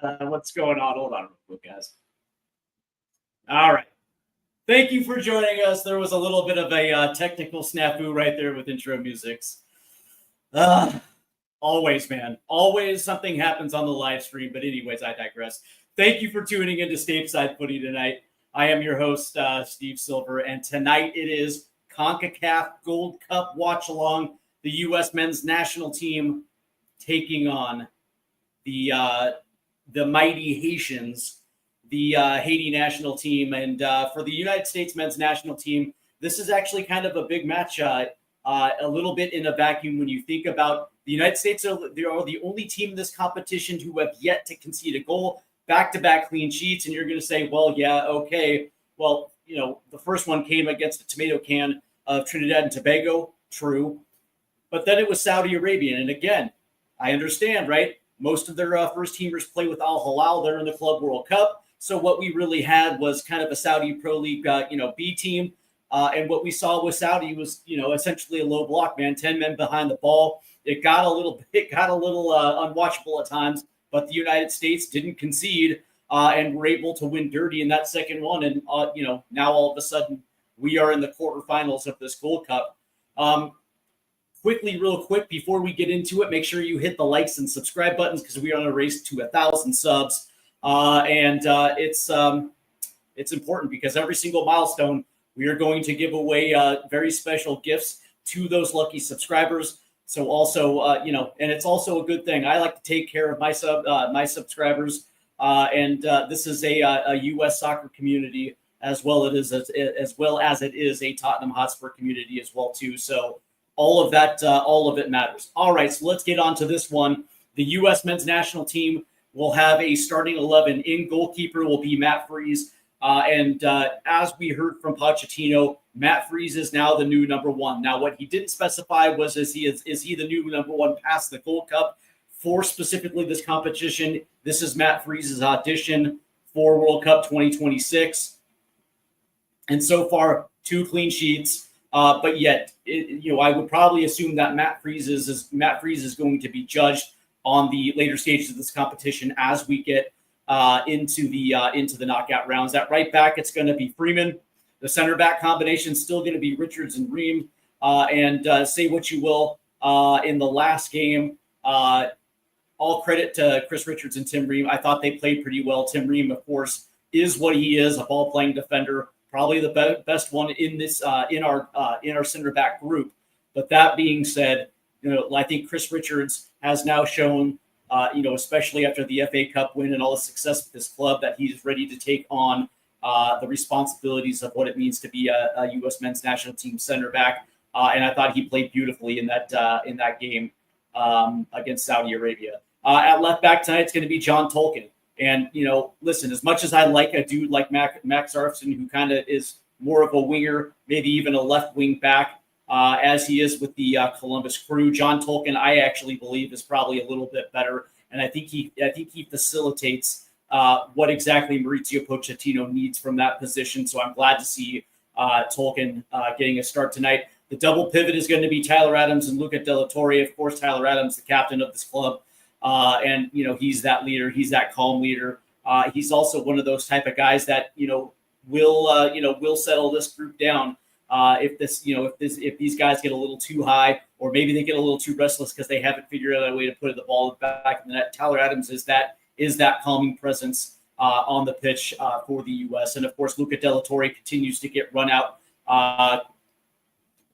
What's going on? Hold on real quick, guys. All right. Thank you for joining us. There was a little bit of a technical snafu right there with intro musics. Always, man. Always something happens on the live stream. But anyways, I digress. Thank you for tuning into Stateside Footy tonight. I am your host, Steve Silver. And tonight it is Concacaf Gold Cup watch-along. The U.S. men's national team taking on the mighty Haitians, the Haiti national team. And for the United States men's national team, this is actually kind of a big match, a little bit in a vacuum when you think about the United States. They are the only team in this competition who have yet to concede a goal, back-to-back clean sheets. And you're going to say, well, yeah, okay. Well, the first one came against the tomato can of Trinidad and Tobago. True. But then it was Saudi Arabia. And again, I understand, right? Most of their first teamers play with Al Hilal. They're in the Club World Cup. So what we really had was kind of a Saudi Pro League, B team. And what we saw with Saudi was, essentially a low block, man, 10 men behind the ball. It got a little unwatchable at times, but the United States didn't concede and were able to win dirty in that second one. And, now all of a sudden we are in the quarterfinals of this Gold Cup. Real quick, before we get into it, make sure you hit the likes and subscribe buttons because we are on a race to 1,000 subs. It's important because every single milestone, we are going to give away very special gifts to those lucky subscribers. So also, and it's also a good thing. I like to take care of my subscribers. This is a U.S. soccer community as well as it is a Tottenham Hotspur community as well too. So all of it matters. All right, so let's get on to this one. The U.S. men's national team will have a starting 11. In goalkeeper will be Matt Freese. As we heard from Pochettino, Matt Freese is now the new number one. Now, what he didn't specify was is he the new number one past the Gold Cup for specifically this competition? This is Matt Freese's audition for World Cup 2026. And so far, 2 clean sheets. But yet, I would probably assume that Matt Freese is going to be judged on the later stages of this competition as we get into the knockout rounds. At right back, it's going to be Freeman. The center back combination is still going to be Richards and Ream. Say what you will, in the last game, all credit to Chris Richards and Tim Ream. I thought they played pretty well. Tim Ream, of course, is what he is, a ball-playing defender. Probably the best one in this in our center back group. But that being said, I think Chris Richards has now shown, especially after the FA Cup win and all the success with this club, that he's ready to take on the responsibilities of what it means to be a U.S. men's national team center back. And I thought he played beautifully in that game against Saudi Arabia. At left back tonight, it's going to be John Tolkin. And, listen, as much as I like a dude like Max Arfson, who kind of is more of a winger, maybe even a left wing back, as he is with the Columbus Crew, John Tolkin, I actually believe, is probably a little bit better. And I think he facilitates what exactly Mauricio Pochettino needs from that position. So I'm glad to see Tolkin getting a start tonight. The double pivot is going to be Tyler Adams and Luca De La Torre. Of course, Tyler Adams, the captain of this club. He's that leader. He's that calm leader. He's also one of those type of guys that, will settle this group down. If these guys get a little too high, or maybe they get a little too restless because they haven't figured out a way to put the ball back in the net. Tyler Adams is that calming presence on the pitch for the U.S. And of course, Luca De La Torre continues to get run out.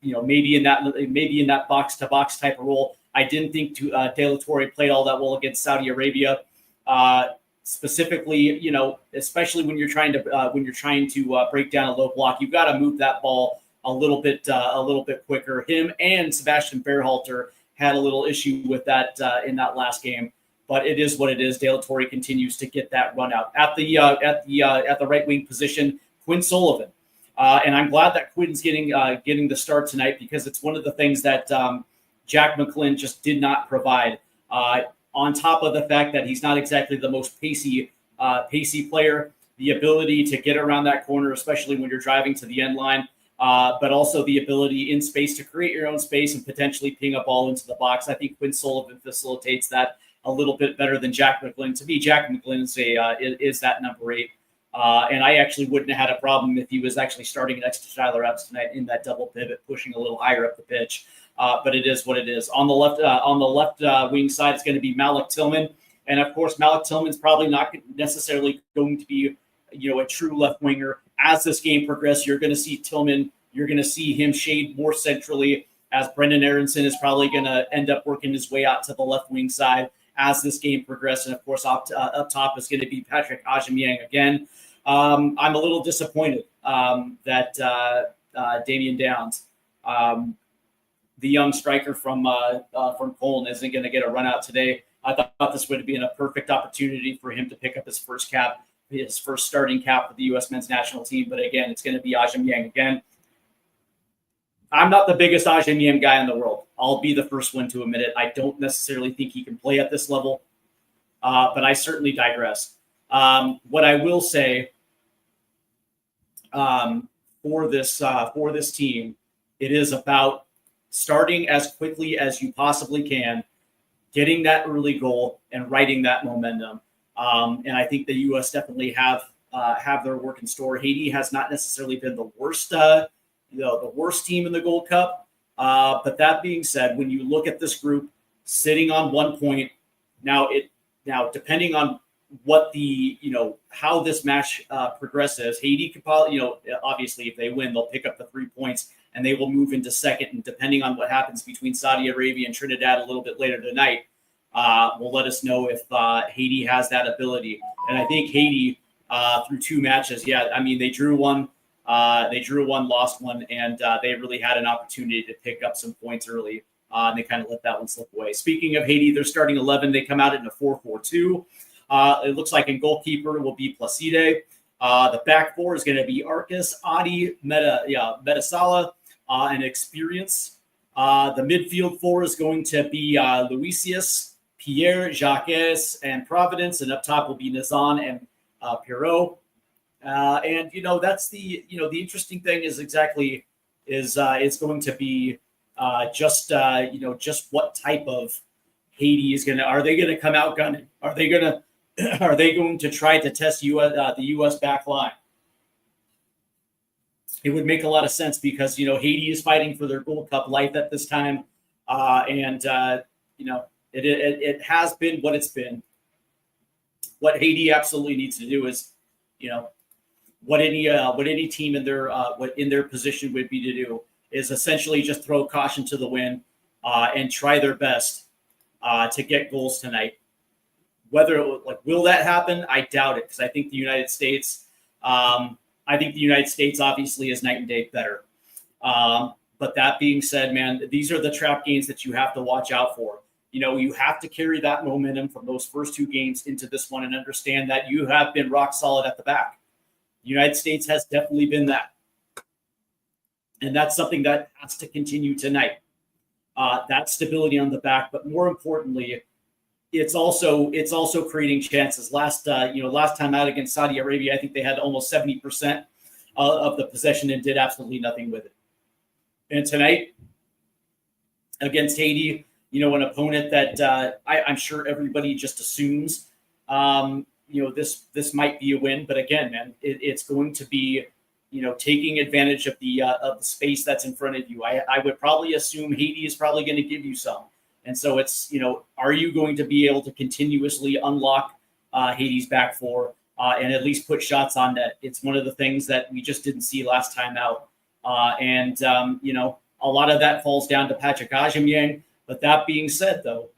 Maybe in that box to box type of role. I didn't think De La Torre played all that well against Saudi Arabia, specifically. Especially when you're trying to break down a low block, you've got to move that ball a little bit quicker. Him and Sebastian Berhalter had a little issue with that in that last game, but it is what it is. De La Torre continues to get that run out at the right wing position. Quinn Sullivan, and I'm glad that Quinn's getting the start tonight because it's one of the things that. Jack McLean just did not provide. On top of the fact that he's not exactly the most pacey player, the ability to get around that corner, especially when you're driving to the end line, but also the ability in space to create your own space and potentially ping a ball into the box. I think Quinn Sullivan facilitates that a little bit better than Jack McGlynn. To me, Jack McGlynn is that number 8. And I actually wouldn't have had a problem if he was actually starting next to Tyler Epps tonight in that double pivot, pushing a little higher up the pitch. But it is what it is. On the left wing side, it's going to be Malik Tillman. And of course, Malik Tillman's probably not necessarily going to be, a true left winger. As this game progresses, you're going to see Tillman. You're going to see him shade more centrally, as Brendan Aronson is probably going to end up working his way out to the left wing side as this game progresses. And of course, up top is going to be Patrick Aubameyang again. I'm a little disappointed that Damian Downs, the young striker from Poland, isn't going to get a run out today. I thought this would have been a perfect opportunity for him to pick up his first starting cap for the U.S. men's national team. But again, it's going to be Aubameyang again. I'm not the biggest Aubameyang guy in the world. I'll be the first one to admit it. I don't necessarily think he can play at this level, but I certainly digress. What I will say for this team, it is about starting as quickly as you possibly can, getting that early goal and riding that momentum. And I think the U.S. definitely have their work in store. Haiti has not necessarily been the worst team in the Gold Cup. But that being said, when you look at this group sitting on 1 point, now depending on what how this match progresses, Haiti could probably, obviously if they win, they'll pick up the 3 points and they will move into second. And depending on what happens between Saudi Arabia and Trinidad a little bit later tonight, will let us know if Haiti has that ability. And I think Haiti, through 2 matches, they drew one, lost one, and they really had an opportunity to pick up some points early. And they kind of let that one slip away. Speaking of Haiti, their starting 11, they come out in a 4-4-2. It looks like in goalkeeper will be Placide. The back 4 is going to be Arcus, Adi, Metasala, and Experience. The midfield 4 is going to be Luisius, Pierre, Jacques, and Providence. And up top will be Nazan and Pirot. And that's the interesting thing is it's going to be just what type of Haiti is going to, are they going to come out gunning? Are they going to try to test the U.S. back line? It would make a lot of sense because, Haiti is fighting for their Gold Cup life at this time. It has been what it's been. What Haiti absolutely needs to do is, what any team in their position would be to do is essentially just throw caution to the wind and try their best to get goals tonight. Will that happen? I doubt it because I think the United States obviously is night and day better. But that being said, man, these are the trap games that you have to watch out for. You have to carry that momentum from those first 2 games into this one and understand that you have been rock solid at the back. The United States has definitely been that. And that's something that has to continue tonight. That stability on the back, but more importantly, it's also creating chances. Last time out against Saudi Arabia, I think they had almost 70% of the possession and did absolutely nothing with it. And tonight against Haiti, an opponent that I'm sure everybody just assumes, this might be a win. But again, man, it's going to be, taking advantage of the space that's in front of you. I would probably assume Haiti is probably going to give you some. And so it's, are you going to be able to continuously unlock Haiti's back 4 and at least put shots on net? It's one of the things that we just didn't see last time out. A lot of that falls down to Patrick Aubameyang. But that being said, though,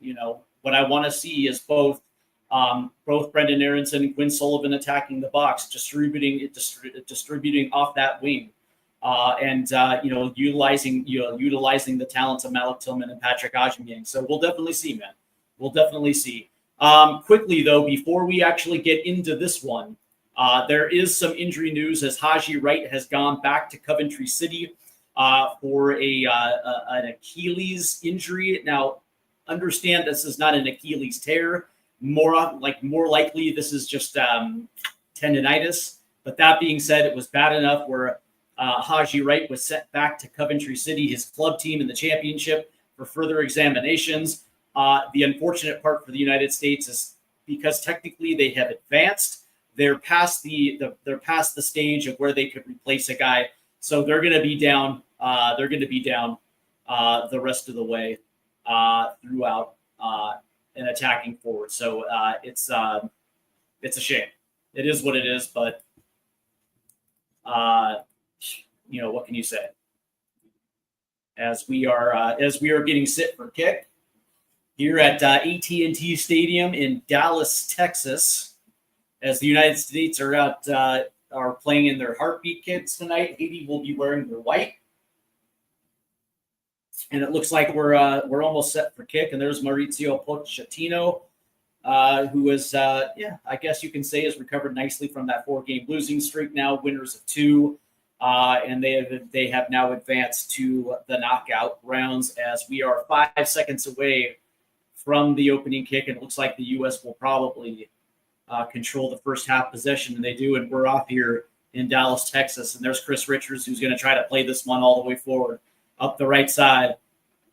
what I want to see is both Brendan Aronson and Quinn Sullivan attacking the box, distributing off that wing. Utilizing the talents of Malik Tillman and Patrick Aubameyang. So we'll definitely see, man. We'll definitely see. Quickly, though, before we actually get into this one, there is some injury news as Haji Wright has gone back to Coventry City for an Achilles injury. Now, understand this is not an Achilles tear. More likely, this is just tendonitis. But that being said, it was bad enough where Haji Wright was sent back to Coventry City, his club team in the championship, for further examinations. The unfortunate part for the United States is because technically they have advanced, they're past the stage of where they could replace a guy, so they're going to be down. They're going to be down the rest of the way throughout and attacking forward. So it's a shame. It is what it is, but what can you say? As we are getting set for kick here at AT&T Stadium in Dallas, Texas, as the United States are playing in their heartbeat kits tonight. Haiti will be wearing their white, and it looks like we're almost set for kick. And there's Mauricio Pochettino, who is I guess you can say has recovered nicely from that 4-game losing streak. Now winners of 2. And they have now advanced to the knockout rounds as we are 5 seconds away from the opening kick. And it looks like the U.S. will probably control the first half possession, and they do. And we're off here in Dallas, Texas. And there's Chris Richards, who's going to try to play this one all the way forward up the right side.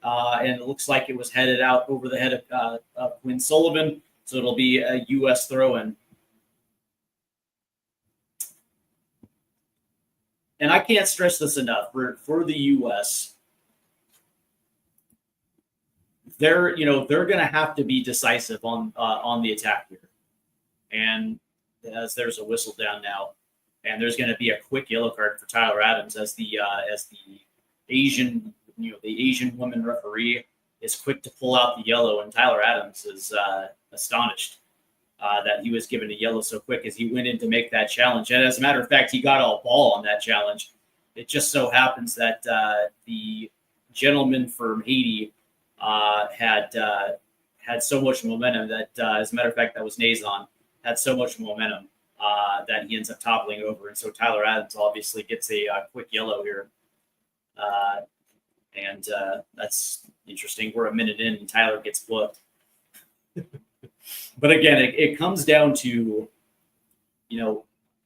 And it looks like it was headed out over the head of Quinn Sullivan. So it'll be a U.S. throw-in. And I can't stress this enough for the U.S. They're going to have to be decisive on the attack here. And as there's a whistle down now, and there's going to be a quick yellow card for Tyler Adams as the Asian woman referee is quick to pull out the yellow, and Tyler Adams is astonished that he was given a yellow so quick as he went in to make that challenge. And as a matter of fact, he got a ball on that challenge. It just so happens that the gentleman from Haiti had so much momentum that, as a matter of fact, that was Nazon, had so much momentum that he ends up toppling over. And so Tyler Adams obviously gets a quick yellow here. And that's interesting. We're a minute in and Tyler gets booked. But again, it comes down to,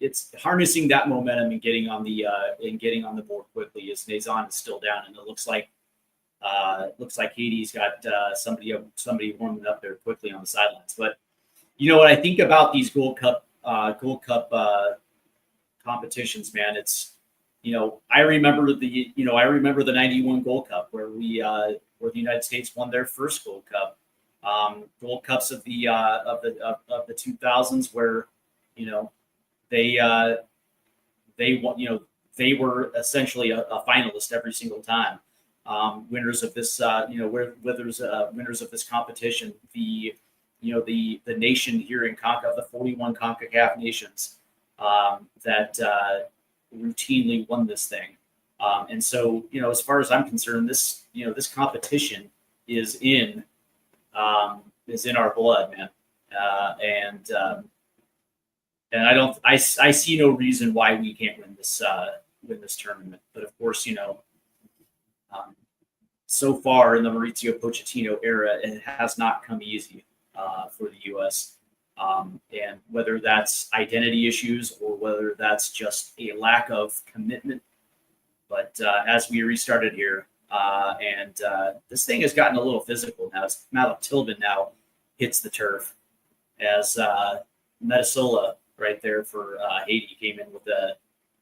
it's harnessing that momentum and getting on the board quickly as Nazon is still down, and it looks like Haiti's got somebody warming up there quickly on the sidelines. But what I think about these Gold Cup competitions, man, it's I remember the 91 Gold Cup where the United States won their first Gold Cup. Gold Cups of the 2000s where they were essentially a finalist every single time. Winners of this winners of this competition, the nation here in Concacaf, the 41 Concacaf nations that routinely won this thing. And so as far as I'm concerned, this competition is in our blood, man. And I see no reason why we can't win this tournament. But of course, so far in the Mauricio Pochettino era, it has not come easy for the U.S. And whether that's identity issues or whether that's just a lack of commitment. But as we restarted here, and this thing has gotten a little physical now. As Malik Tillman now hits the turf, as Metasola right there for Haiti came in with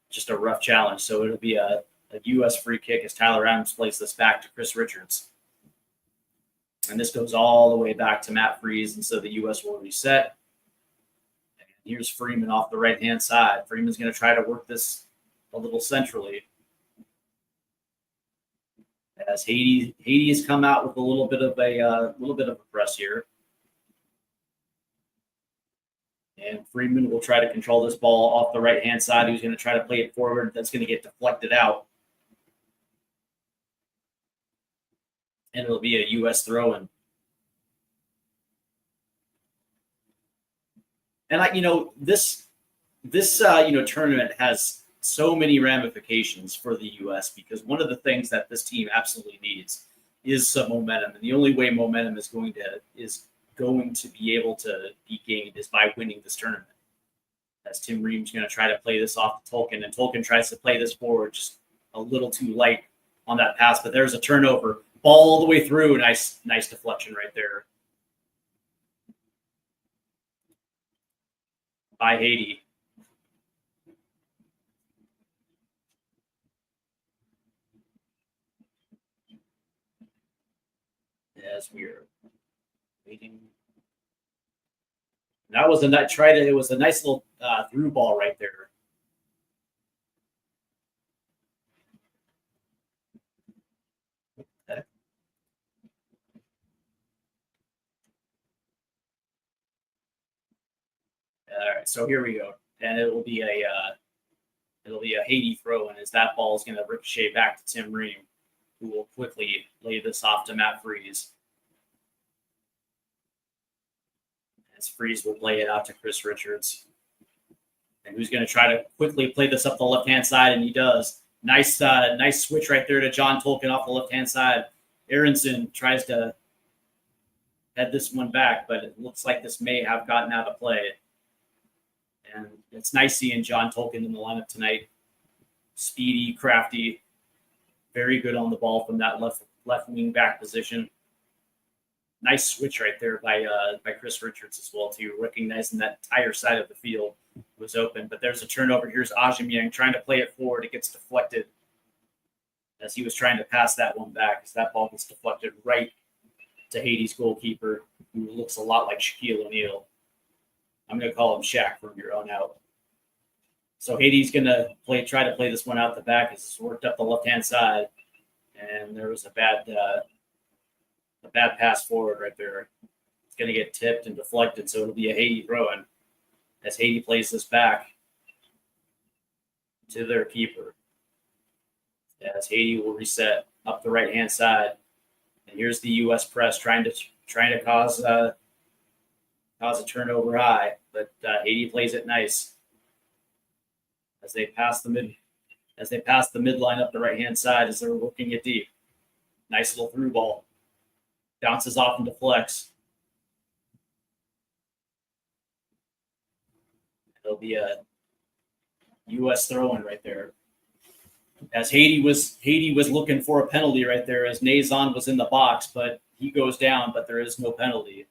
just a rough challenge. So it'll be a U.S. free kick as Tyler Adams plays this back to Chris Richards. And this goes all the way back to Matt Freeze, and so the U.S. will reset. And here's Freeman off the right-hand side. Freeman's going to try to work this a little centrally. As Haiti has come out with a little bit of a press here. And Freeman will try to control this ball off the right-hand side. He's going to try to play it forward. That's going to get deflected out. And it'll be a U.S. throw-in. And this tournament has so many ramifications for the U.S. because one of the things that this team absolutely needs is some momentum, and the only way momentum is going to be able to be gained is by winning this tournament. As Tim Ream's going to try to play this off to Tolkien, and Tolkien tries to play this forward just a little too light on that pass, but there's a turnover. ball all the way through. Nice deflection right there by Haiti. As we're waiting. That was a it was a nice little through ball right there. Okay. All right, so here we go, and it will be a Haiti throw, and as that ball is going to ricochet back to Tim Ream, who will quickly lay this off to Matt Freeze. As Freeze will play it out to Chris Richards. And who's going to try to quickly play this up the left-hand side, and he does. Nice switch right there to John Tolkien off the left-hand side. Aronson tries to head this one back, but it looks like this may have gotten out of play. And it's nice seeing John Tolkien in the lineup tonight. Speedy, crafty, very good on the ball from that left wing back position. Nice switch right there by Chris Richards as well, too, recognizing that entire side of the field was open. But there's a turnover. Here's Ajimyang trying to play it forward. It gets deflected as he was trying to pass that one back, as that ball gets deflected right to Haiti's goalkeeper, who looks a lot like Shaquille O'Neal. I'm going to call him Shaq from here on out. So Haiti's going to try to play this one out the back as it's worked up the left-hand side. And there was a bad pass forward right there. It's going to get tipped and deflected, so it'll be a Haiti throw-in as Haiti plays this back to their keeper. As Haiti will reset up the right-hand side. And here's the U.S. press trying to cause a turnover high, but Haiti plays it nice as they pass the midline up the right-hand side as they're working it deep. Nice little through ball. Bounces off and deflects. It'll be a U.S. throw-in right there. As Haiti was looking for a penalty right there as Nazon was in the box, but he goes down, but there is no penalty.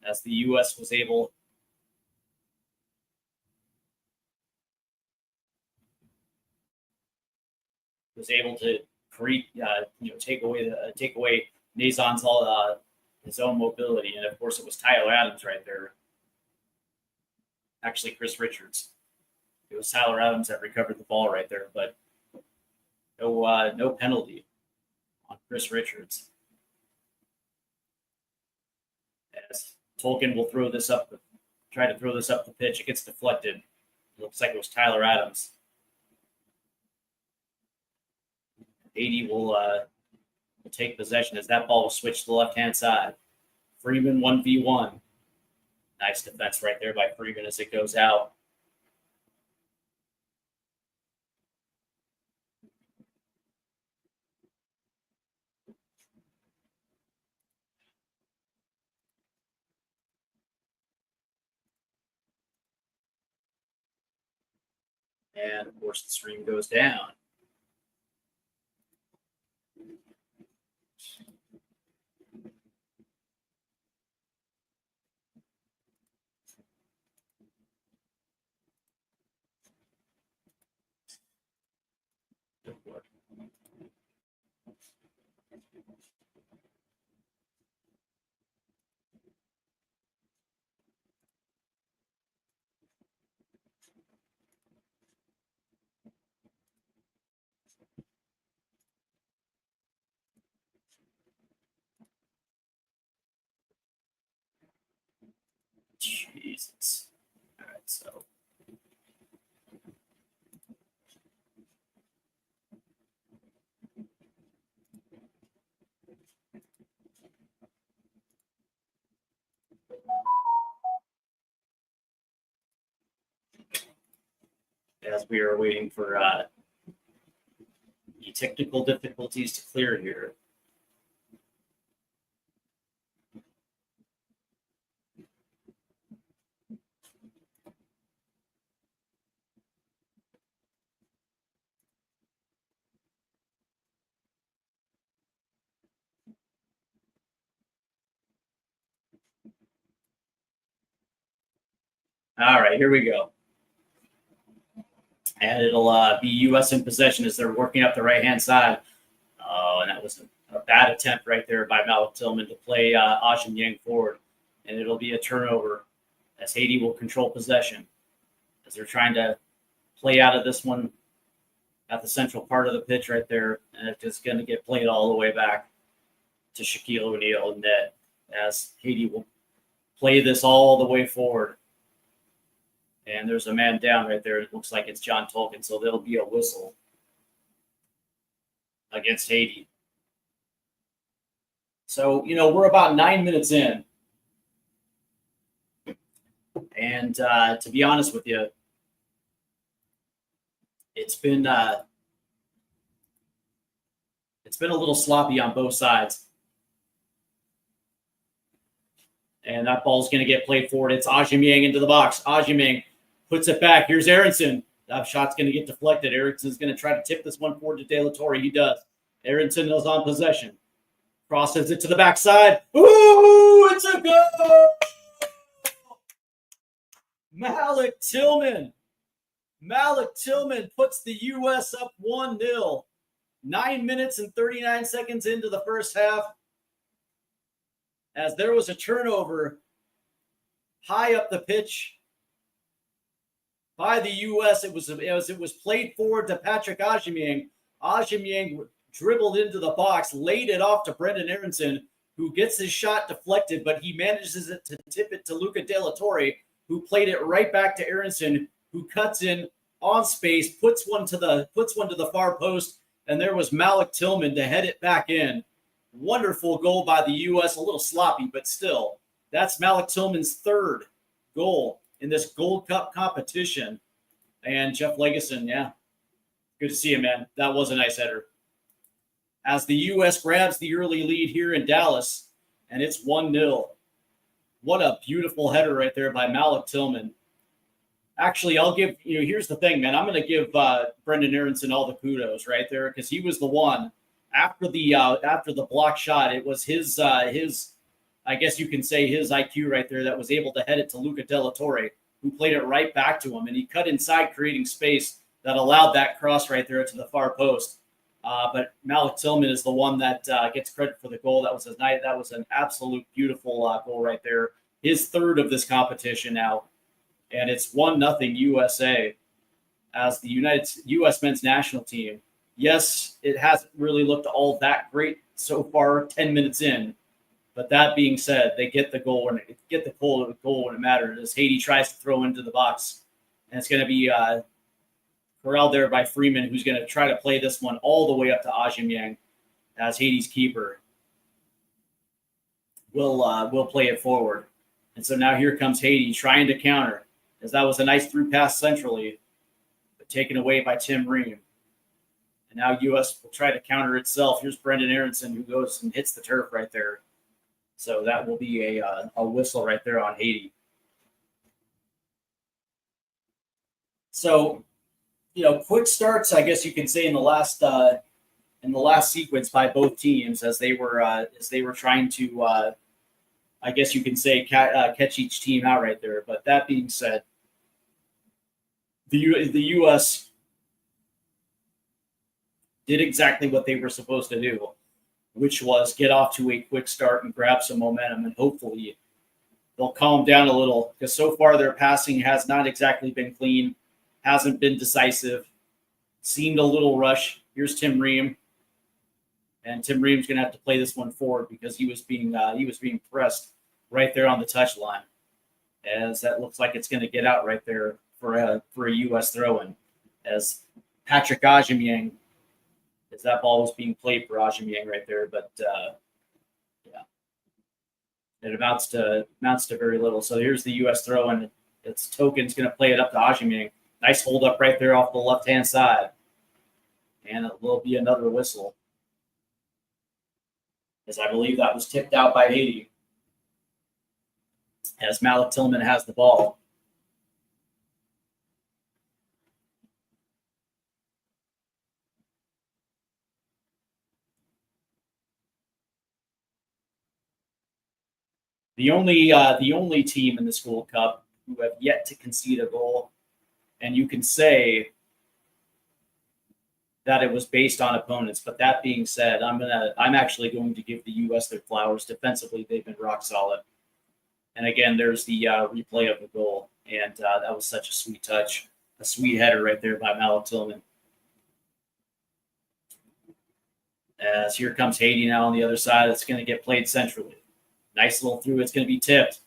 As the U.S. was able to create, take away Nazon's his own mobility, and of course it was Tyler Adams right there. Actually, Chris Richards. It was Tyler Adams that recovered the ball right there, but no penalty on Chris Richards. As Tolkien will try to throw this up the pitch. It gets deflected. It looks like it was Tyler Adams. Haiti will take possession as that ball will switch to the left-hand side. Freeman 1v1. Nice defense right there by Freeman as it goes out. And, of course, the stream goes down. Jesus. All right, so. As we are waiting for the technical difficulties to clear here. All right, here we go. And it'll be U.S. in possession as they're working up the right-hand side. Oh, and that was a bad attempt right there by Malik Tillman to play Ajim Yang forward. And it'll be a turnover as Haiti will control possession as they're trying to play out of this one at the central part of the pitch right there. And it's just going to get played all the way back to Shaquille O'Neal and net as Haiti will play this all the way forward. And there's a man down right there. It looks like it's John Tolkien. So there'll be a whistle against Haiti. So, we're about 9 minutes in. And to be honest with you, it's been a little sloppy on both sides. And that ball's going to get played forward. It's Ajim Yang into the box. Ajim Yang puts it back. Here's Aronson. That shot's going to get deflected. Aronson's going to try to tip this one forward to De La Torre. He does. Aronson is on possession. Crosses it to the backside. Ooh, it's a goal! Malik Tillman. Malik Tillman puts the U.S. up 1-0. 9 minutes and 39 seconds into the first half. As there was a turnover high up the pitch by the U.S. It was played forward to Patrick Ajim Yang. Ajim Yang dribbled into the box, laid it off to Brendan Aronson, who gets his shot deflected, but he manages to tip it to Luca De La Torre, who played it right back to Aronson, who cuts in on space, puts one to the far post, and there was Malik Tillman to head it back in. Wonderful goal by the U.S., a little sloppy, but still. That's Malik Tillman's third goal in this Gold Cup competition. And Jeff Legason, yeah, good to see him, man. That was a nice header. As the U.S. grabs the early lead here in Dallas, and it's 1-0. What a beautiful header right there by Malik Tillman. Actually, I'll give, here's the thing, man. I'm going to give Brendan Aronson all the kudos right there because he was the one after the block shot. It was his I guess you can say his IQ right there that was able to head it to Luca De La Torre, who played it right back to him, and he cut inside, creating space that allowed that cross right there to the far post. But Malik Tillman is the one that gets credit for the goal. That was an absolute beautiful goal right there. His third of this competition now. And it's 1-0 USA as the U.S. men's national team. Yes, it hasn't really looked all that great so far, 10 minutes in. But that being said, they get the goal when it matters. As Haiti tries to throw into the box, and it's going to be corralled there by Freeman, who's going to try to play this one all the way up to Ajim Yang as Haiti's keeper. Will play it forward, and so now here comes Haiti trying to counter. As that was a nice through pass centrally, but taken away by Tim Ream. And now U.S. will try to counter itself. Here's Brendan Aronson, who goes and hits the turf right there. So that will be a whistle right there on Haiti. So, quick starts, I guess you can say, in the last sequence by both teams as they were trying to, I guess you can say, catch each team out right there. But that being said, the U.S. did exactly what they were supposed to do, which was get off to a quick start and grab some momentum, and hopefully they'll calm down a little because so far their passing has not exactly been clean, hasn't been decisive, seemed a little rush. Here's Tim Ream, and Tim Ream's going to have to play this one forward because he was being pressed right there on the touchline, as that looks like it's going to get out right there for a U.S. throw-in, as Patrick Ajim Yang, as that ball was being played for Ajim Yang right there, but yeah, it amounts to very little. So here's the U.S. throw-in. It's Token's going to play it up to Ajim Yang. Nice hold up right there off the left-hand side, and it will be another whistle, as I believe that was tipped out by Haiti, as Malik Tillman has the ball. The only team in this Gold Cup who have yet to concede a goal. And you can say that it was based on opponents. But that being said, I'm actually going to give the U.S. their flowers. Defensively, they've been rock solid. And again, there's the replay of the goal. And that was such a sweet touch. A sweet header right there by Malik Tillman. As here comes Haiti now on the other side. It's going to get played centrally. Nice little through. It's going to be tipped.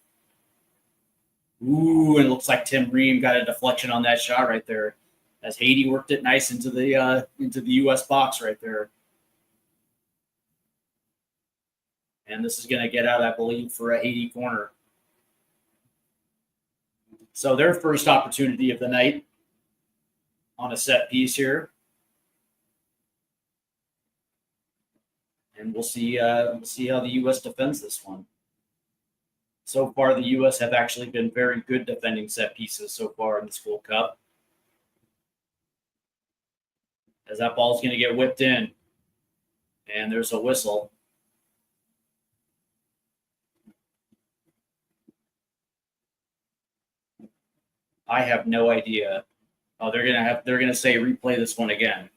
Ooh, and it looks like Tim Ream got a deflection on that shot right there. As Haiti worked it nice into the U.S. box right there. And this is going to get out, I believe, for a Haiti corner. So their first opportunity of the night on a set piece here. And we'll see how the U.S. defends this one. So far, the U.S. have actually been very good defending set pieces so far in this World Cup. As that ball's going to get whipped in. And there's a whistle. I have no idea. Oh, they're gonna say replay this one again.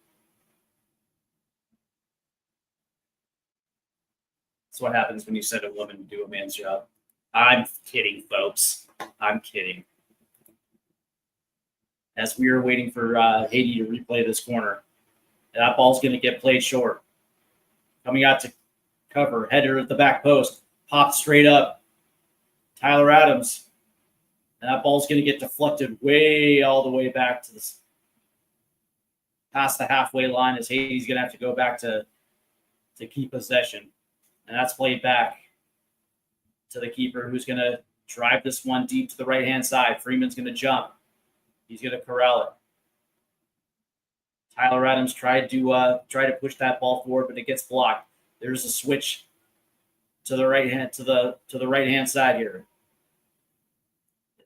That's what happens when you send a woman to do a man's job. I'm kidding, folks. I'm kidding. As we are waiting for Haiti to replay this corner, that ball's going to get played short. Coming out to cover, header at the back post, popped straight up. Tyler Adams. And that ball's going to get deflected way all the way back to this past the halfway line as Haiti's going to have to go back to keep possession. And that's played back to the keeper who's going to drive this one deep to the right-hand side. Freeman's going to jump. He's going to corral it. Tyler Adams tried to push that ball forward, but it gets blocked. There's a switch to the right hand to the right-hand side here.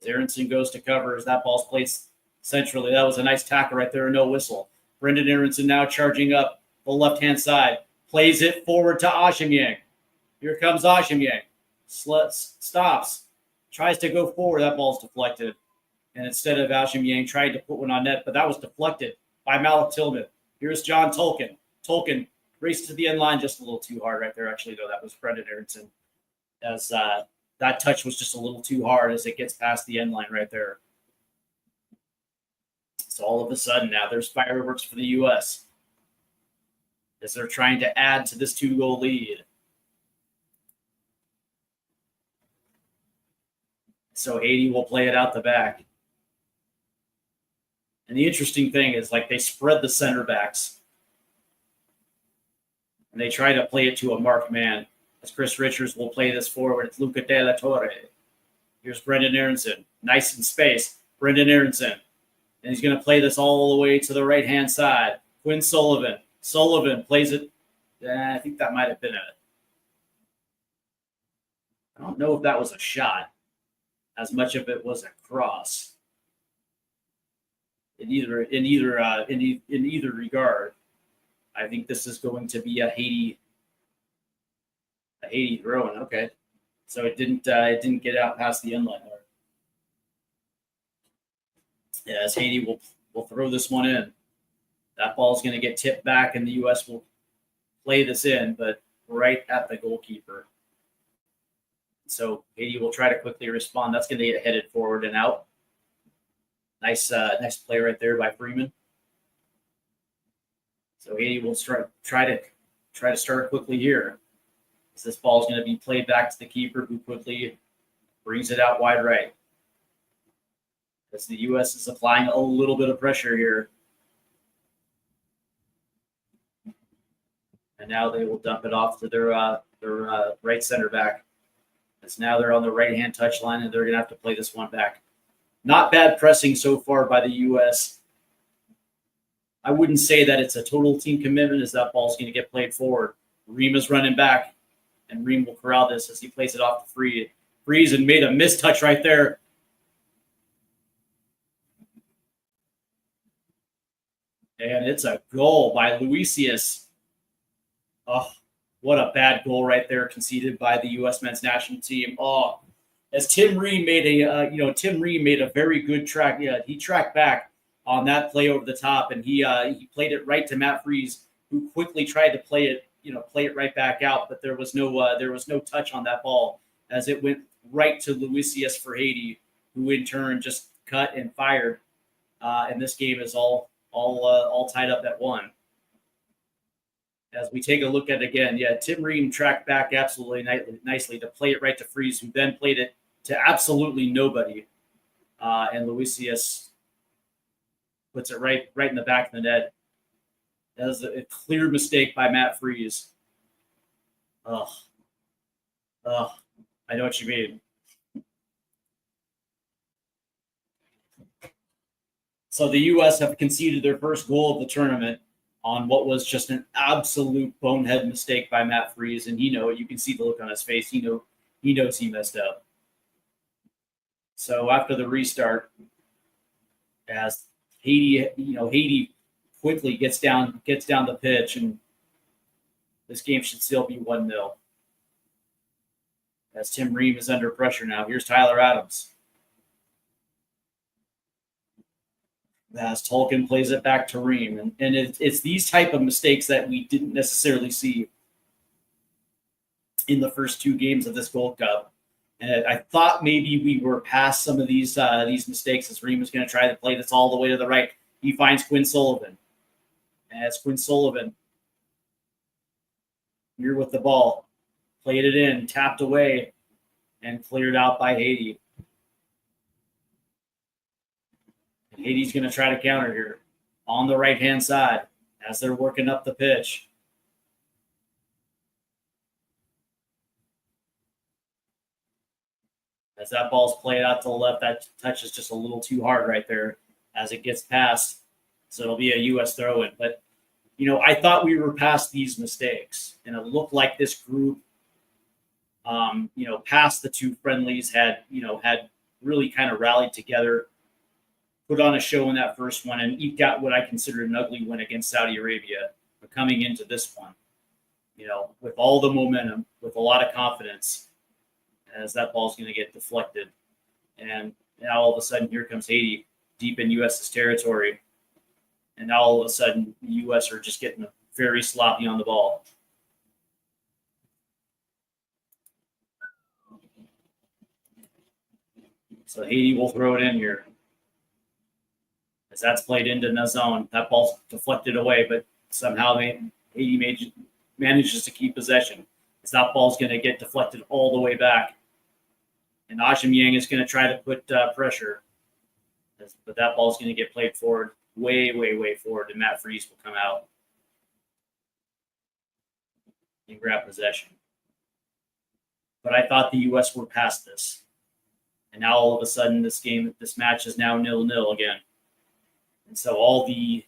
As Aronson goes to cover, as that ball's placed centrally. That was a nice tackle right there, no whistle. Brendan Aronson now charging up the left-hand side. Plays it forward to Aubameyang. Here comes Aubameyang. Stops. Tries to go forward. That ball's deflected. And instead of Aubameyang tried to put one on net, but that was deflected by Malik Tillman. Here's John Tolkien. Tolkien raced to the end line just a little too hard right there. Actually, though, that was Brendan Aronson. As that touch was just a little too hard as it gets past the end line right there. So all of a sudden now there's fireworks for the U.S. as they're trying to add to this 2-goal lead. So Haiti will play it out the back. And the interesting thing is, like, they spread the center backs. And they try to play it to a marked man. As Chris Richards will play this forward, it's Luca De La Torre. Here's Brendan Aronson. Nice in space. Brendan Aronson. And he's going to play this all the way to the right-hand side. Quinn Sullivan. Sullivan plays it. I think that might have been I don't know if that was a shot. As much of it was a cross. In either regard, I think this is going to be a Haiti throw-in. Okay, so it didn't get out past the end line there. Yeah, as Haiti will throw this one in. That ball is going to get tipped back, and the U.S. will play this in, but right at the goalkeeper. So Haiti will try to quickly respond. That's going to get headed forward and out. Nice play right there by Freeman. So Haiti will try to start quickly here. As this ball is going to be played back to the keeper, who quickly brings it out wide right. As the U.S. is applying a little bit of pressure here. And now they will dump it off to their right center back. As now they're on the right-hand touch line, and they're going to have to play this one back. Not bad pressing so far by the U.S. I wouldn't say that it's a total team commitment, as that ball's going to get played forward. Ream is running back, and Ream will corral this as he plays it off to Freed. Freeze and made a mistouch right there. And it's a goal by Luisius. Oh, what a bad goal right there conceded by the U.S. men's national team. Oh, as Tim Ream made a very good track. Yeah, he tracked back on that play over the top, and he played it right to Matt Freese, who quickly tried to play it right back out, but there was no touch on that ball as it went right to Luisius for Haiti, who in turn just cut and fired, and this game is all tied up at 1. As we take a look at it again, yeah, Tim Ream tracked back absolutely nicely to play it right to Freeze, who then played it to absolutely nobody, and Luisius puts it right in the back of the net. That was a clear mistake by Matt Freeze. I know what you mean. So the U.S. have conceded their first goal of the tournament on what was just an absolute bonehead mistake by Matt Freeze, and you can see the look on his face. He knows he messed up. So after the restart, as Haiti quickly gets down the pitch, and this game should still be 1-0. As Tim Ream is under pressure now. Here's Tyler Adams. As Tolkien plays it back to Ream. And it's these type of mistakes that we didn't necessarily see in the first 2 games of this Gold Cup. And I thought maybe we were past some of these mistakes as Ream was going to try to play this all the way to the right. He finds Quinn Sullivan. As Quinn Sullivan here with the ball, played it in, tapped away, and cleared out by Haiti. And Haiti's going to try to counter here on the right-hand side as they're working up the pitch. As that ball's played out to the left, that touch is just a little too hard right there as it gets past. So it'll be a U.S. throw-in. But, I thought we were past these mistakes. And it looked like this group, past the 2 friendlies had really kind of rallied together, put on a show in that first one, and eked out what I consider an ugly win against Saudi Arabia. But coming into this one, with all the momentum, with a lot of confidence, as that ball's going to get deflected. And now all of a sudden, here comes Haiti deep in U.S.'s territory. And now all of a sudden, the U.S. are just getting very sloppy on the ball. So Haiti will throw it in here. As that's played into the zone, that ball's deflected away, but somehow Haiti manages to keep possession. As that ball's going to get deflected all the way back. And Ajimenang is going to try to put pressure. But that ball's going to get played forward, way, way, way forward, and Matt Freese will come out and grab possession. But I thought the U.S. were past this. And now all of a sudden this match is now 0-0 again. And so all the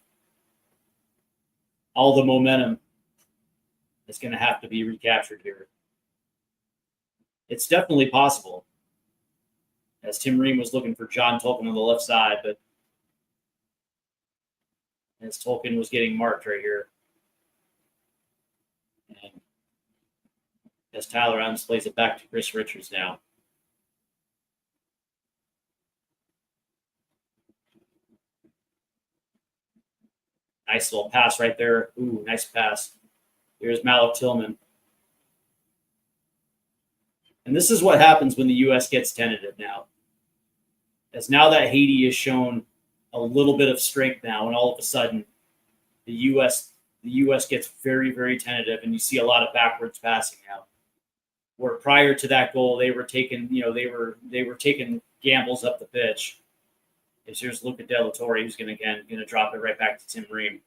momentum is going to have to be recaptured here. It's definitely possible. As Tim Ream was looking for John Tolkien on the left side, but as Tolkien was getting marked right here. And as Tyler Adams plays it back to Chris Richards now. Nice little pass right there. Ooh, nice pass. Here's Malik Tillman. And this is what happens when the U.S. gets tentative now. As now that Haiti has shown a little bit of strength now, and all of a sudden the U.S. gets very, very tentative, and you see a lot of backwards passing now. Where prior to that goal, they were taking gambles up the pitch. Here's Luca De La Torre, who's going to drop it right back to Tim Ream.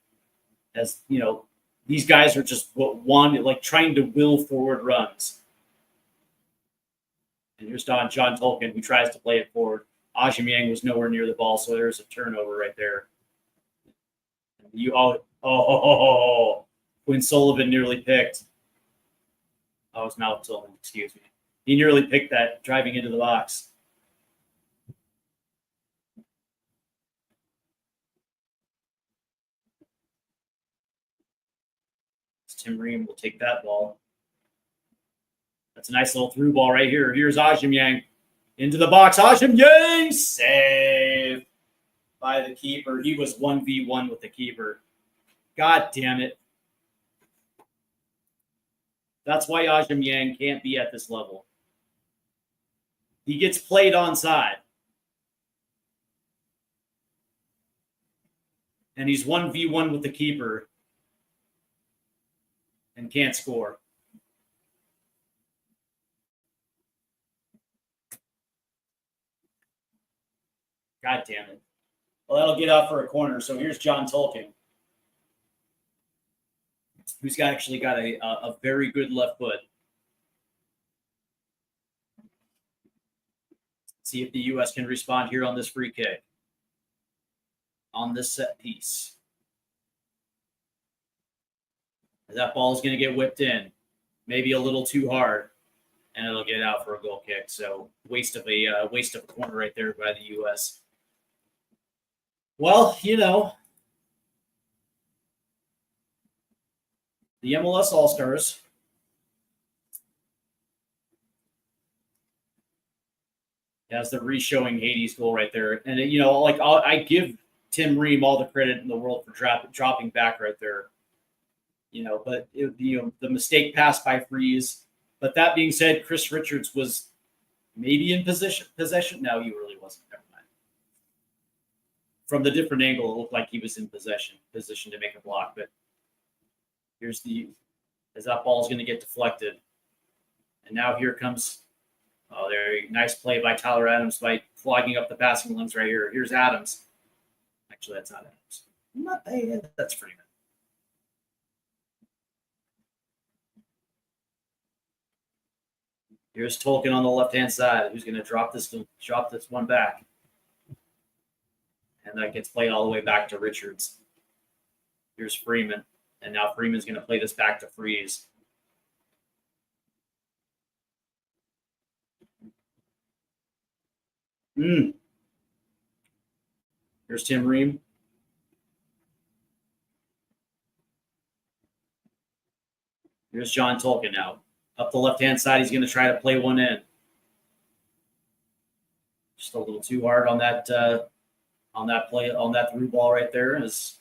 As these guys are just trying to will forward runs. And here's John Tolkien, who tries to play it forward. Ajimenang was nowhere near the ball, so there's a turnover right there. Quinn Sullivan nearly picked. Oh, it was Malik Tillman, excuse me. He nearly picked that driving into the box. Tim Ream will take that ball. That's a nice little through ball right here. Here's Ajimenang. Into the box. Hashim Yang. Save by the keeper. He was 1v1 with the keeper. God damn it. That's why Hashim Yang can't be at this level. He gets played onside. And he's 1v1 with the keeper and can't score. God damn it. Well, that'll get out for a corner. So here's John Tolkien, who's actually got a very good left foot. See if the U.S. can respond here on this free kick. On this set piece. That ball is going to get whipped in. Maybe a little too hard. And it'll get out for a goal kick. So waste of a corner right there by the U.S. Well, you know, the MLS All-Stars has the re-showing Haiti's goal right there. And, you know, like I give Tim Ream all the credit in the world for dropping back right there. You know, but the mistake passed by Freeze. But that being said, Chris Richards was maybe in possession. No, he really wasn't. Never mind. From the different angle, it looked like he was in position to make a block. But here's as that ball is going to get deflected. And now here comes, nice play by Tyler Adams by clogging up the passing lanes right here. Here's Adams. Actually, that's not Adams. That's Freeman. Here's Tolkien on the left-hand side, who's going to drop this one back. And that gets played all the way back to Richards. Here's Freeman. And now Freeman's going to play this back to Freeze. Here's Tim Ream. Here's John Tolkien now. Up the left-hand side, he's going to try to play one in. Just a little too hard on that play, on that through ball right there. As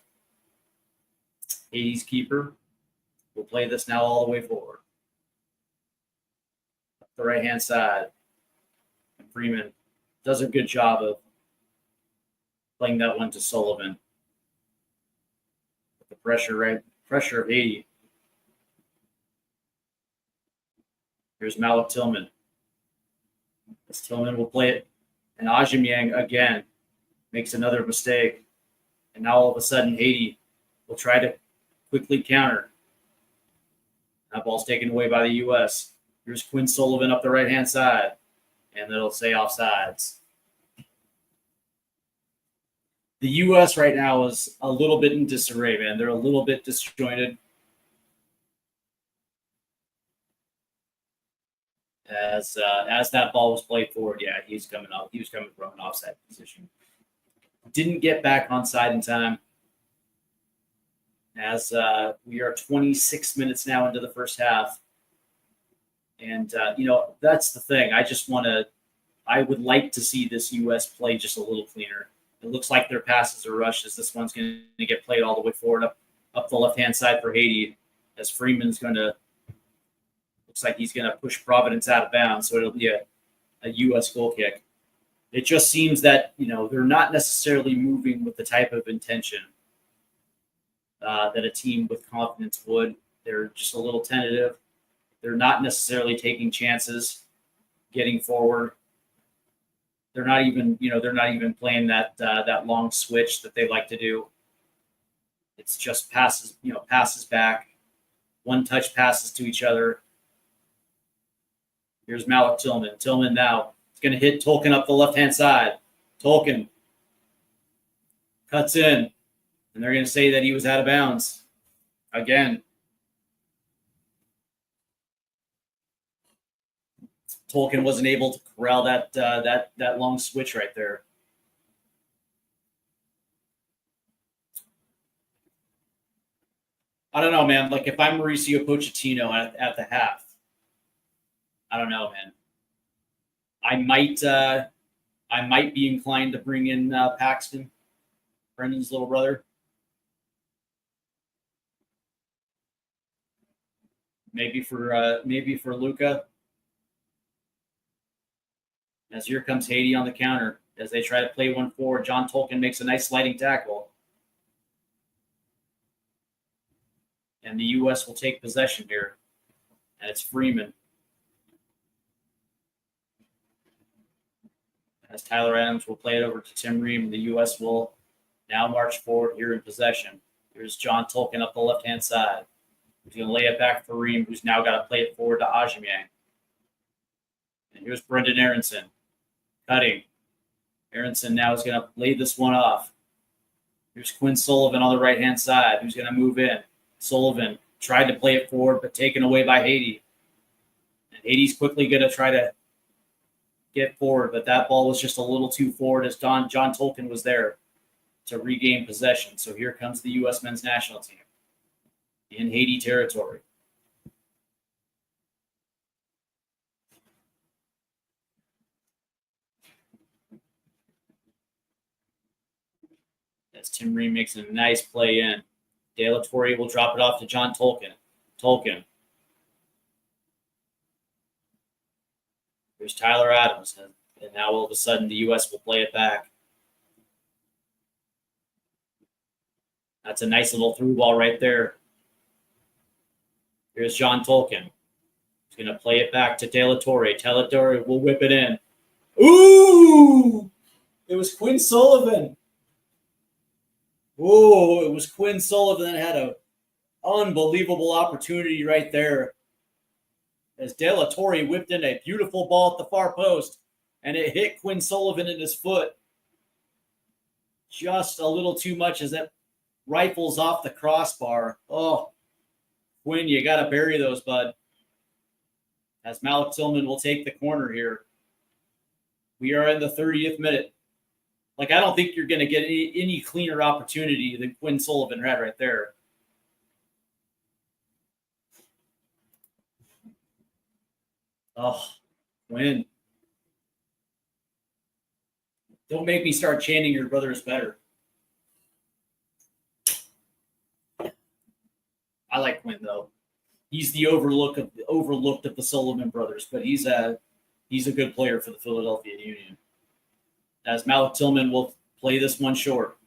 Haiti's keeper will play this now all the way forward. Up the right-hand side. And Freeman does a good job of playing that one to Sullivan. The pressure of Haiti. Here's Malik Tillman. As Tillman will play it. And Hashim Yang again makes another mistake. And now all of a sudden Haiti will try to quickly counter. That ball's taken away by the U.S. Here's Quinn Sullivan up the right-hand side. And it'll say offsides. The U.S. right now is a little bit in disarray, man. They're a little bit disjointed. As that ball was played forward, yeah, he's coming up. He was coming from an offside position. Didn't get back on side in time. As we are 26 minutes now into the first half. And, that's the thing. I would like to see this U.S. play just a little cleaner. It looks like their passes are rushed as this one's going to get played all the way forward up the left-hand side for Haiti as Freeman's going to – looks like he's going to push Providence out of bounds, so it'll be a U.S. goal kick. It just seems that, they're not necessarily moving with the type of intention that a team with confidence would. They're just a little tentative. They're not necessarily taking chances, getting forward. They're not even playing that long switch that they like to do. It's just passes back, one-touch passes to each other. Here's Malik Tillman. Tillman now is going to hit Tolkien up the left-hand side. Tolkien cuts in, and they're going to say that he was out of bounds again. Tolkien wasn't able to corral that long switch right there. I don't know, man. Like if I'm Mauricio Pochettino at the half, I don't know, man. I might be inclined to bring in Paxton, Brendan's little brother. Maybe for Luca. As here comes Haiti on the counter as they try to play one forward. John Tolkien makes a nice sliding tackle. And the U.S. will take possession here. And it's Freeman. As Tyler Adams will play it over to Tim Ream, the U.S. will now march forward here in possession. Here's John Tolkien up the left-hand side. He's going to lay it back for Ream, who's now got to play it forward to Ajimang. And here's Brendan Aronson cutting. Aronson now is going to lay this one off. Here's Quinn Sullivan on the right-hand side, who's going to move in. Sullivan tried to play it forward, but taken away by Haiti. And Haiti's quickly going to try to get forward, but that ball was just a little too forward as John Tolkien was there to regain possession. So here comes the U.S. men's national team in Haiti territory. As Tim Ream makes a nice play in. De La Torre will drop it off to John Tolkien. Tolkien. There's Tyler Adams. And now all of a sudden the U.S. will play it back. That's a nice little through ball right there. Here's John Tolkien. He's going to play it back to De La Torre. De La Torre will whip it in. Ooh! It was Quinn Sullivan. Oh, it was Quinn Sullivan that had an unbelievable opportunity right there. As De La Torre whipped in a beautiful ball at the far post, and it hit Quinn Sullivan in his foot. Just a little too much as that rifles off the crossbar. Oh, Quinn, you got to bury those, bud. As Malik Tillman will take the corner here. We are in the 30th minute. Like, I don't think you're going to get any cleaner opportunity than Quinn Sullivan had right there. Oh, Quinn. Don't make me start chanting your brother is better. I like Quinn, though. He's the overlooked of the Sullivan brothers, but he's a good player for the Philadelphia Union. As Malik Tillman will play this one short.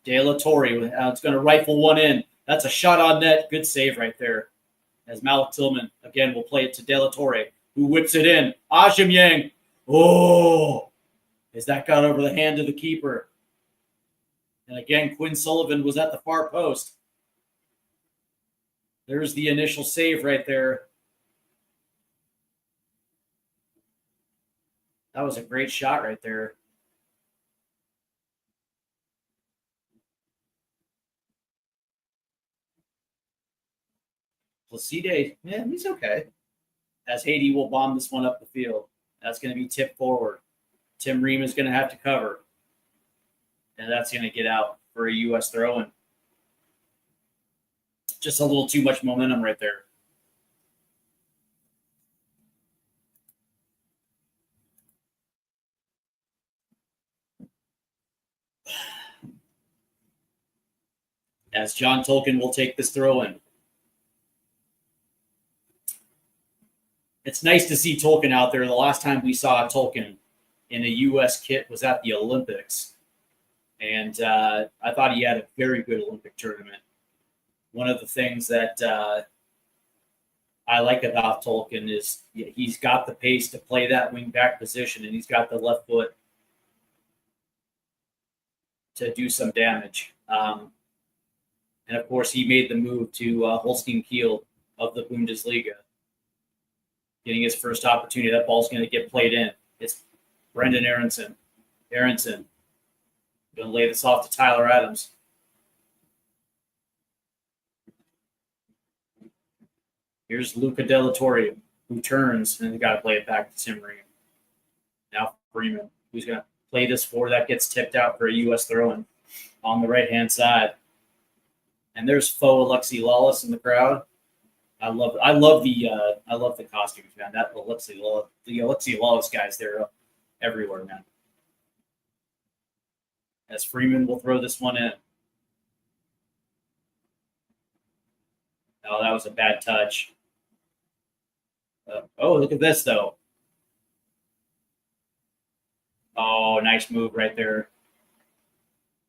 De La Torre, it's going to rifle one in. That's a shot on net. Good save right there. As Malik Tillman, again, will play it to De La Torre, who whips it in. Ajimang. Oh, as that got over the hand of the keeper. And again, Quinn Sullivan was at the far post. There's the initial save right there. That was a great shot right there. Placide, yeah, he's okay. As Haiti will bomb this one up the field. That's going to be tipped forward. Tim Ream is going to have to cover. And that's going to get out for a U.S. throw-in. Just a little too much momentum right there. As John Tolkien will take this throw-in. It's nice to see Tolkien out there. The last time we saw Tolkien in a U.S. kit was at the Olympics. And I thought he had a very good Olympic tournament. One of the things that I like about Tolkien is he's got the pace to play that wing back position, and he's got the left foot to do some damage. And, of course, he made the move to Holstein Kiel of the Bundesliga. Getting his first opportunity. That ball's going to get played in. It's Brendan Aronson. Aronson going to lay this off to Tyler Adams. Here's Luca De La Torre, who turns, and they got to play it back to Tim Ream. Now Freeman, who's going to play this forward. That gets tipped out for a U.S. throw-in on the right-hand side. And there's faux Alexi Lawless in the crowd. I love the costumes, man. That Alexi Lawless guys there everywhere, man. As Freeman will throw this one in. Oh, that was a bad touch. Oh, look at this, though. Oh, nice move right there.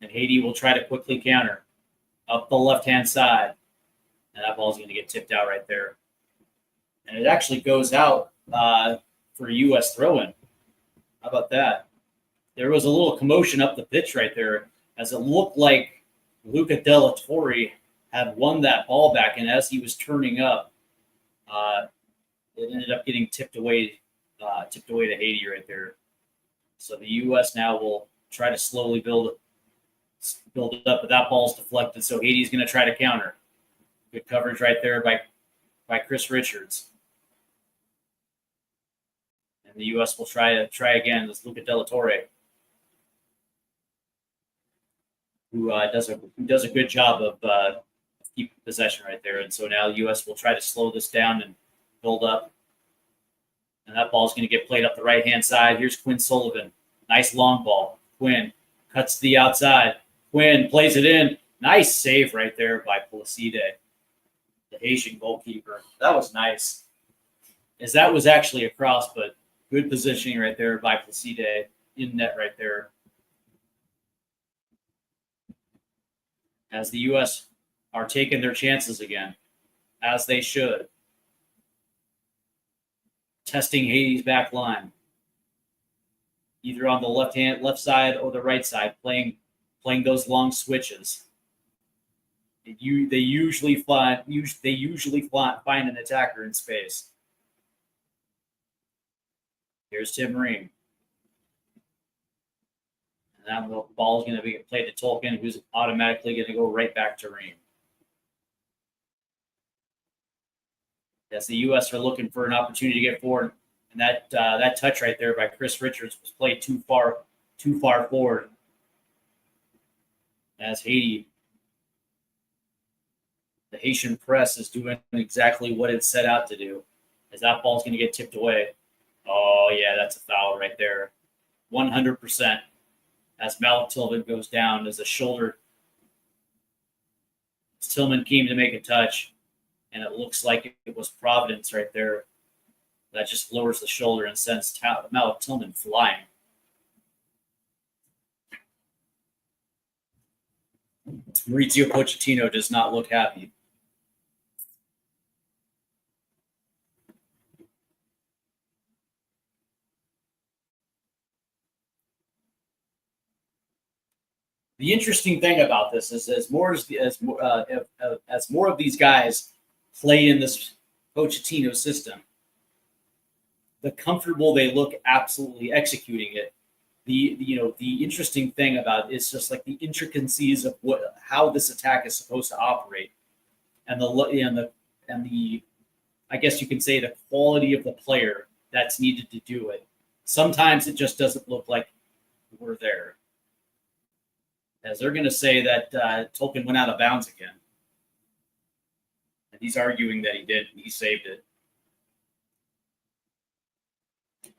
And Haiti will try to quickly counter up the left-hand side. And that ball's going to get tipped out right there. And it actually goes out for a U.S. throw-in. How about that? There was a little commotion up the pitch right there as it looked like Luca Della Torre had won that ball back. And as he was turning up, it ended up getting tipped away to Haiti right there. So the U.S. now will try to slowly build it up, but that ball's deflected. So Haiti's going to try to counter. Good coverage right there by Chris Richards. And the U.S. will try again. This Luca Della Torre, who does a good job of keeping possession right there. And so now the U.S. will try to slow this down and build up. And that ball is going to get played up the right-hand side. Here's Quinn Sullivan. Nice long ball. Quinn cuts to the outside. Quinn plays it in. Nice save right there by Placide, the Haitian goalkeeper. That was nice. As that was actually a cross, but good positioning right there by Placide in net right there. As the U.S. are taking their chances again, as they should. Testing Haiti's back line, either on the left side or the right side, playing those long switches. They usually find an attacker in space. Here's Tim Ream. And that ball is going to be played to Tolkien, who's automatically going to go right back to Ream. As the U.S. are looking for an opportunity to get forward, and that touch right there by Chris Richards was played too far forward. As Haiti, the Haitian press is doing exactly what it set out to do. As that ball's going to get tipped away. Oh yeah, that's a foul right there, 100%. As Malik Tillman goes down, as a shoulder, Tillman came to make a touch. And it looks like it was Providence right there. That just lowers the shoulder and sends Malik Tillman flying. Maurizio Pochettino does not look happy. The interesting thing about this is as more of these guys play in this Pochettino system, the comfortable they look absolutely executing it. The interesting thing about it is just like the intricacies of how this attack is supposed to operate, and the I guess you can say the quality of the player that's needed to do it. Sometimes it just doesn't look like we're there. As they're going to say that Tolkien went out of bounds again. And he's arguing that he did. He saved it.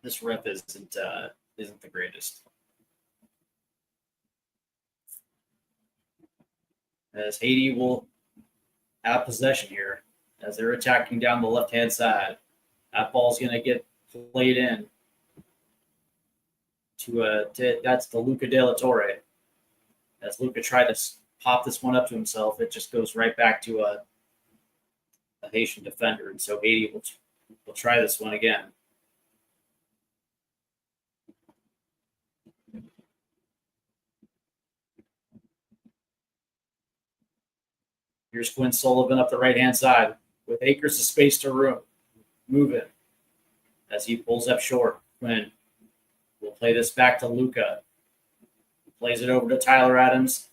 This ref isn't the greatest. As Haiti will have possession here, as they're attacking down the left-hand side. That ball's going to get played in that's the Luca Della Torre. As Luca tried to pop this one up to himself, it just goes right back to a Haitian defender. And so Haiti will try this one again. Here's Quinn Sullivan up the right-hand side with acres of space to move it. As he pulls up short, Quinn will play this back to Luca. Plays it over to Tyler Adams,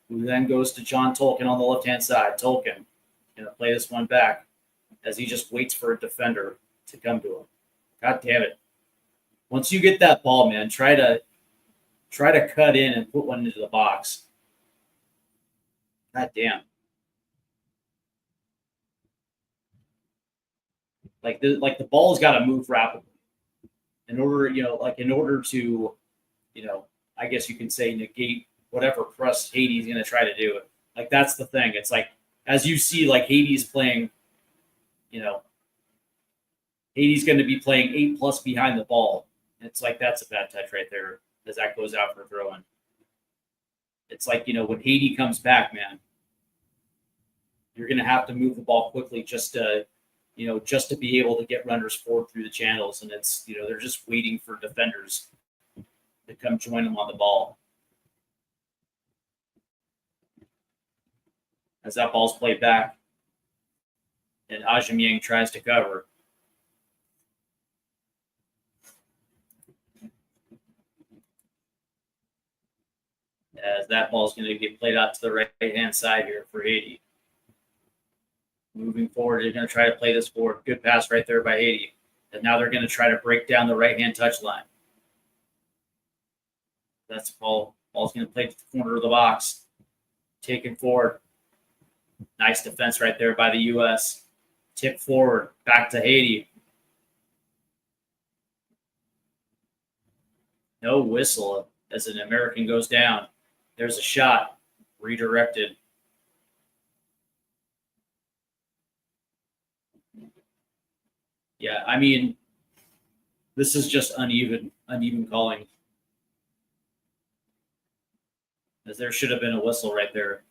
who then goes to John Tolkien on the left-hand side. Tolkien going to play this one back as he just waits for a defender to come to him. God damn it. Once you get that ball, man, try to cut in and put one into the box. God damn. Like the ball's got to move rapidly. in order, in order to, I guess you can say negate whatever press Haiti's going to try to do. Like, that's the thing. It's like, as you see, like Haiti's playing, Haiti's going to be playing 8+ behind the ball. It's like, that's a bad touch right there as that goes out for throwing. It's like, when Haiti comes back, man, you're going to have to move the ball quickly just to be able to get runners forward through the channels. And it's, they're just waiting for defenders to come join them on the ball. As that ball's played back, and Ajimyang tries to cover. As that ball's going to get played out to the right-hand side here for Haiti. Moving forward, they're going to try to play this forward. Good pass right there by Haiti. And now they're going to try to break down the right-hand touch line. That's the ball. Ball's going to play to the corner of the box. Taken forward. Nice defense right there by the U.S. Tip forward. Back to Haiti. No whistle as an American goes down. There's a shot. Redirected. Yeah, I mean, this is just uneven calling. As there should have been a whistle right there.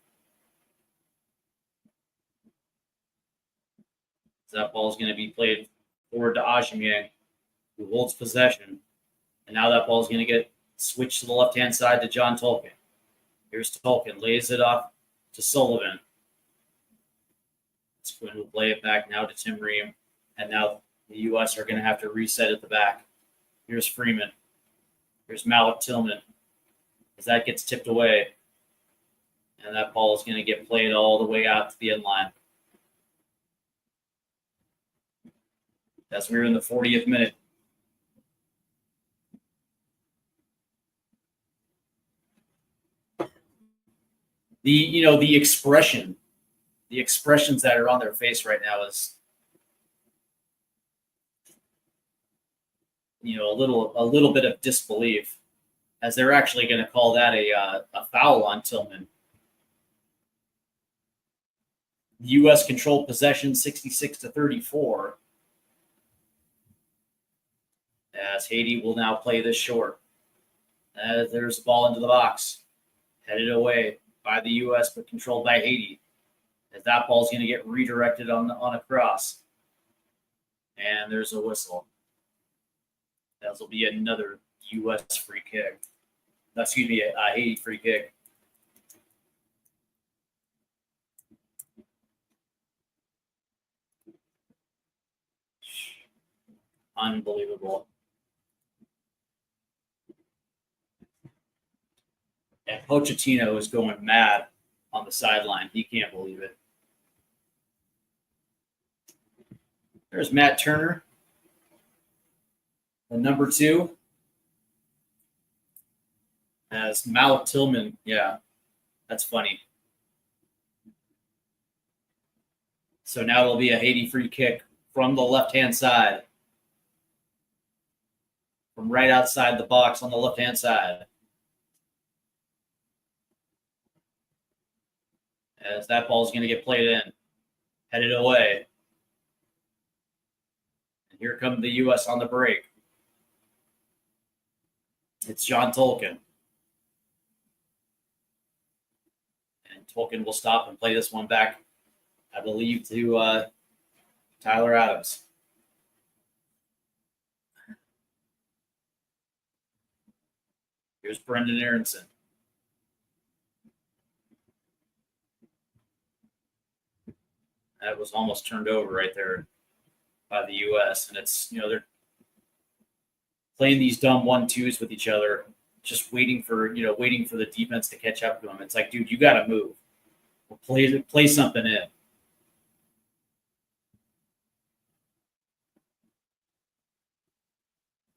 So that ball is going to be played forward to Ajimyang, who holds possession. And now that ball is going to get switched to the left-hand side to John Tolkien. Here's Tolkien, lays it off to Sullivan. Quinn will play it back now to Tim Ream. And now the U.S. are going to have to reset at the back. Here's Freeman. Here's Malik Tillman. As that gets tipped away. And that ball is going to get played all the way out to the end line. As we're in the 40th minute. The expressions that are on their face right now is, a little bit of disbelief, as they're actually going to call that a foul on Tillman. The U.S. controlled possession 66-34. As Haiti will now play this short. There's the ball into the box. Headed away by the U.S., but controlled by Haiti. As that ball's going to get redirected on a cross. And there's a whistle. That will be another U.S. free kick. Excuse me, a Haiti free kick. Unbelievable. And Pochettino is going mad on the sideline. He can't believe it. There's Matt Turner, the number 2. As Malik Tillman, yeah, that's funny. So now it'll be a Haiti free kick from the left-hand side. From right outside the box on the left-hand side. As that ball is going to get played in. Headed away. And here come the U.S. on the break. It's John Tolkien. And Tolkien will stop and play this one back, I believe, to Tyler Adams. Here's Brendan Aronson. That was almost turned over right there by the U.S. And it's, they're playing these dumb 1-2s with each other, just waiting for the defense to catch up to them. It's like, dude, you got to move. We'll play something in.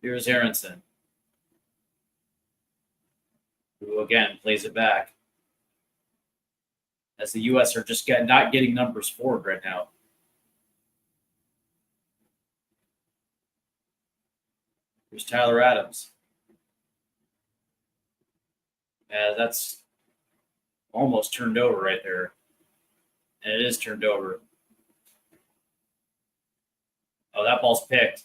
Here's Aronson, who again plays it back. As the U.S. are just not getting numbers forward right now. Here's Tyler Adams. That's almost turned over right there. And it is turned over. Oh, that ball's picked.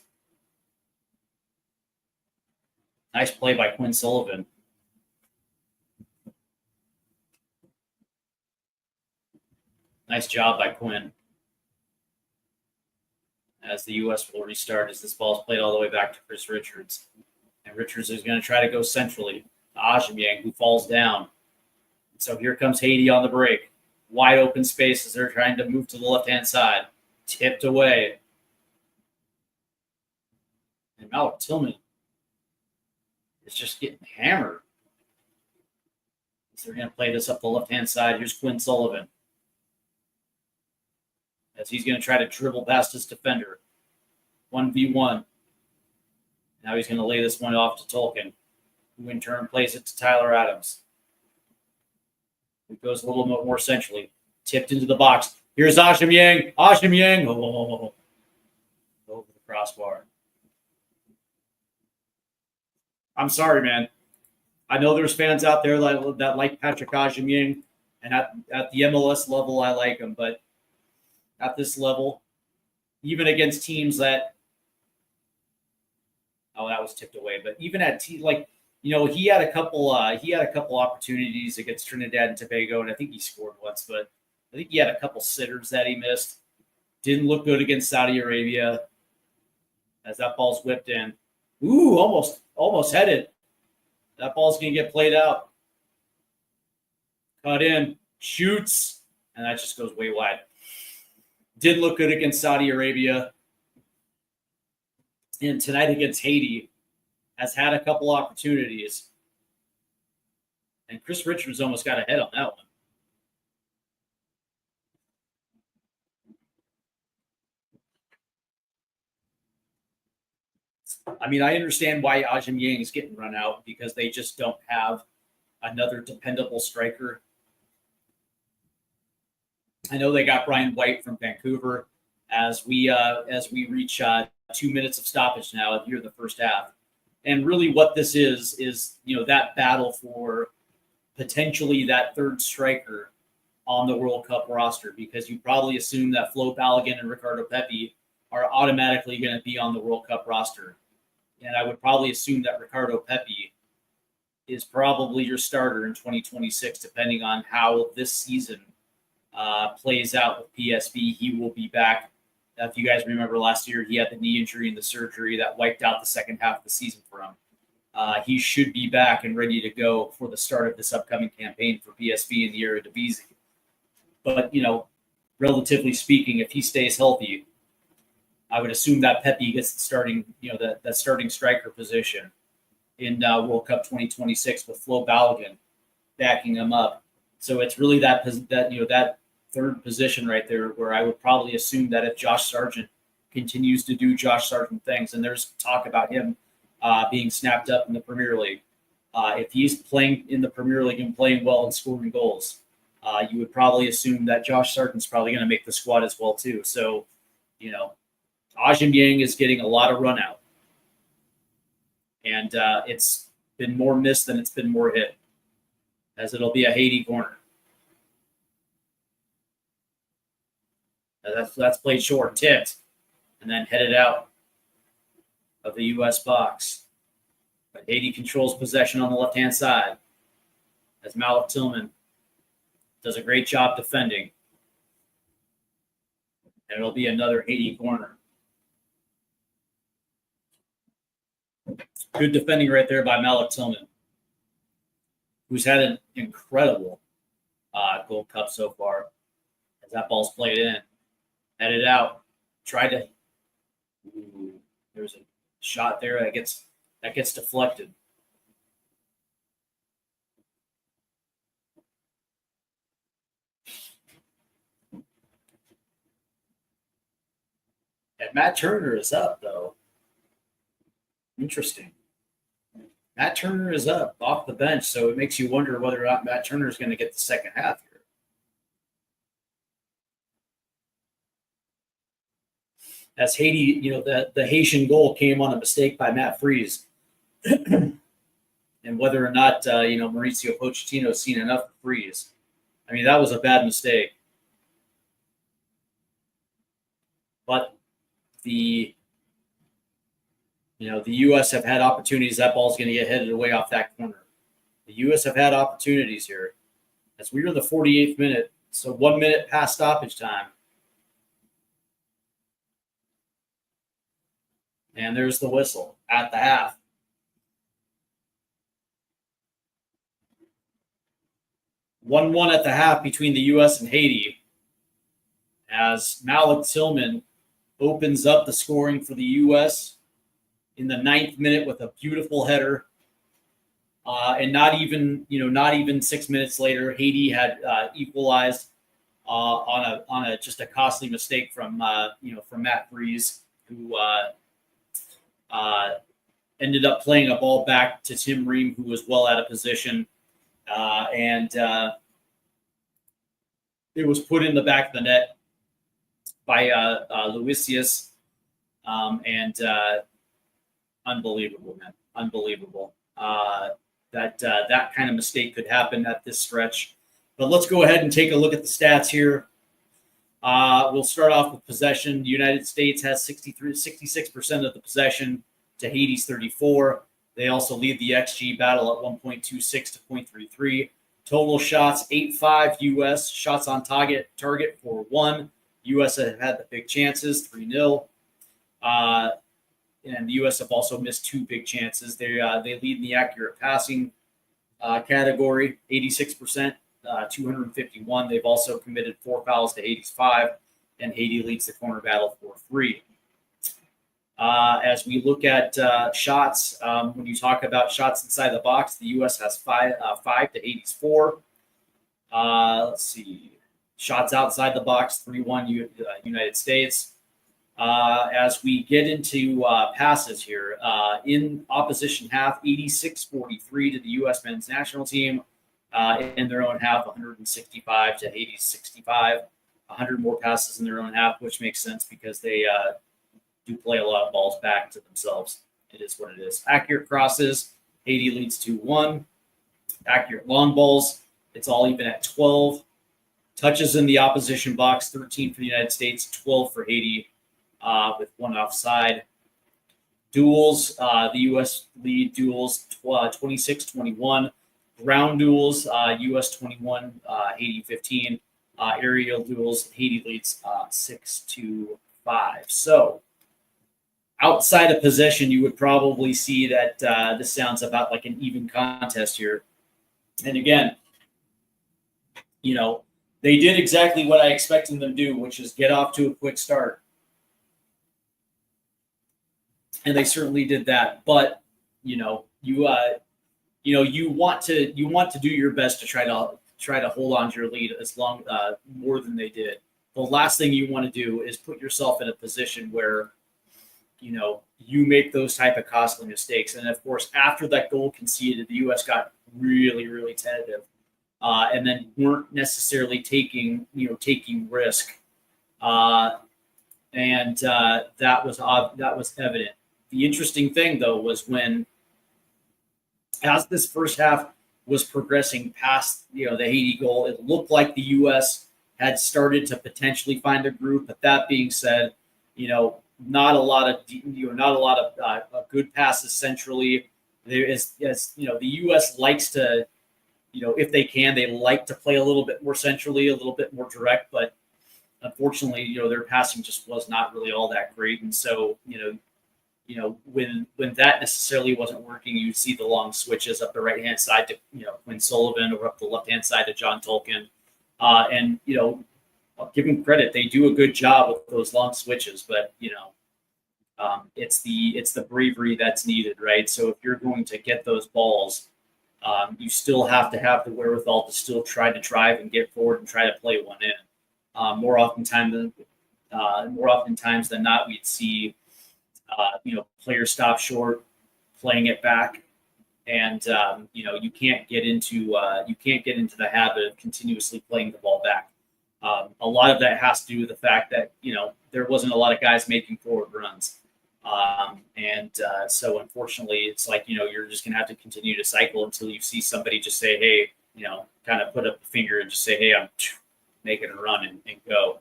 Nice play by Quinn Sullivan. Nice job by Quinn. As the U.S. will restart, as this ball is played all the way back to Chris Richards. And Richards is going to try to go centrally to Ajimyang, who falls down. So here comes Haiti on the break. Wide open space as they're trying to move to the left-hand side. Tipped away. And Malik Tillman is just getting hammered. So they're going to play this up the left-hand side. Here's Quinn Sullivan. As he's going to try to dribble past his defender. 1v1. Now he's going to lay this one off to Tolkien, who in turn plays it to Tyler Adams. It goes a little bit more centrally. Tipped into the box. Here's Ajimyang. Ajimyang. Oh, over the crossbar. I'm sorry, man. I know there's fans out there that like Patrick Ajimyang, and at the MLS level, I like him. But at this level, even against teams that, that was tipped away. But even at he had a couple opportunities against Trinidad and Tobago, and I think he scored once. But I think he had a couple sitters that he missed. Didn't look good against Saudi Arabia. As that ball's whipped in. Ooh, almost headed. That ball's going to get played out. Cut in, shoots, and that just goes way wide. Did look good against Saudi Arabia. And tonight against Haiti has had a couple opportunities. And Chris Richards almost got ahead on that one. I mean, I understand why Ajimyang is getting run out because they just don't have another dependable striker. I know they got Brian White from Vancouver as we reach 2 minutes of stoppage now here in the first half. And really what this is that battle for potentially that third striker on the World Cup roster, because you probably assume that Flo Balogun and Ricardo Pepi are automatically going to be on the World Cup roster. And I would probably assume that Ricardo Pepi is probably your starter in 2026, depending on how this season plays out with PSV. He will be back. If you guys remember last year, he had the knee injury and the surgery that wiped out the second half of the season for him. He should be back and ready to go for the start of this upcoming campaign for PSV in the Eredivisie. But, relatively speaking, if he stays healthy, I would assume that Pepi gets the starting, that starting striker position in World Cup 2026 with Flo Balogun backing him up. So it's really that third position right there where I would probably assume that if Josh Sargent continues to do Josh Sargent things, and there's talk about him being snapped up in the Premier League, if he's playing in the Premier League and playing well and scoring goals, you would probably assume that Josh Sargent's probably going to make the squad as well too. So, Ajimyang is getting a lot of run out. And it's been more missed than it's been more hit, as it'll be a Haiti corner. That's played short, tipped, and then headed out of the U.S. box. But Haiti controls possession on the left-hand side as Malik Tillman does a great job defending. And it'll be another Haiti corner. Good defending right there by Malik Tillman, who's had an incredible Gold Cup so far. As that ball's played in, headed out, tried to. There's a shot there that gets deflected. And Matt Turner is up though. Interesting. Matt Turner is up off the bench, so it makes you wonder whether or not Matt Turner is going to get the second half here. as Haiti, the Haitian goal came on a mistake by Matt Freeze. And whether or not, Mauricio Pochettino has seen enough to Freeze. I mean, that was a bad mistake. But the U.S. have had opportunities. That ball's going to get headed away off that corner. The U.S. have had opportunities here. As we are in the 48th minute, so 1 minute past stoppage time. And there's the whistle at the half. 1-1 at the half between the U.S. and Haiti, as Malik Tillman opens up the scoring for the U.S. in the 9th minute with a beautiful header. And not even 6 minutes later, Haiti had equalized on a just a costly mistake from Matt Freeze, who ended up playing a ball back to Tim Ream, who was well out of position. And it was put in the back of the net by Luisius. And unbelievable, man. Unbelievable. That kind of mistake could happen at this stretch. But let's go ahead and take a look at the stats here. We'll start off with possession. The United States has 66% of the possession to Haiti's 34%. They also lead the XG battle at 1.26 to 0.33. Total shots, 8-5 U.S. Shots on target 4-1. U.S. have had the big chances, 3-0. And the U.S. have also missed 2 big chances. They lead in the accurate passing category, 86%, 251. They've also committed 4 fouls to Haiti's 5, and Haiti leads the corner battle 4-3. As we look at shots, when you talk about shots inside the box, the U.S. has 5 to Haiti's 4. Let's see. Shots outside the box, 3-1 United States. As we get into passes here, in opposition half, 86-43 to the U.S. men's national team. In their own half, 165 to Haiti's 65. 100 more passes in their own half, which makes sense because they do play a lot of balls back to themselves. It is what it is. Accurate crosses, Haiti leads 2-1. Accurate long balls, it's all even at 12. Touches in the opposition box, 13 for the United States, 12 for Haiti, with 1 offside. Duels, the U.S. lead duels 26-21. Ground duels, U.S. 21, Haiti 15. Aerial duels, Haiti leads 6-5. So outside of possession, you would probably see that this sounds about like an even contest here. And again, they did exactly what I expected them to do, which is get off to a quick start. And they certainly did that. But, you want to do your best to try to hold on to your lead as long more than they did. The last thing you want to do is put yourself in a position where you make those type of costly mistakes. And of course, after that goal conceded, the U.S. got really, really tentative, and then weren't necessarily taking risk. That was evident. The interesting thing, though, was as this first half was progressing past the Haiti goal, it looked like the U.S. had started to potentially find a groove. But that being said, not a lot of good passes centrally. There is, the U.S. likes to, if they can, they like to play a little bit more centrally, a little bit more direct. But unfortunately, their passing just was not really all that great. And so, when that necessarily wasn't working, you see the long switches up the right hand side to Quinn Sullivan, or up the left hand side to John Tolkien, and I'll give them credit; they do a good job with those long switches. But it's the bravery that's needed, right? So if you're going to get those balls, you still have to have the wherewithal to still try to drive and get forward and try to play one in. More oftentimes than not, we'd see players stop short, playing it back, and you can't get into the habit of continuously playing the ball back. A lot of that has to do with the fact that, there wasn't a lot of guys making forward runs. So unfortunately, it's like, you're just going to have to continue to cycle until you see somebody just say, hey, kind of put up a finger and just say, hey, I'm making a run and go.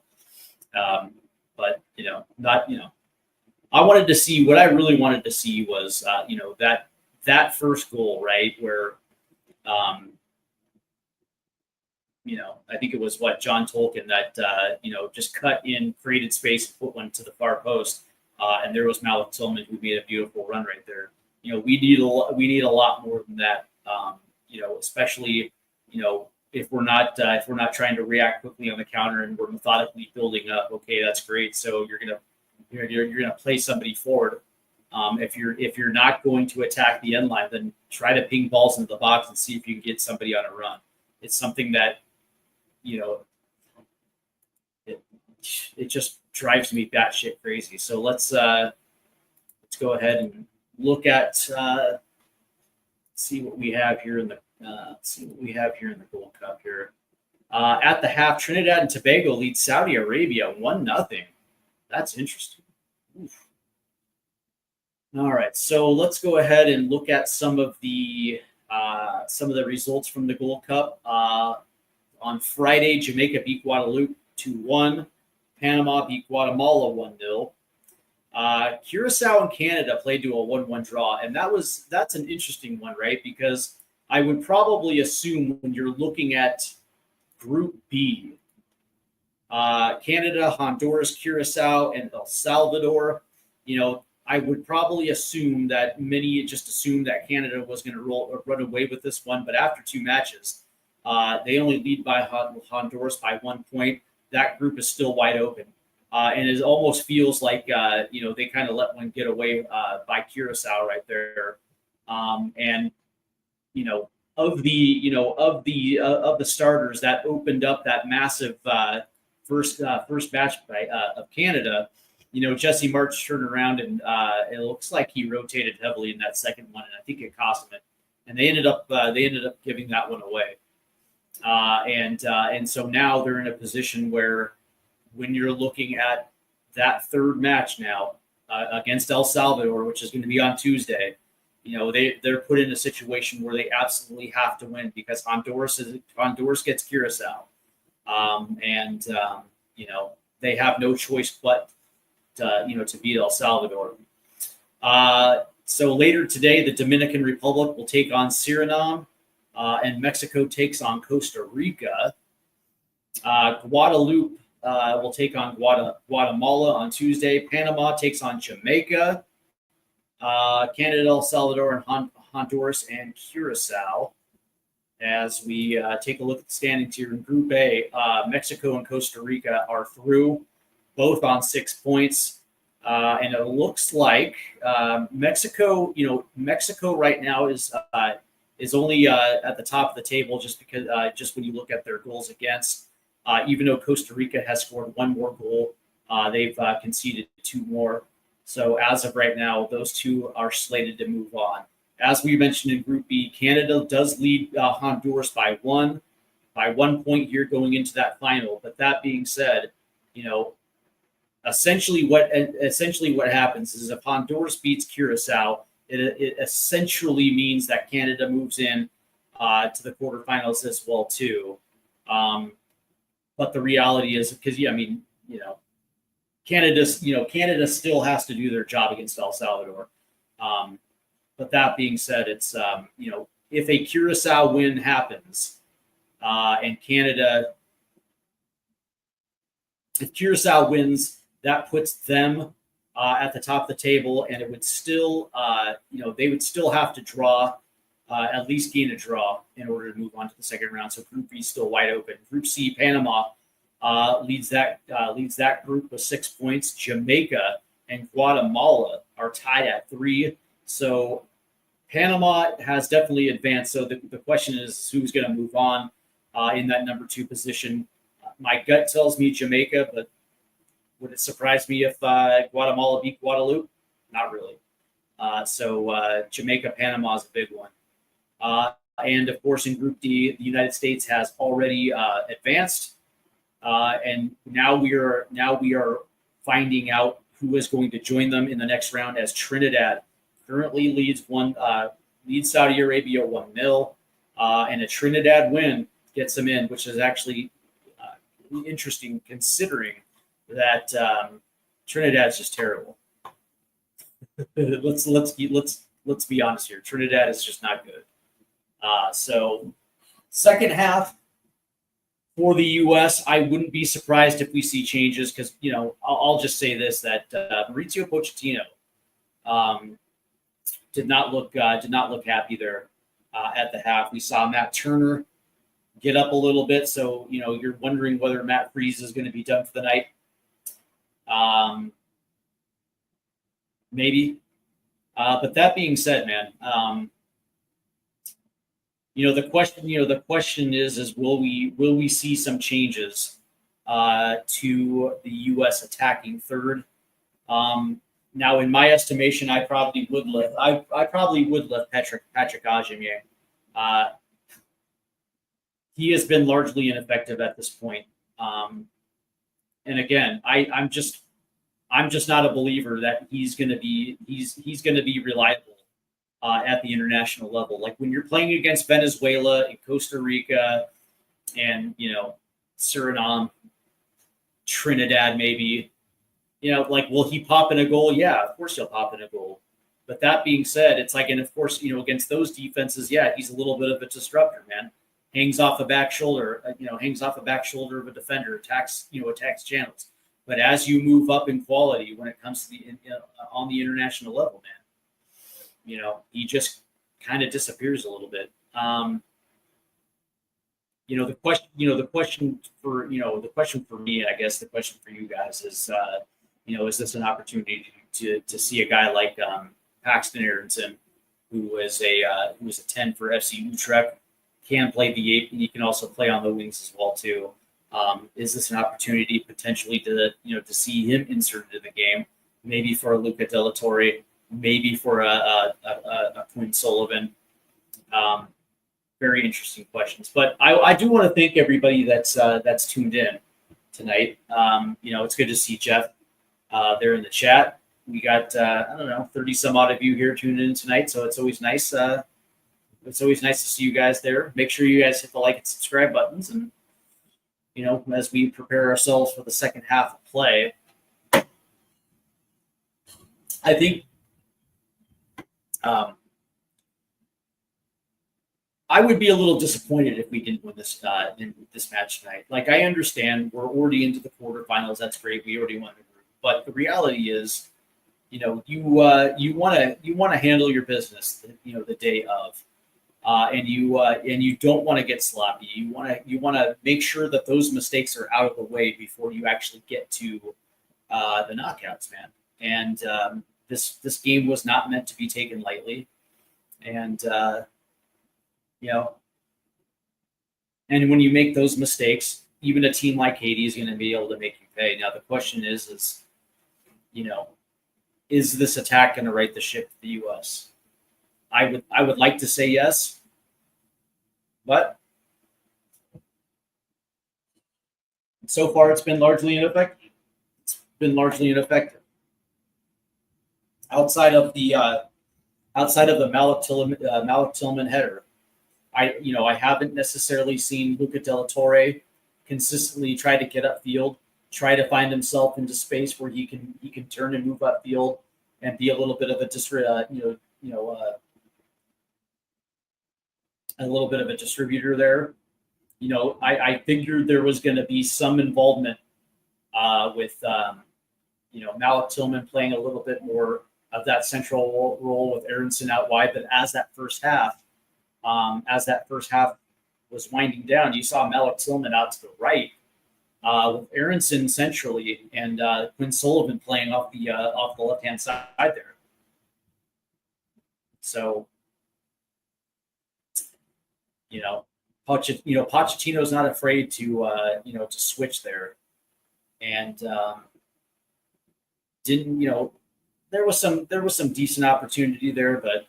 But, not, I wanted to see, what I really wanted to see was, that first goal, right, where, I think it was John Tolkien that, just cut in, created space, put one to the far post. And there was Malik Tillman who made a beautiful run right there. We need a lot more than that. Especially, if we're not trying to react quickly on the counter and we're methodically building up. Okay, that's great. So you're gonna play somebody forward. If you're not going to attack the end line, then try to ping balls into the box and see if you can get somebody on a run. It's something that, it just drives me batshit crazy. So let's go ahead and look at see what we have here in the Gold Cup here. At the half, Trinidad and Tobago lead Saudi Arabia 1-0. That's interesting. Oof. All right, so let's go ahead and look at some of the results from the Gold Cup. On Friday, Jamaica beat Guadeloupe 2-1. Panama beat Guatemala 1-0. Curacao and Canada played to a 1-1 draw, and that's an interesting one, right? Because I would probably assume when you're looking at Group B, Canada, Honduras, Curacao, and El Salvador, I would probably assume that many just assumed that Canada was going to run away with this one. But after two matches, they only lead by Honduras by 1 point. That group is still wide open. And it almost feels like, they kind of let one get away by Curacao right there. Of the starters that opened up that massive first match of Canada, Jesse March turned around and it looks like he rotated heavily in that second one, and I think it cost him it. And they ended up giving that one away. And so now they're in a position where, when you're looking at that third match now against El Salvador, which is going to be on Tuesday, they're put in a situation where they absolutely have to win, because Honduras gets Curacao, they have no choice but to beat El Salvador. So later today, the Dominican Republic will take on Suriname, and Mexico takes on Costa Rica. Guadeloupe will take on Guatemala on Tuesday. Panama takes on Jamaica. Canada, El Salvador, and Honduras and Curacao. As we take a look at the standings here in Group A, Mexico and Costa Rica are through, both on 6 points. And it looks like Mexico right now is only at the top of the table, just because just when you look at their goals against. Even though Costa Rica has scored one more goal, they've conceded two more. So as of right now, those two are slated to move on. As we mentioned in Group B, Canada does lead Honduras by 1 point here going into that final. But that being said, essentially what happens is, if Honduras beats Curacao, it essentially means that Canada moves in to the quarterfinals as well too. But the reality is, because Canada still has to do their job against El Salvador. But that being said, it's if a Curacao win happens, and if Curacao wins, that puts them at the top of the table, and it would still, they would still have to draw, at least gain a draw in order to move on to the second round. So Group B is still wide open. Group C, Panama leads that group with 6 points. Jamaica and Guatemala are tied at 3. So Panama has definitely advanced. So the question is, who's going to move on in that number 2 position? My gut tells me Jamaica, but would it surprise me if Guatemala beat Guadeloupe? Not really. So Jamaica, Panama is a big one. And of course, in Group D, the United States has already advanced. And now we are finding out who is going to join them in the next round, as Trinidad currently leads Saudi Arabia 1-0, and a Trinidad win gets them in, which is actually interesting considering that Trinidad's just terrible. Let's be honest here. Trinidad is just not good. So second half for the U.S., I wouldn't be surprised if we see changes because, I'll just say this, that Mauricio Pochettino did not look happy there at the half. We saw Matt Turner get up a little bit, so you're wondering whether Matt Freese is going to be done for the night. Maybe, but that being said, man, the question is will we see some changes to the U.S. attacking third? Now, in my estimation, I probably would lift Patrick Ajimie. He has been largely ineffective at this point. And again, I'm just not a believer that he's going to be reliable at the international level. Like when you're playing against Venezuela and Costa Rica and Suriname, Trinidad, maybe, will he pop in a goal? Yeah, of course he'll pop in a goal. But that being said, it's like, and of course, against those defenses, yeah, he's a little bit of a disruptor, man. Hangs off a back shoulder of a defender, attacks channels. But as you move up in quality when it comes to on the international level, man, he just kind of disappears a little bit. The question for me, and I guess the question for you guys is, is this an opportunity to see a guy like Paxton Aronson, who was a 10 for FC Utrecht, can play the 8, and he can also play on the wings as well too. Is this an opportunity potentially to see him inserted in the game, maybe for a Luca De La Torre, maybe for a Quinn Sullivan? Very interesting questions, but I do want to thank everybody that's tuned in tonight. It's good to see Jeff there in the chat. We got 30 some odd of you here tuned in tonight, so it's always nice. It's always nice to see you guys there. Make sure you guys hit the like and subscribe buttons, and as we prepare ourselves for the second half of play, I think I would be a little disappointed if we didn't win this match tonight. Like, I understand we're already into the quarterfinals. That's great. We already won the group, but the reality is, you want to handle your business, the day of. And you don't want to get sloppy. You want to make sure that those mistakes are out of the way before you actually get to the knockouts, man. And this game was not meant to be taken lightly. And and when you make those mistakes, even a team like Haiti is going to be able to make you pay. Now the question is this attack going to right the ship for the U.S.? I would like to say yes, but so far it's been largely ineffective. Outside of the Malik Tillman header, I haven't necessarily seen Luca De La Torre consistently try to get upfield, try to find himself into space where he can turn and move upfield and be a little bit of a little bit of a distributor there. I figured there was going to be some involvement with Malik Tillman playing a little bit more of that central role with Aronson out wide. But as that first half was winding down, you saw Malik Tillman out to the right with Aronson centrally and Quinn Sullivan playing off the left hand side there. So. Pochettino's not afraid to switch there, and there was some decent opportunity there, but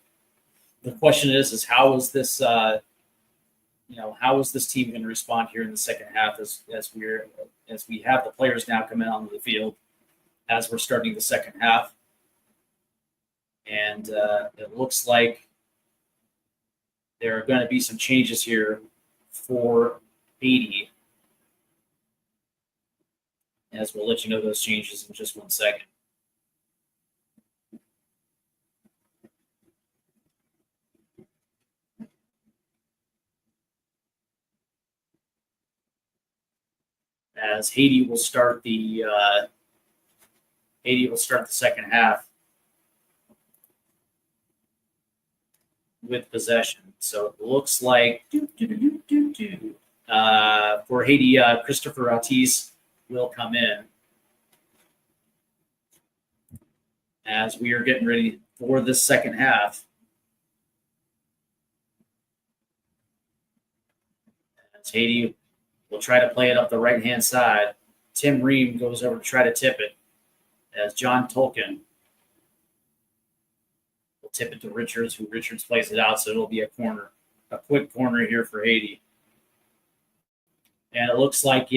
the question is how is this team going to respond here in the second half as as we have the players now coming onto the field as we're starting the second half. And it looks like there are going to be some changes here for Haiti, as we'll let you know those changes in just 1 second. As Haiti will start the second half with possession. So it looks like for Haiti, Christopher Ortiz will come in as we are getting ready for the second half. As Haiti will try to play it up the right-hand side. Tim Ream goes over to try to tip it as John Tolkien will tip it to Richards, who Richards plays it out, so it'll be a corner, a quick corner here for Haiti. And it looks like,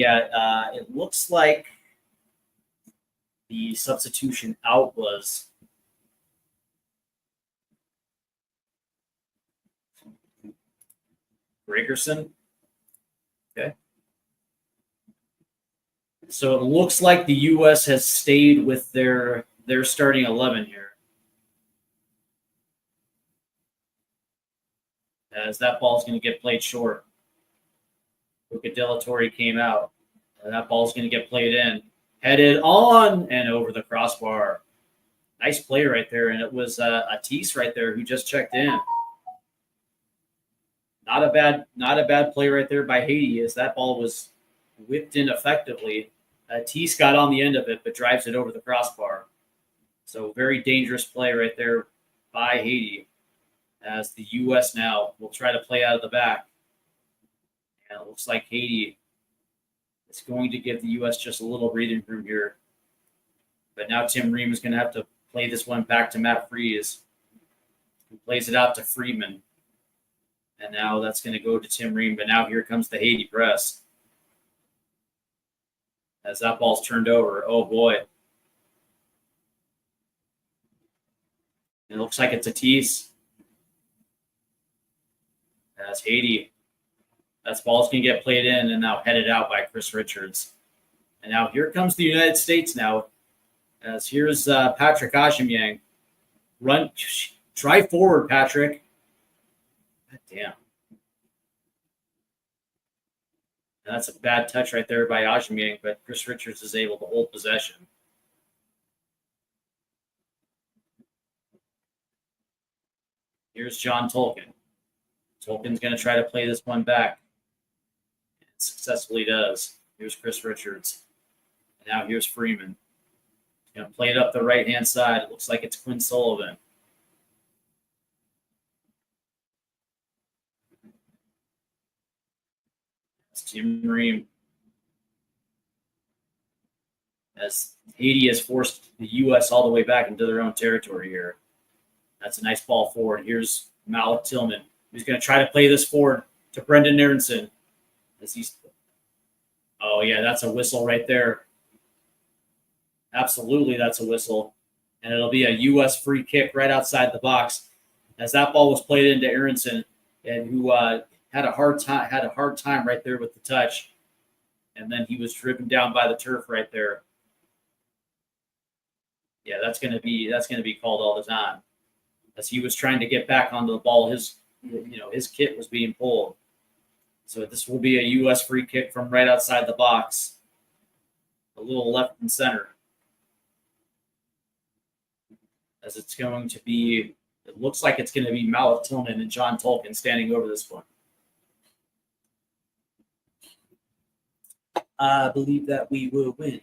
the substitution out was Gregerson. Okay. So it looks like the U.S. has stayed with their starting 11 here. As that ball's going to get played short. Luca Delatorre came out. And that ball's going to get played in. Headed on and over the crossbar. Nice play right there. And it was Atis right there who just checked in. Not a bad play right there by Haiti, as that ball was whipped in effectively. Atis got on the end of it, but drives it over the crossbar. So very dangerous play right there by Haiti, as the U.S. now will try to play out of the back. And it looks like Haiti is going to give the U.S. just a little breathing room here. But now Tim Ream is going to have to play this one back to Matt Freeze, who plays it out to Freeman. And now that's going to go to Tim Ream. But now here comes the Haiti press. As that ball's turned over. Oh, boy. It looks like it's Atis. As Haiti, that ball's going to get played in and now headed out by Chris Richards. And now here comes the United States now. As here's Patrick Ajiamyang. Run, try forward, Patrick. God damn. And that's a bad touch right there by Ajiamyang, but Chris Richards is able to hold possession. Here's John Tolkien. Tolkien's going to try to play this one back. And successfully does. Here's Chris Richards. And now here's Freeman. He's going to play it up the right-hand side. It looks like it's Quinn Sullivan. Tim Ream, as Haiti has forced the U.S. all the way back into their own territory here. That's a nice ball forward. Here's Malik Tillman, who's going to try to play this forward to Brendan Aronson. Oh, yeah, that's a whistle right there. Absolutely, that's a whistle. And it'll be a U.S. free kick right outside the box, as that ball was played into Aronson, and who had a hard time right there with the touch, and then he was driven down by the turf right there. Yeah, that's going to be called all the time, as he was trying to get back onto the ball. His kit was being pulled. So this will be a U.S. free kick from right outside the box, a little left and center, as it's going to be. It looks like it's going to be Malik Tillman and John Tolkien standing over this one. I believe that we will win.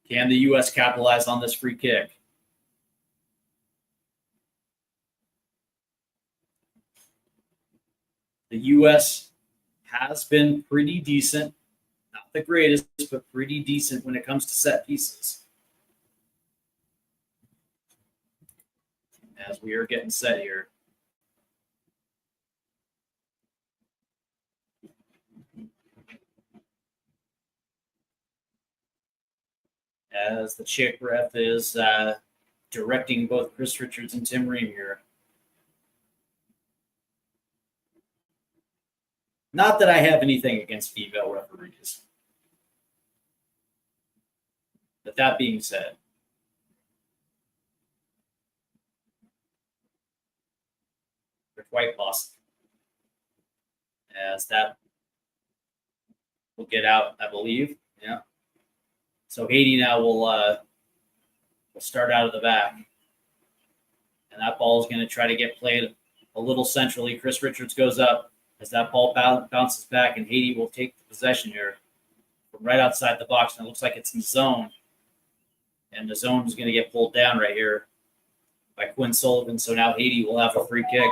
Can the U.S. capitalize on this free kick? The U.S. has been pretty decent. Not the greatest, but pretty decent when it comes to set pieces. As we are getting set here. as the Czech ref is directing both Chris Richards and Tim Ream here. Not that I have anything against female referees. But that being said, they're quite lost. As that will get out, I believe. Yeah. So Haiti now will start out of the back. And that ball is going to try to get played a little centrally. Chris Richards goes up as that ball bounces back, and Haiti will take the possession here from right outside the box. And it looks like it's in zone. And the zone is going to get pulled down right here by Quinn Sullivan. So now Haiti will have a free kick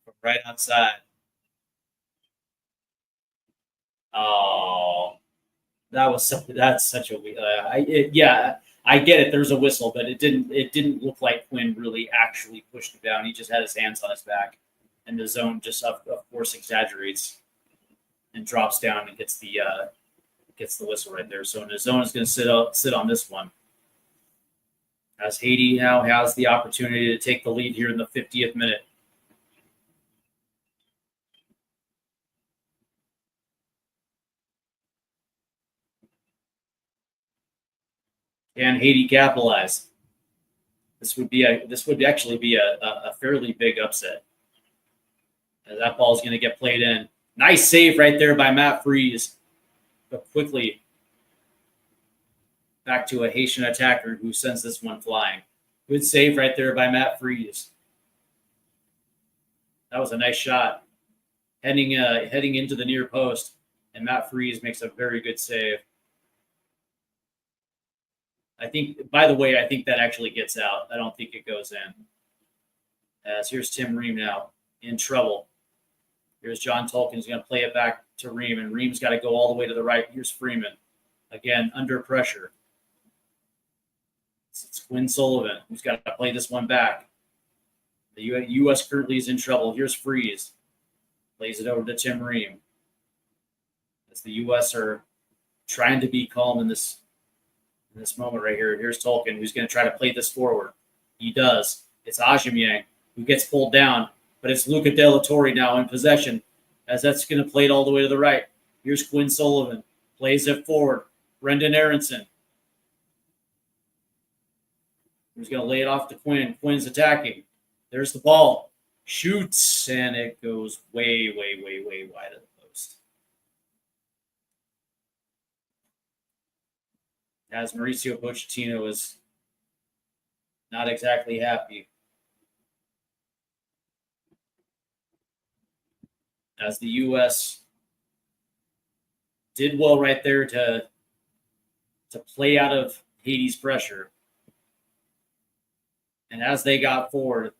from right outside. Oh, that's such a yeah. I get it. There's a whistle, but it didn't look like Quinn really actually pushed him down. He just had his hands on his back, and the zone just of course exaggerates and drops down and gets the whistle right there. So the zone is going to sit on this one. As Haiti now has the opportunity to take the lead here in the 50th minute. Can Haiti capitalize? This would actually be a fairly big upset. As that ball is going to get played in. Nice save right there by Matt Freeze. But quickly back to a Haitian attacker who sends this one flying. Good save right there by Matt Freeze. That was a nice shot. Heading into the near post, and Matt Freeze makes a very good save. I think that actually gets out. I don't think it goes in. As here's Tim Ream now in trouble. Here's John Tolkien. He's going to play it back to Ream, and Ream's got to go all the way to the right. Here's Freeman. Again, under pressure. It's Quinn Sullivan who's got to play this one back. The U.S. currently is in trouble. Here's Freeze. Plays it over to Tim Ream. As the U.S. are trying to be calm in this moment right here. Here's Tolkien who's going to try to play this forward. He does. It's Ajimyang who gets pulled down, but it's Luca De La Torre now in possession as that's going to play it all the way to the right. Here's Quinn Sullivan. Plays it forward. Brendan Aronson. He's going to lay it off to Quinn. Quinn's attacking. There's the ball. Shoots, and it goes way, way, way, way wide of the post. As Mauricio Pochettino is not exactly happy. As the U.S. did well right there to play out of Haiti's pressure. And as they got forward,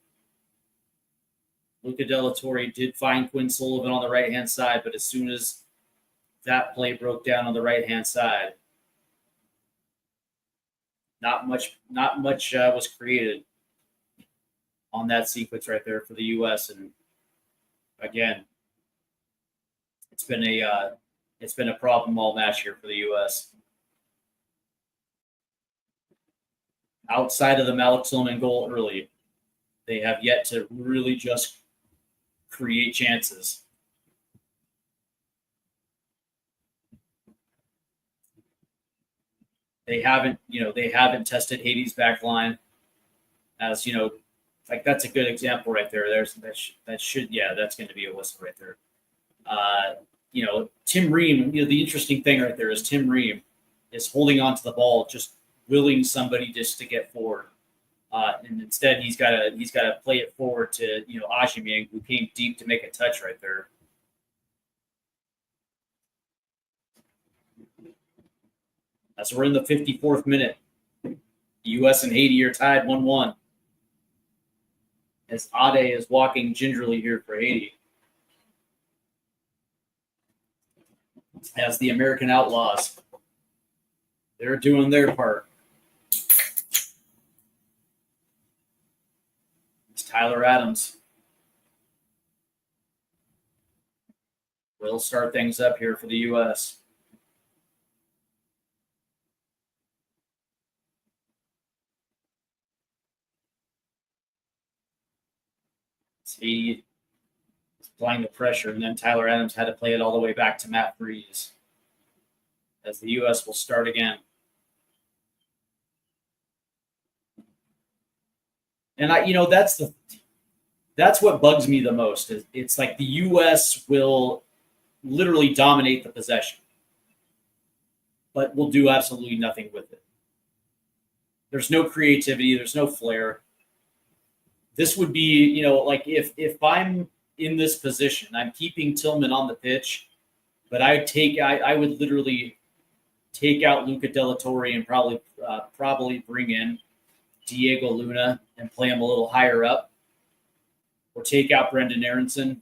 Luca De La Torre did find Quinn Sullivan on the right-hand side, but as soon as that play broke down on the right-hand side, not much was created on that sequence right there for the U.S. And again, it's been a problem all match here for the U.S. Outside of the Malik Tillman goal early, they have yet to really just create chances. They haven't tested Haiti's back line. As like that's a good example right there. That's going to be a whistle right there. Tim Ream, the interesting thing right there is Tim Ream is holding on to the ball, just willing somebody just to get forward. And instead he's got to play it forward to, Ajimyang, who came deep to make a touch right there. As we're in the 54th minute, the U.S. and Haiti are tied 1-1. As Ade is walking gingerly here for Haiti. As the American Outlaws, they're doing their part. It's Tyler Adams. We'll start things up here for the U.S. Haiti applying the pressure, and then Tyler Adams had to play it all the way back to Matt Freese as the U.S. will start again. And that's what bugs me the most. It's like the U.S. will literally dominate the possession, but will do absolutely nothing with it. There's no creativity. There's no flair. This would be, like if I'm in this position, I'm keeping Tillman on the pitch, but I would literally take out Luca Della Torre and probably bring in Diego Luna and play him a little higher up, or take out Brendan Aronson.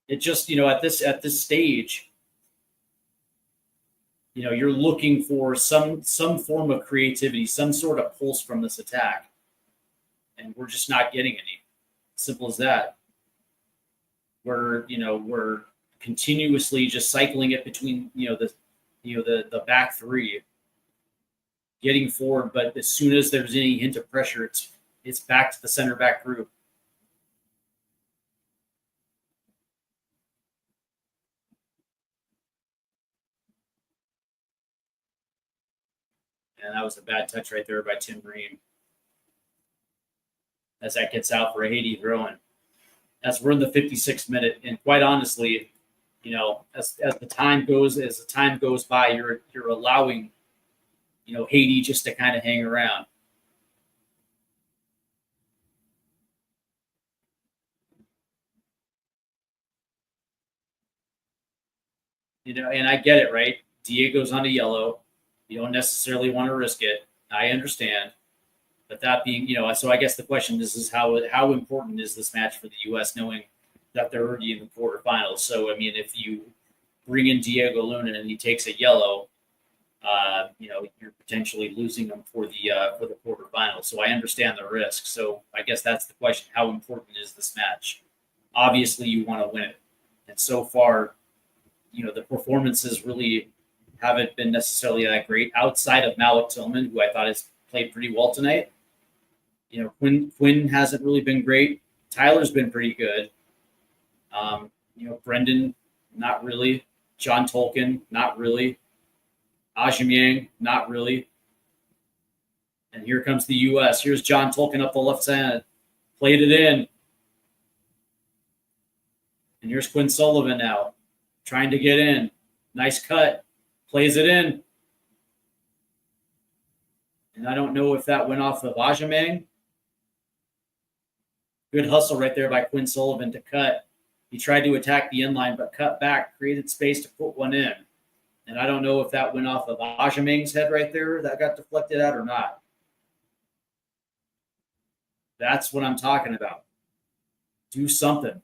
It just, at this stage, you're looking for some form of creativity, some sort of pulse from this attack, and we're just not getting any. Simple as that. We're continuously just cycling it between the back three, getting forward, but as soon as there's any hint of pressure, it's back to the center back group. And that was a bad touch right there by Tim Ream, as that gets out for a Haiti throw-in. As we're in the 56th minute, and quite honestly, as the time goes by, you're allowing, Haiti just to kind of hang around. And I get it, right? Diego's on a yellow. You don't necessarily want to risk it. I understand. But that being, so I guess the question is how important is this match for the U.S., knowing that they're already in the quarterfinals? So, I mean, if you bring in Diego Luna and he takes a yellow, you're potentially losing them for the quarterfinals. So I understand the risk. So I guess that's the question: how important is this match? Obviously, you want to win it, and so far, the performances really haven't been necessarily that great outside of Malik Tillman, who I thought has played pretty well tonight. Quinn hasn't really been great. Tyler's been pretty good. Brendan, not really. John Tolkien, not really. Aubameyang, not really. And here comes the U.S. Here's John Tolkien up the left side. Played it in. And here's Quinn Sullivan now, trying to get in. Nice cut. Plays it in. And I don't know if that went off of Aubameyang. Good hustle right there by Quinn Sullivan to cut. He tried to attack the inline, but cut back, created space to put one in. And I don't know if that went off of Aubameyang's head right there, that got deflected out or not. That's what I'm talking about. Do something.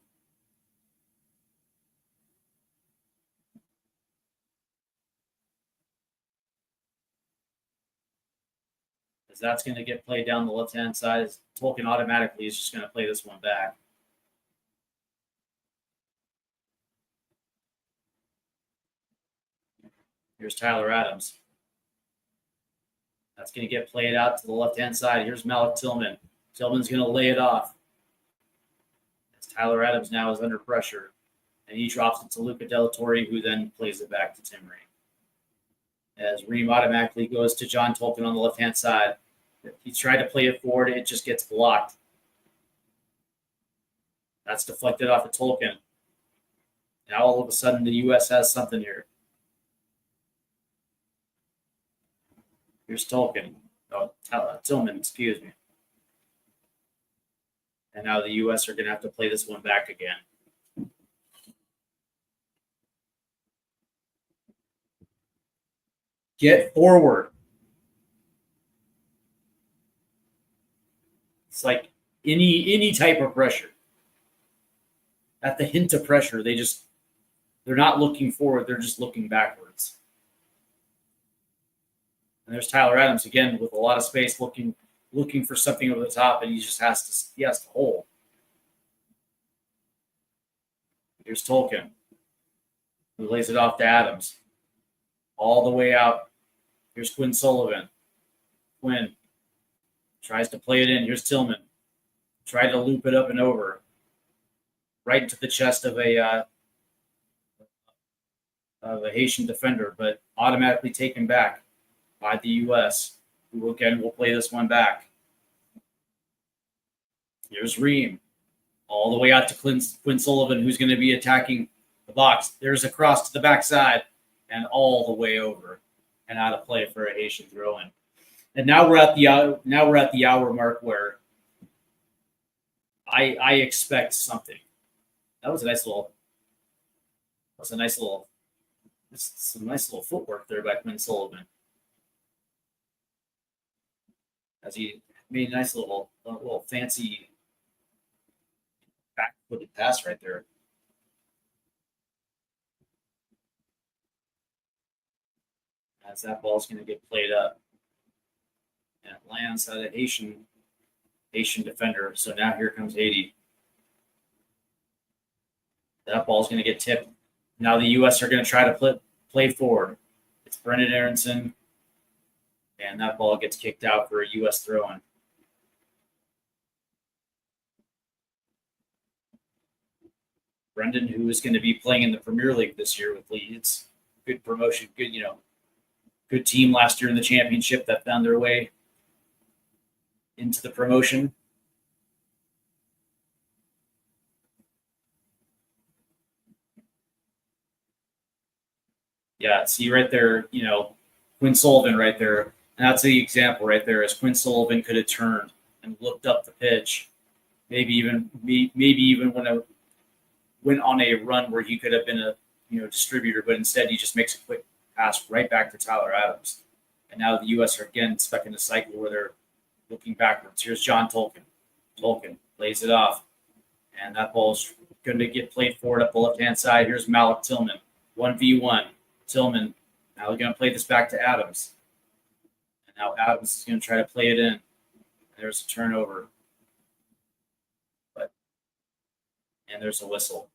Because that's going to get played down the left-hand side. Tolkien automatically is just going to play this one back. Here's Tyler Adams. That's going to get played out to the left-hand side. Here's Malik Tillman. Tillman's going to lay it off. As Tyler Adams now is under pressure. And he drops it to Luca Della Torre, who then plays it back to Tim Ream. As Ream automatically goes to John Tolkien on the left-hand side. He tried to play it forward. It just gets blocked. That's deflected off of Tolkien. Now all of a sudden the U.S. has something here. Here's Tolkien. Oh, Tillman, excuse me. And now the U.S. are going to have to play this one back again. Get forward. It's like any type of pressure. At the hint of pressure, they're not looking forward, they're just looking backwards. And there's Tyler Adams again with a lot of space, looking for something over the top, and he has to hold. Here's Tolkien, who lays it off to Adams. All the way out. Here's Quinn Sullivan. Quinn Tries to play it in. Here's Tillman. Tried to loop it up and over. Right into the chest of a Haitian defender, but automatically taken back by the U.S., who again will play this one back. Here's Ream. All the way out to Quinn Sullivan, who's going to be attacking the box. There's a cross to the backside and all the way over and out of play for a Haitian throw-in. And now we're at the hour mark where I expect something. That was some nice little footwork there by Quinn Sullivan, as he made a nice little fancy back-footed pass right there. As that ball's going to get played up, and it lands at a Haitian defender. So now here comes Haiti. That ball's going to get tipped. Now the U.S. are going to try to play forward. It's Brendan Aronson, and that ball gets kicked out for a U.S. throw-in. Brendan, who is going to be playing in the Premier League this year with Leeds. Good promotion, good team last year in the championship that found their way into the promotion. Yeah, see right there, Quinn Sullivan right there. And that's the example right there, as Quinn Sullivan could have turned and looked up the pitch. Maybe even when I went on a run where he could have been a distributor, but instead he just makes a quick pass right back to Tyler Adams. And now the U.S. are again stuck in a cycle where they're looking backwards. Here's John Tolkien. Tolkien lays it off. And that ball's going to get played forward up the left-hand side. Here's Malik Tillman. 1v1. Tillman now we're going to play this back to Adams. And now Adams is going to try to play it in. There's a turnover. And there's a whistle.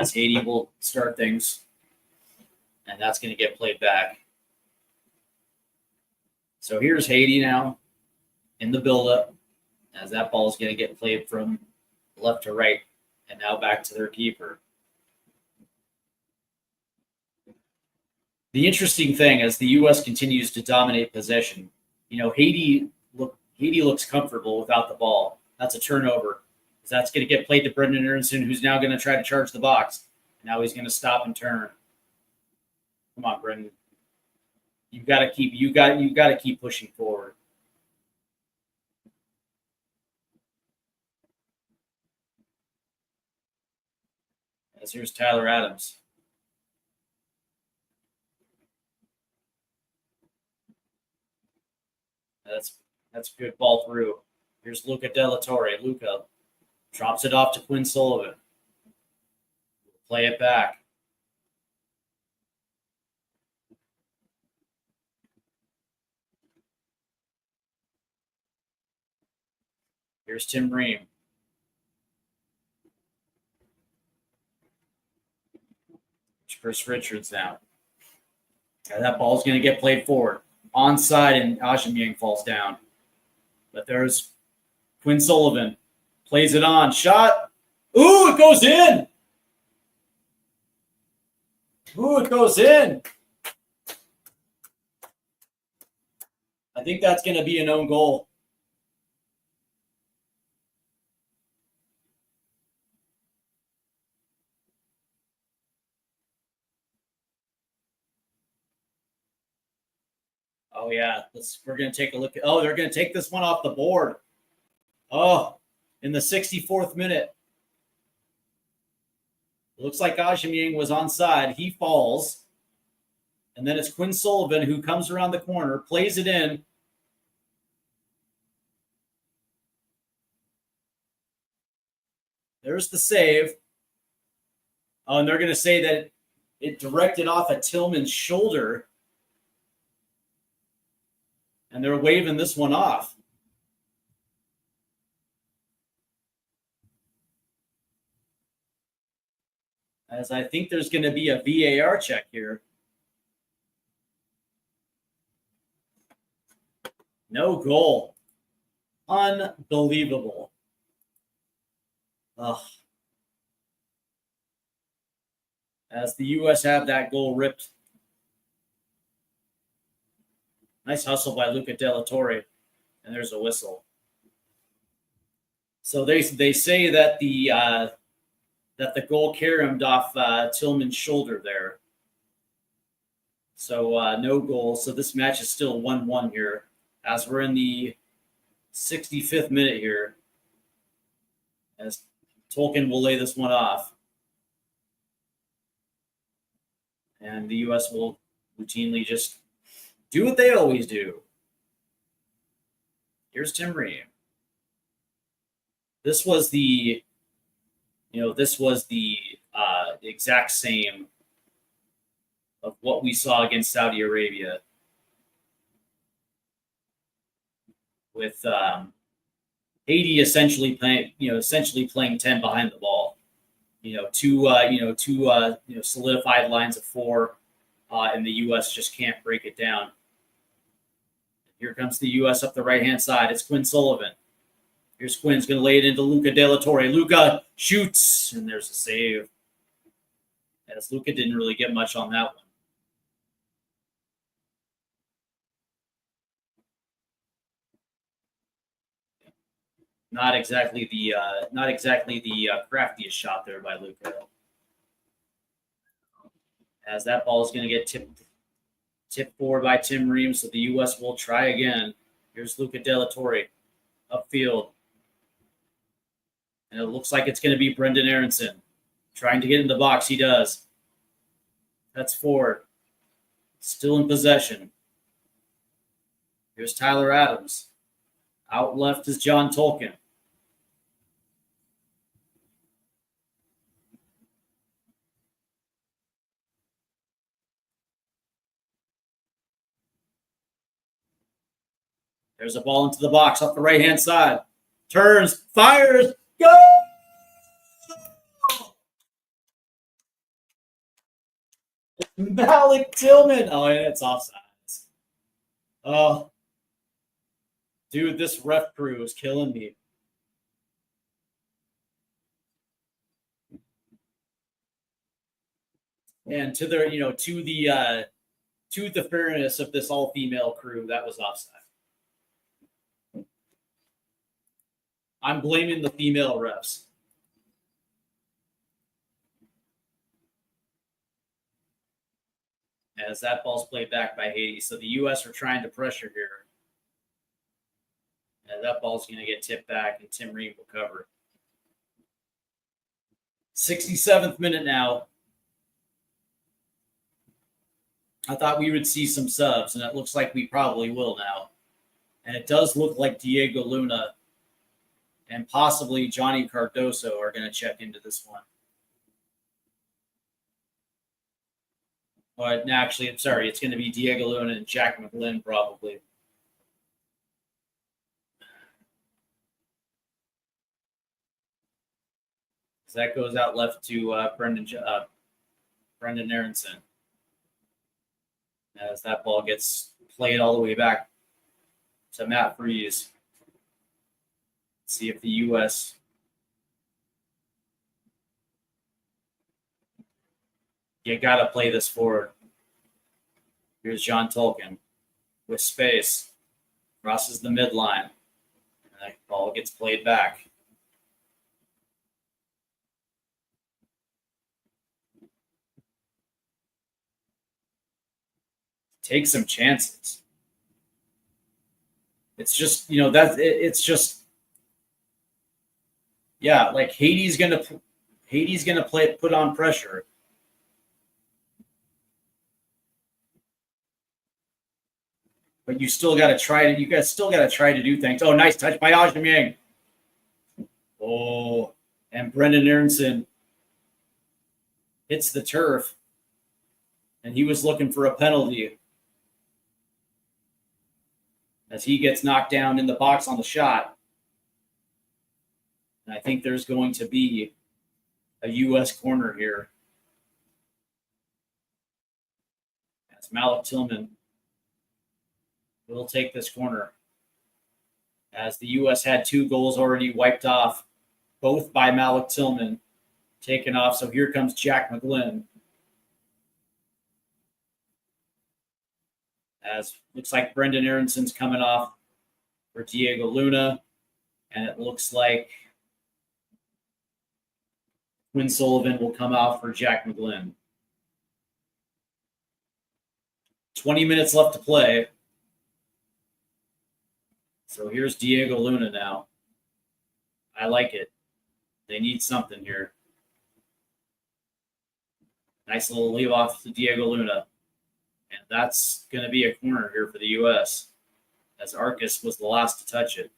As Haiti will start things, and that's going to get played back. So here's Haiti now in the buildup, as that ball is going to get played from left to right, and now back to their keeper. The interesting thing, as the U.S. continues to dominate possession, Haiti looks comfortable without the ball. That's a turnover. That's going to get played to Brendan Aronson, who's now going to try to charge the box. Now he's going to stop and turn. Come on, Brendan. You got to keep pushing forward. As here's Tyler Adams. That's a good ball through. Here's Luca De La Torre. Luca drops it off to Quinn Sullivan. Play it back. Here's Tim Ream. Chris Richards now. And that ball's going to get played forward. Onside, and Ajimyang falls down. But there's Quinn Sullivan. Plays it on. Shot. Ooh, it goes in. Ooh, it goes in. I think that's going to be an own goal. Oh, yeah. We're going to take a look at. Oh, they're going to take this one off the board. Oh, in the 64th minute. Looks like Ajimyang was onside. He falls. And then it's Quinn Sullivan who comes around the corner, plays it in. There's the save. Oh, and they're going to say that it directed off at Tillman's shoulder. And they're waving this one off. As I think there's going to be a VAR check here. No goal. Unbelievable. Ugh. As the U.S. have that goal ripped. Nice hustle by Luca De La Torre. And there's a whistle. So they say that the goal caromed off Tillman's shoulder there. So no goal. So this match is still 1-1 here as we're in the 65th minute here. As Tolkien will lay this one off. And the U.S. will routinely just do what they always do. Here's Tim Ream. This was the exact same of what we saw against Saudi Arabia with Haiti essentially playing 10 behind the ball. Two solidified lines of four, and the U.S. just can't break it down. Here comes the U.S. up the right-hand side. It's Quinn Sullivan. Here's Quinn's going to lay it into Luca De La Torre. Luca shoots, and there's a save. As Luca didn't really get much on that one. Not exactly the craftiest shot there by Luca. As that ball is going to get tipped forward by Tim Ream, so the U.S. will try again. Here's Luca De La Torre upfield. And it looks like it's going to be Brendan Aronson. Trying to get in the box. He does. That's forward. Still in possession. Here's Tyler Adams. Out left is John Tolkien. There's a ball into the box off the right-hand side. Turns, fires, go! Malik Tillman. Oh, yeah, it's offsides. Oh. Dude, this ref crew is killing me. And to the fairness of this all-female crew, that was offside. I'm blaming the female refs. As that ball's played back by Haiti. So the U.S. are trying to pressure here. And that ball's going to get tipped back, and Tim Ream will cover. 67th minute now. I thought we would see some subs, and it looks like we probably will now. And it does look like Diego Luna and possibly Johnny Cardoso are going to check into this one. But actually, I'm sorry, it's going to be Diego Luna and Jack McGlynn probably. So that goes out left to Brendan Aronson. As that ball gets played all the way back to Matt Freese. See if the U.S. You got to play this forward. Here's John Tolkien with space. Crosses the midline. And that ball gets played back. Take some chances. It's just, it's just, yeah, like Haiti's gonna put on pressure. But you still got to try to. You guys still got to try to do things. Oh, nice touch by Ajamyang. Oh, and Brendan Aronson hits the turf, and he was looking for a penalty. as he gets knocked down in the box on the shot. And I think there's going to be a U.S. corner here. As Malik Tillman will take this corner. As the U.S. had 2 goals already wiped off, both by Malik Tillman, taken off. So here comes Jack McGlynn. As looks like Brendan Aronson's coming off for Diego Luna. And it looks like Quinn Sullivan will come out for Jack McGlynn. 20 minutes left to play. So here's Diego Luna now. I like it. They need something here. Nice little leave off to Diego Luna. And that's going to be a corner here for the U.S. as Arcus was the last to touch it.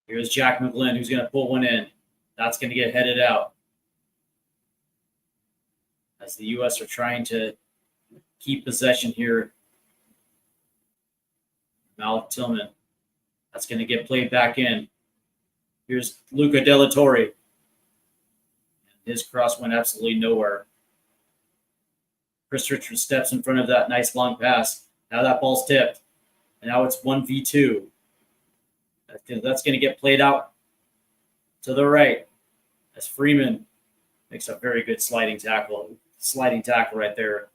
Here's Jack McGlynn, who's going to pull one in. That's going to get headed out. As the U.S. are trying to keep possession here. Malik Tillman. That's going to get played back in. Here's Luca De La Torre. His cross went absolutely nowhere. Chris Richards steps in front of that nice long pass. Now that ball's tipped. And now it's 1v2. That's going to get played out to the right. As Freeman makes a very good sliding tackle. Sliding tackle right there.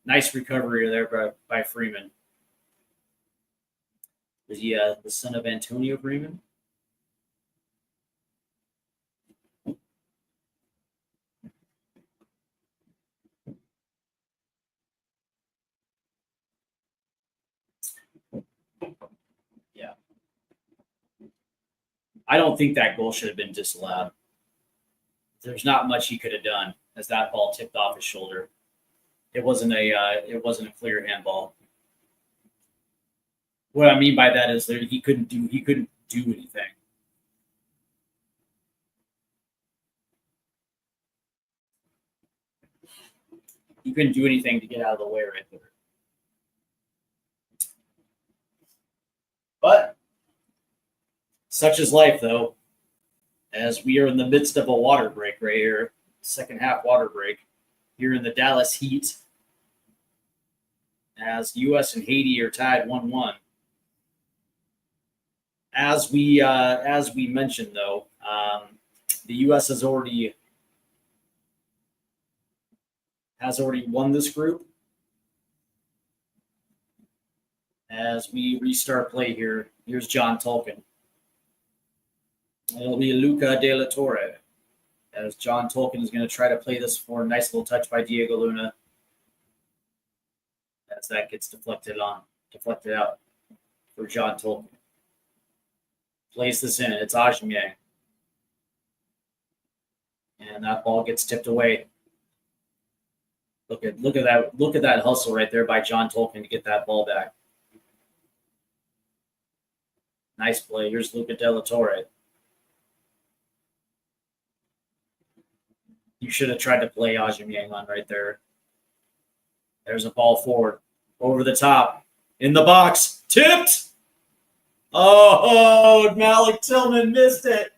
Nice recovery there by Freeman. Is he the son of Antonio Freeman? Yeah. I don't think that goal should have been disallowed. There's not much he could have done as that ball tipped off his shoulder. It wasn't a clear handball. What I mean by that is that he couldn't do anything. He couldn't do anything to get out of the way right there. But such is life, though, as we are in the midst of a water break right here, second half water break here in the Dallas Heat, as U.S. and Haiti are tied 1-1. As we mentioned, though, the U.S. has already won this group. As we restart play here, here's John Tolkien. It'll be Luca De La Torre, as John Tolkien is going to try to play this for a nice little touch by Diego Luna. As that gets deflected out for John Tolkien. Plays this in. It's Ajimye. And that ball gets tipped away. Look at that hustle right there by John Tolkien to get that ball back. Nice play. Here's Luca De La Torre. You should have tried to play Ajimye on right there. There's a ball forward. Over the top. In the box. Tipped! Oh, Malik Tillman missed it.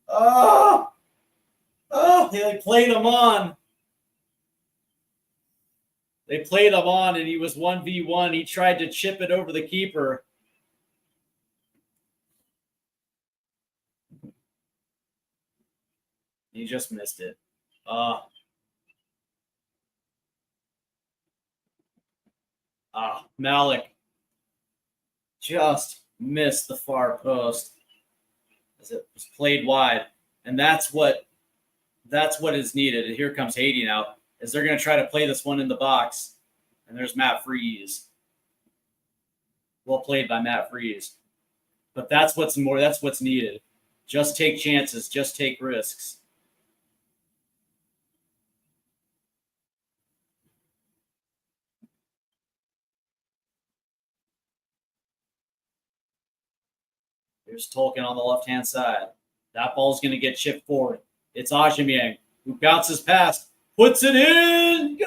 Oh, they played him on. They played him on, and he was 1v1. He tried to chip it over the keeper. He just missed it. Malik just missed the far post as it was played wide. And that's what is needed. And here comes Haiti now, as they're going to try to play this one in the box. And there's Matt Freese. Well played by Matt Freese. But that's what's needed. Just take chances. Just take risks. Here's Tolkien on the left-hand side. That ball's going to get chipped forward. It's Ajimye, who bounces past, puts it in.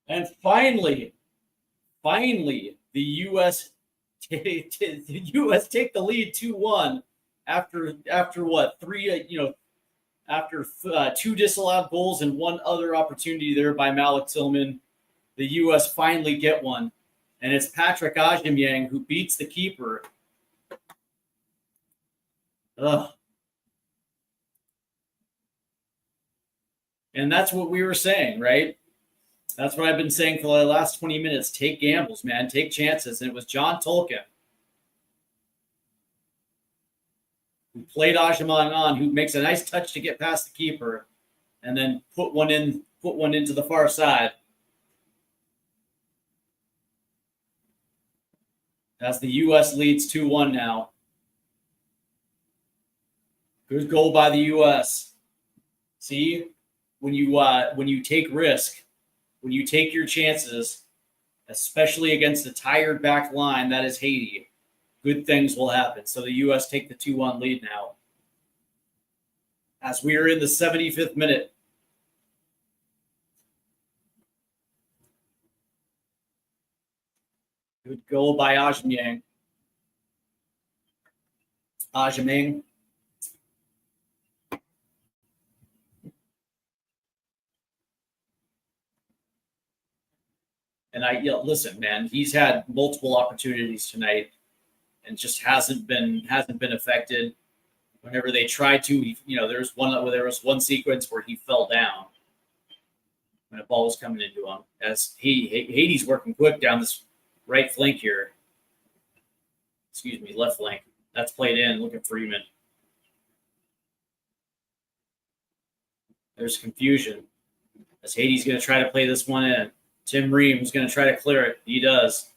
And finally, the U.S. take the lead 2-1 after what, after two disallowed goals and one other opportunity there by Malik Tillman. The U.S. finally get one, and it's Patrick Agyemang who beats the keeper. Ugh. And that's what we were saying, right? That's what I've been saying for the last 20 minutes. Take gambles, man. Take chances. And it was John Tolkien who played Agyemang on, who makes a nice touch to get past the keeper, and then put one into the far side. As the U.S. leads 2-1 now. Good goal by the U.S. See, when you take risk, when you take your chances, especially against a tired back line that is Haiti, good things will happen. So the U.S. take the 2-1 lead now. As we are in the 75th minute. Good goal by Agyemang. And listen, man, he's had multiple opportunities tonight and just hasn't been affected. Whenever they tried to, there was one sequence where he fell down when a ball was coming into him. As Haiti's working quick down this right flank here. Excuse me, left flank. That's played in. Look at Freeman. There's confusion as Haiti's going to try to play this one in. Tim Ream's going to try to clear it. He does.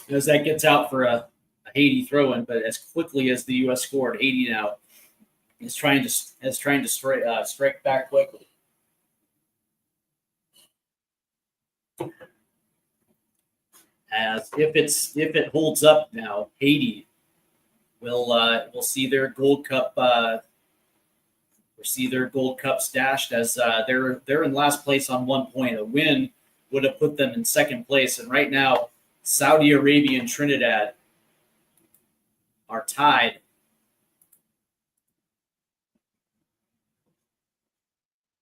As that gets out for a Haiti throw-in, but as quickly as the U.S. scored, Haiti now is trying to strike back quickly. As if it holds up now, Haiti will see their Gold Cup stashed as they're in last place on 1 point. A win would have put them in second place, and right now Saudi Arabia and Trinidad are tied.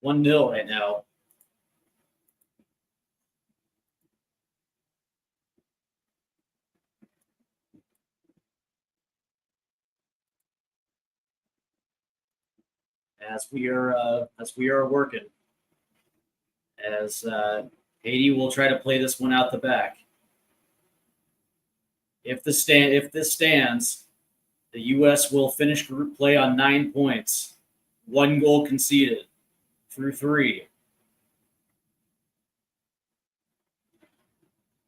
1-0 right now. As we are working, as Haiti will try to play this one out the back. If this stands, the U.S. will finish group play on 9 points, 1 goal conceded through 3.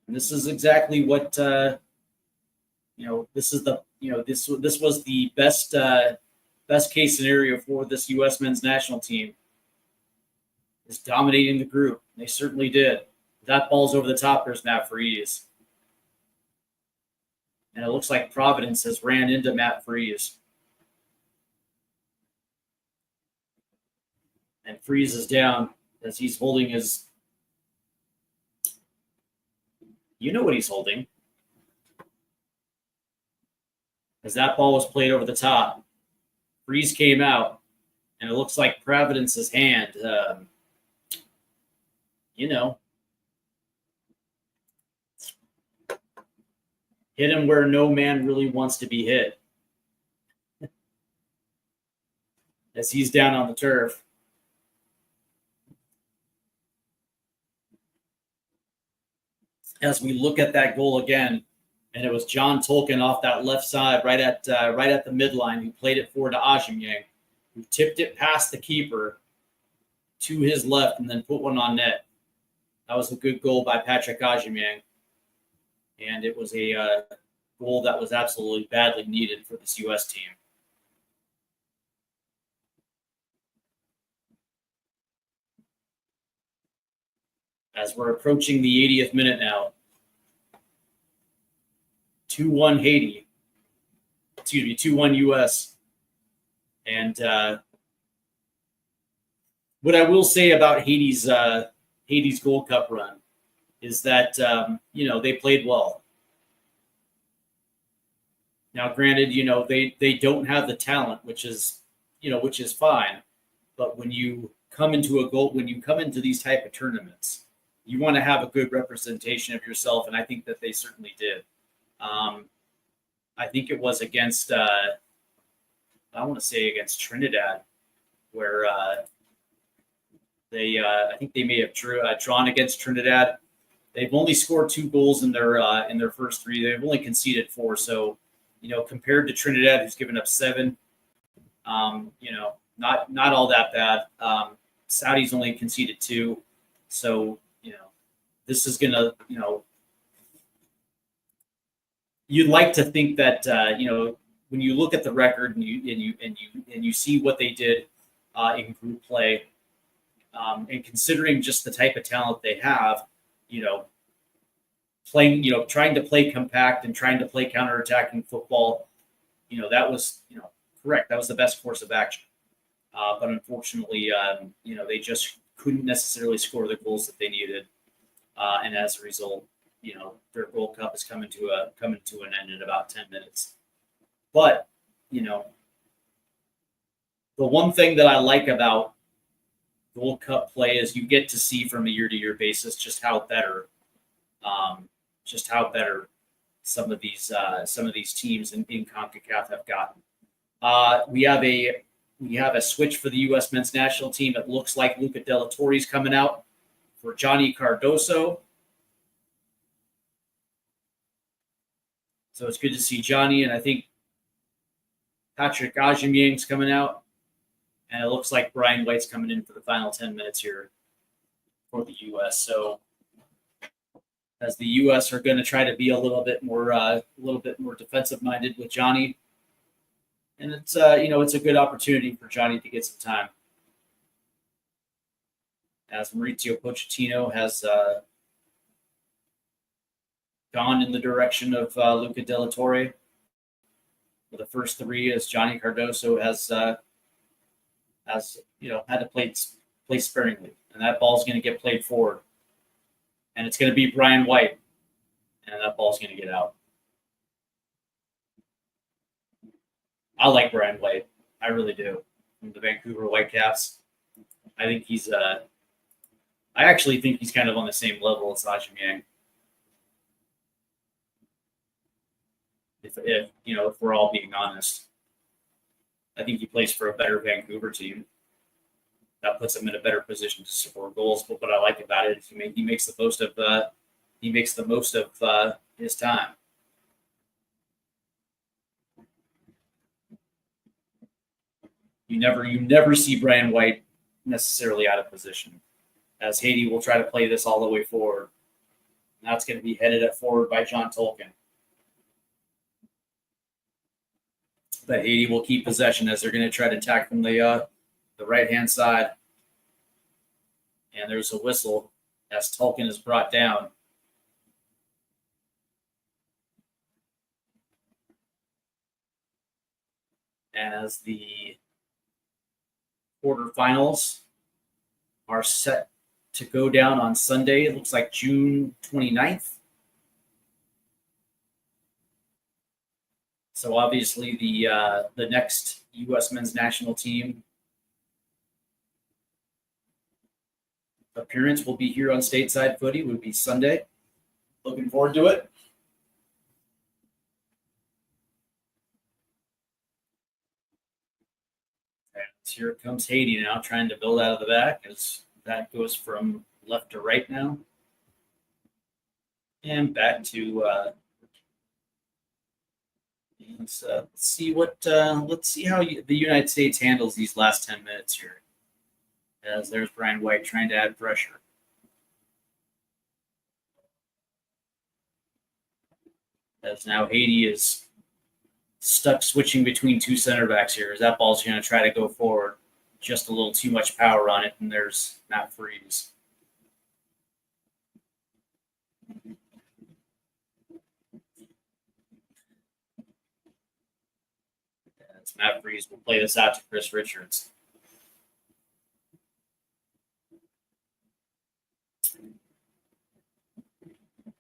And this is exactly what this was the best case scenario for this U.S. men's national team, is dominating the group. They certainly did. That ball's over the top. There's Matt Freese. And it looks like Providence has ran into Matt Freese. And Freese is down as he's holding his... You know what he's holding. As that ball was played over the top. Freese came out, and it looks like Providence's hand, hit him where no man really wants to be hit. As he's down on the turf. As we look at that goal again, and it was John Tolkien off that left side, right at the midline, who played it forward to Agyemang, who tipped it past the keeper to his left and then put one on net. That was a good goal by Patrick Agyemang, and it was a goal that was absolutely badly needed for this U.S. team. As we're approaching the 80th minute now. 2-1 Haiti. Excuse me, 2-1 U.S. And what I will say about Haiti's Gold Cup run is that they played well. Now, granted, they don't have the talent, which is fine. But when you come into these type of tournaments, you want to have a good representation of yourself, and I think that they certainly did. I think it was against against Trinidad, where I think they may have drawn against Trinidad. They've only scored 2 goals in their first 3. They've only conceded 4. So, compared to Trinidad, who's given up 7, not all that bad. Saudi's only conceded 2. So, this is gonna, you'd like to think that when you look at the record and you see what they did in group play, and considering just the type of talent they have, trying to play compact and trying to play counterattacking football, that was correct. That was the best course of action. But unfortunately, they just couldn't necessarily score the goals that they needed, and as a result, their Gold Cup is coming to an end in about 10 minutes. But the one thing that I like about Gold Cup play is you get to see from a year-to-year basis just how better some of these teams in Concacaf have gotten. We have a switch for the U.S. men's national team. It looks like Luca de la Torre's coming out for Johnny Cardoso. So it's good to see Johnny, and I think Patrick Ajimyang's coming out, and it looks like Brian White's coming in for the final 10 minutes here for the U.S. So as the U.S. are going to try to be a little bit more defensive-minded with Johnny, and it's it's a good opportunity for Johnny to get some time, as Mauricio Pochettino has gone in the direction of Luca de la Torre for the first 3, as Johnny Cardoso has had to play sparingly, and that ball's going to get played forward, and it's going to be Brian White, and that ball's going to get out. I like Brian White. I really do. From the Vancouver Whitecaps. I actually think he's kind of on the same level as Ajimyang. If we're all being honest, I think he plays for a better Vancouver team. That puts him in a better position to score goals. But what I like about it is he makes the most of his time. You never see Brian White necessarily out of position, as Haiti will try to play this all the way forward. And that's going to be headed at forward by John Tolkien. But Haiti will keep possession as they're going to try to attack from the right-hand side. And there's a whistle as Tolkien is brought down. As the quarterfinals are set to go down on Sunday. It looks like June 29th. So obviously the next U.S. men's national team appearance will be here on Stateside Footy. Would be Sunday. Looking forward to it. And here comes Haiti now, trying to build out of the back as that goes from left to right now. And back to let's see how the United States handles these last 10 minutes here. As there's Brian White trying to add pressure. As now Haiti is stuck switching between 2 center backs here. As that ball's going to try to go forward. Just a little too much power on it, and there's Matt Freeze. Matt Freese will play this out to Chris Richards.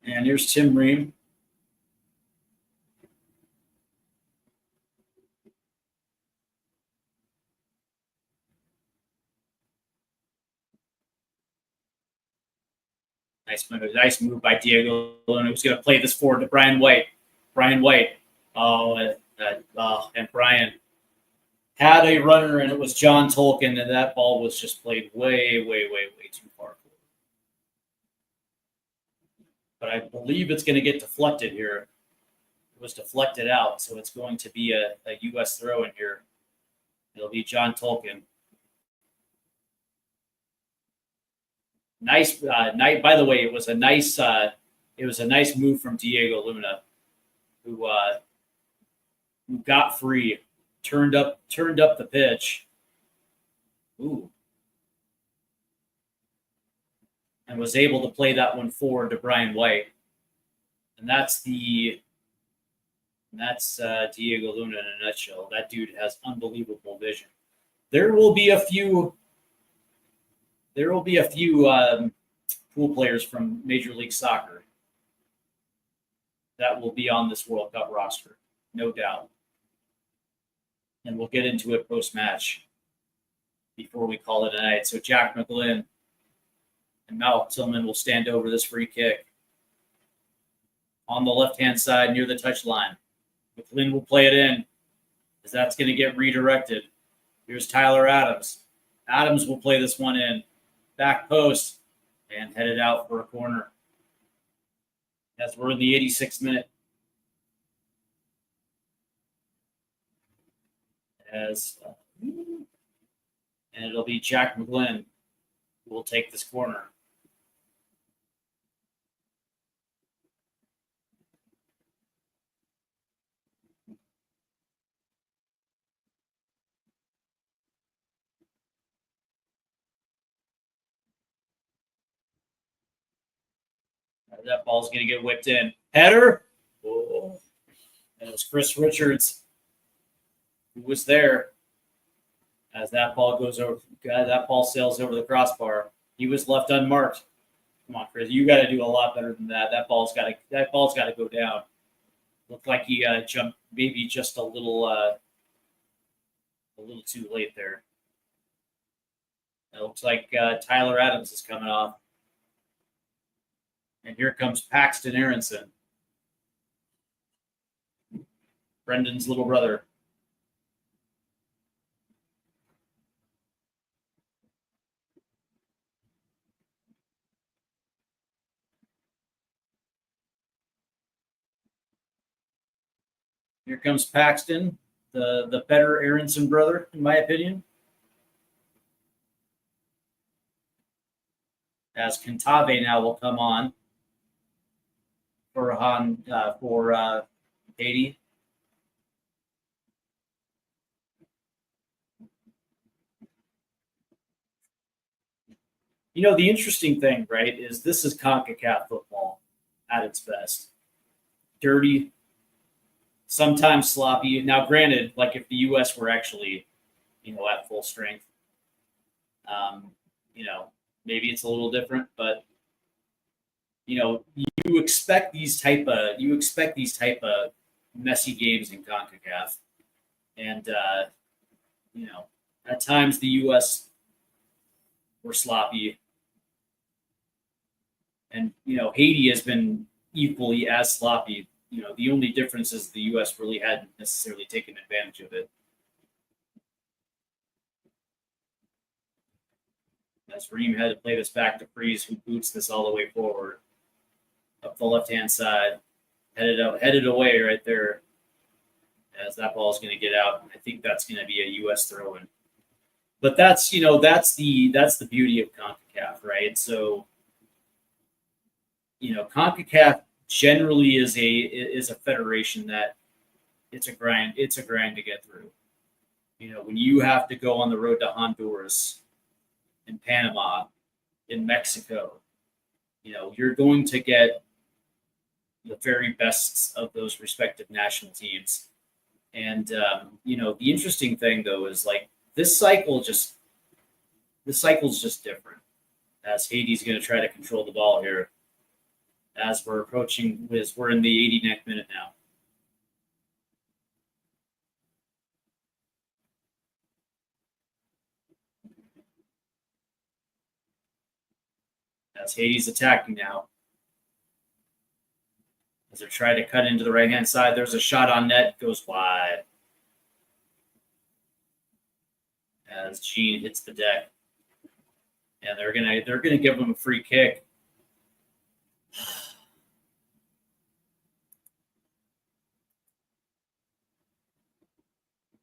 And here's Tim Ream. Nice move by Diego Luna, who's going to play this forward to Brian White. Brian White. And Brian had a runner, and it was John Tolkien, and that ball was just played way too far. But I believe it's going to get deflected here. It was deflected out, so it's going to be a U.S. throw in here. It'll be John Tolkien. Nice night. By the way, it was a nice move from Diego Luna, who got free, turned up the pitch. Ooh. And was able to play that one forward to Brian White. And that's Diego Luna in a nutshell. That dude has unbelievable vision. There will be a few pool players from Major League Soccer that will be on this World Cup roster, no doubt. And we'll get into it post-match before we call it a night. So Jack McGlynn and Malcolm Tillman will stand over this free kick on the left-hand side near the touchline. McGlynn will play it in as that's going to get redirected. Here's Tyler Adams. Adams will play this one in. Back post and headed out for a corner. As we're in the 86th minute. And it'll be Jack McGlynn who will take this corner. That ball's going to get whipped in. Header. Oh. And it was Chris Richards who was there as that ball goes over. That ball sails over the crossbar. He was left unmarked. Come on, Chris. You got to do a lot better than that. That ball's got to go down. Looked like he jumped maybe just a little too late there. It looks like Tyler Adams is coming off. And here comes Paxton Aronson, Brendan's little brother. Here comes Paxton, the better Aronson brother, in my opinion. As Cantave now will come on for Haiti. You know, the interesting thing, right, is this is Concacaf football at its best. Dirty, sometimes sloppy. Now, granted, like if the U.S. were actually, at full strength, maybe it's a little different, but you expect these type of messy games in CONCACAF, and at times the U.S. were sloppy, and Haiti has been equally as sloppy. The only difference is the U.S. really hadn't necessarily taken advantage of it. As Reem had to play this back to Freeze, who boots this all the way forward. Up the left-hand side. Headed away right there. As that ball is going to get out. I think that's going to be a U.S. throw-in. But that's the beauty of CONCACAF, right? So, CONCACAF generally is a federation that it's a grind to get through. When you have to go on the road to Honduras, in Panama, in Mexico, you're going to get the very best of those respective national teams. And the interesting thing though is like this cycle's just different. As Haiti's going to try to control the ball here, as we're in the 89th minute now. As Haiti's attacking now. As they're trying to cut into the right-hand side, there's a shot on net, goes wide. As Gene hits the deck. And they're gonna give him a free kick.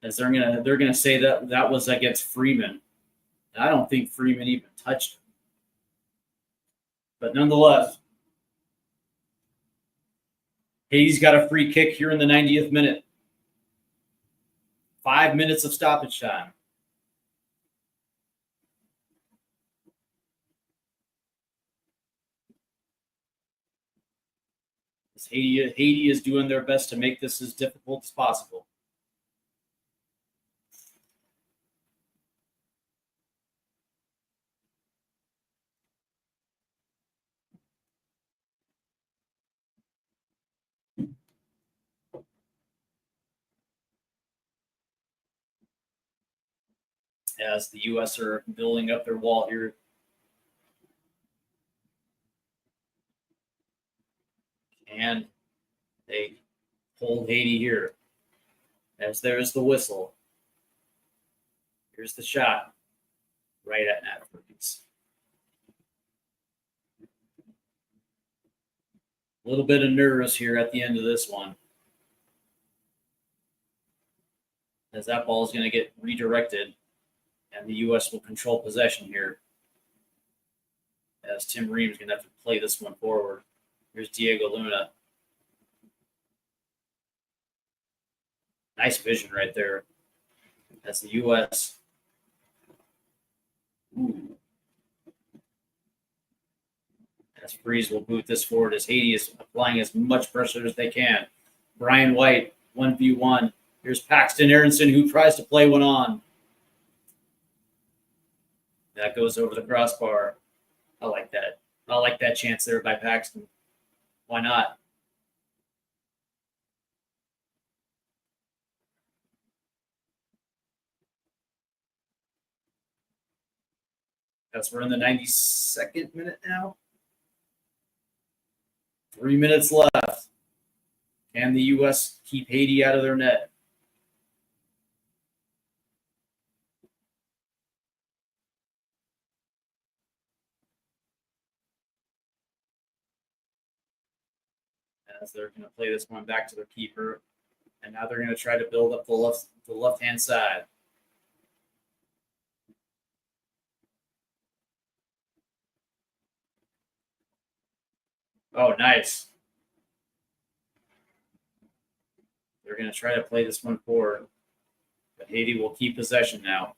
As they're gonna say that was against Freeman. And I don't think Freeman even touched him. But nonetheless, Haiti's got a free kick here in the 90th minute. 5 minutes of stoppage time. Haiti is doing their best to make this as difficult as possible. As the U.S. are building up their wall here. And they hold Haiti here. As there's the whistle. Here's the shot. Right at net. A little bit of nerves here at the end of this one. As that ball is going to get redirected. And the U.S. will control possession here. As Tim Ream's going to have to play this one forward. Here's Diego Luna. Nice vision right there. As the U.S. As Freeze will boot this forward as Haiti is applying as much pressure as they can. Brian White, 1v1. Here's Paxton Aronson who tries to play one on. That goes over the crossbar. I like that. I like that chance there by Paxton. Why not? That's we're in the 92nd minute now. 3 minutes left. Can the U.S. keep Haiti out of their net? As they're going to play this one back to their keeper. And now they're going to try to build up the left-hand side. Oh, nice. They're going to try to play this one forward. But Haiti will keep possession now.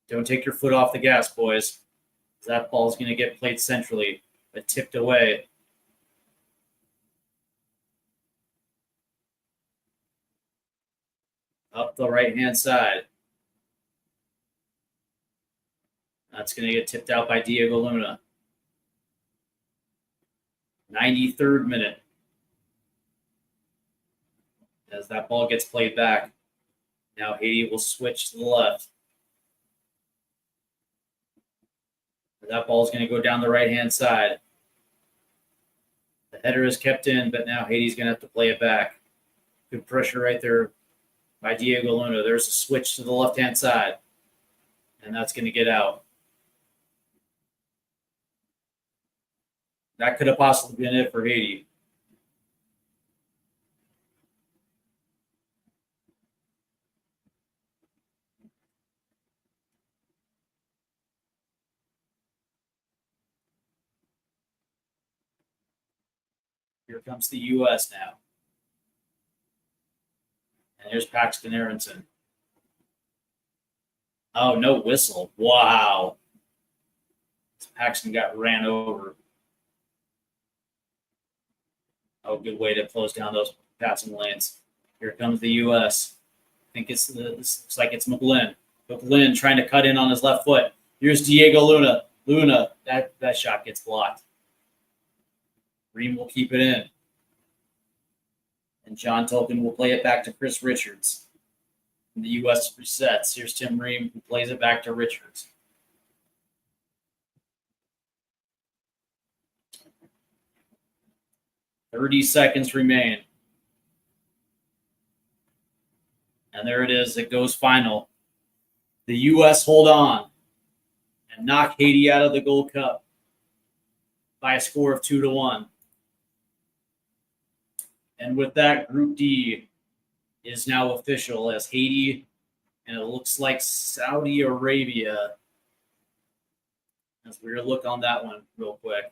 Don't take your foot off the gas, boys. That ball is going to get played centrally, but tipped away. Up the right-hand side. That's going to get tipped out by Diego Luna. 93rd minute. As that ball gets played back. Now Haiti will switch to the left. That ball is going to go down the right-hand side. The header is kept in, but now Haiti's going to have to play it back. Good pressure right there by Diego Luna. There's a switch to the left-hand side. And that's going to get out. That could have possibly been it for Haiti. Here comes the U.S. now. And here's Paxton Aronson. Oh, no whistle. Wow. Paxton got ran over. Oh, good way to close down those passing lanes. Here comes the U.S. I think this looks like it's McGlynn. McGlynn trying to cut in on his left foot. Here's Diego Luna. That shot gets blocked. Ream will keep it in. And John Tolkien will play it back to Chris Richards. And the U.S. resets. Here's Tim Ream, who plays it back to Richards. "30 seconds remain. And there it is. It goes final. The U.S. hold on and knock Haiti out of the Gold Cup by a score of 2-1. And with that, Group D is now official as Haiti, and it looks like Saudi Arabia. As we're look on that one real quick.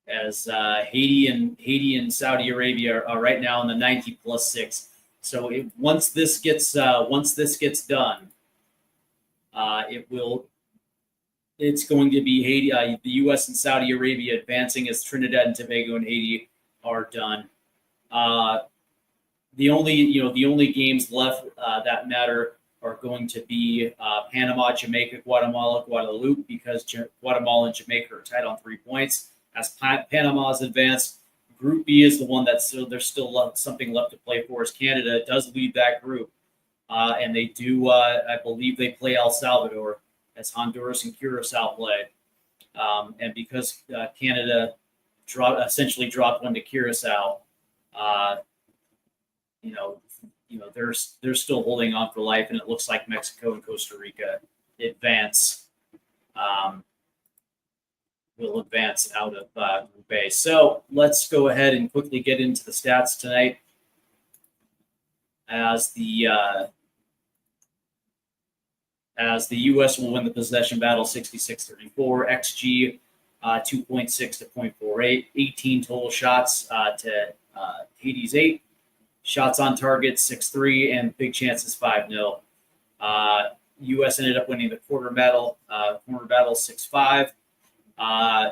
As Haiti and Saudi Arabia are right now in the 90 plus 6. So once this gets done, it's going to be Haiti, the U.S. and Saudi Arabia advancing as Trinidad and Tobago and Haiti are done. The only games left that matter are going to be Panama, Jamaica, Guatemala, Guadeloupe, because Guatemala and Jamaica are tied on 3 points. As Panama's advanced, Group B is the one that's there's still something left to play for. As Canada does lead that group, and they do. I believe they play El Salvador as Honduras and Curacao play, and because Canada essentially dropped one to Curacao, they're still holding on for life, and it looks like Mexico and Costa Rica advance. Will advance out of Group A. So let's go ahead and quickly get into the stats tonight. As the U.S. will win the possession battle 66-34, XG 2.6 to 0.48, 18 total shots to Haiti's 8, shots on target 6-3, and big chances 5-0. U.S. ended up winning the corner battle 6-5.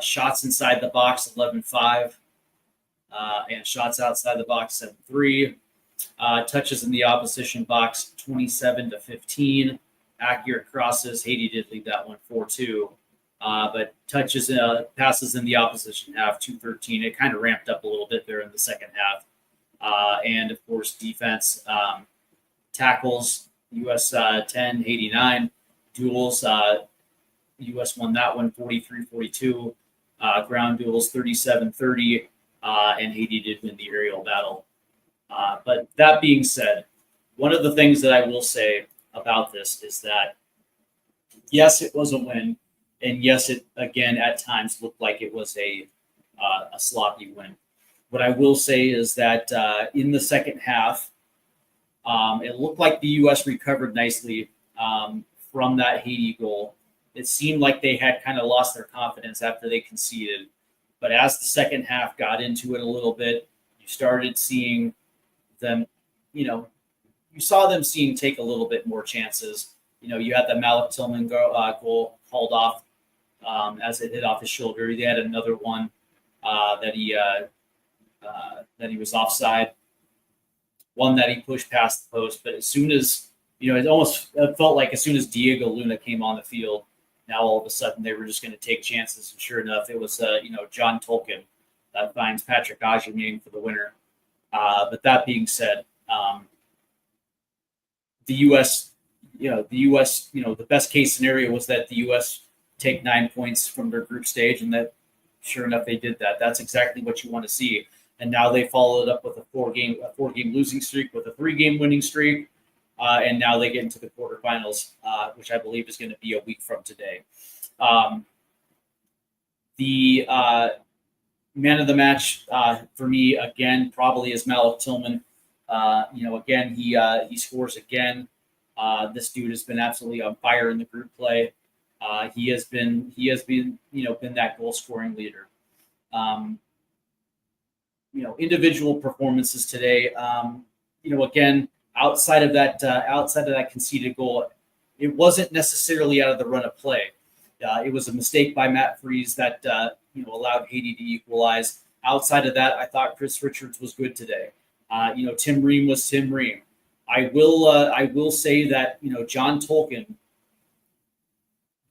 Shots inside the box 11-5, and shots outside the box 7-3. Touches in the opposition box 27-15. Accurate crosses, Haiti did lead that one 4-2, but passes in the opposition half 2-13. It kind of ramped up a little bit there in the second half, and of course defense, tackles U.S. 10, Haiti 9. Duels. U.S. won that one 43-42. Ground duels 37-30, and Haiti did win the aerial battle. But that being said, one of the things that I will say about this is that, yes, it was a win, and yes, it again at times looked like it was a sloppy win. What I will say is that in the second half, it looked like the U.S. recovered nicely from that Haiti goal. It seemed like they had kind of lost their confidence after they conceded. But as the second half got into it a little bit, you started seeing them, you saw them take a little bit more chances. You had the Malik Tillman goal called off as it hit off his shoulder. They had another one that he was offside, one that he pushed past the post. But as soon as, it felt like as soon as Diego Luna came on the field, now all of a sudden they were just going to take chances. And sure enough, it was, John Tolkien that finds Patrick Aubameyang for the winner. But that being said, the U.S., the best case scenario was that the U.S. take 9 points from their group stage, and that sure enough, they did that. That's exactly what you want to see. And now they followed up with a four-game losing streak with a 3-game winning streak. And now they get into the quarterfinals, which I believe is going to be a week from today. The man of the match for me, again, probably is Malik Tillman. Again, he scores again. This dude has been absolutely on fire in the group play. He has been been that goal scoring leader. Individual performances today. Again, outside of that conceded goal, it wasn't necessarily out of the run of play. It was a mistake by Matt Freese that allowed Haiti to equalize. Outside of that, I thought Chris Richards was good today. Tim Ream was Tim Ream. I will say that, John Tolkien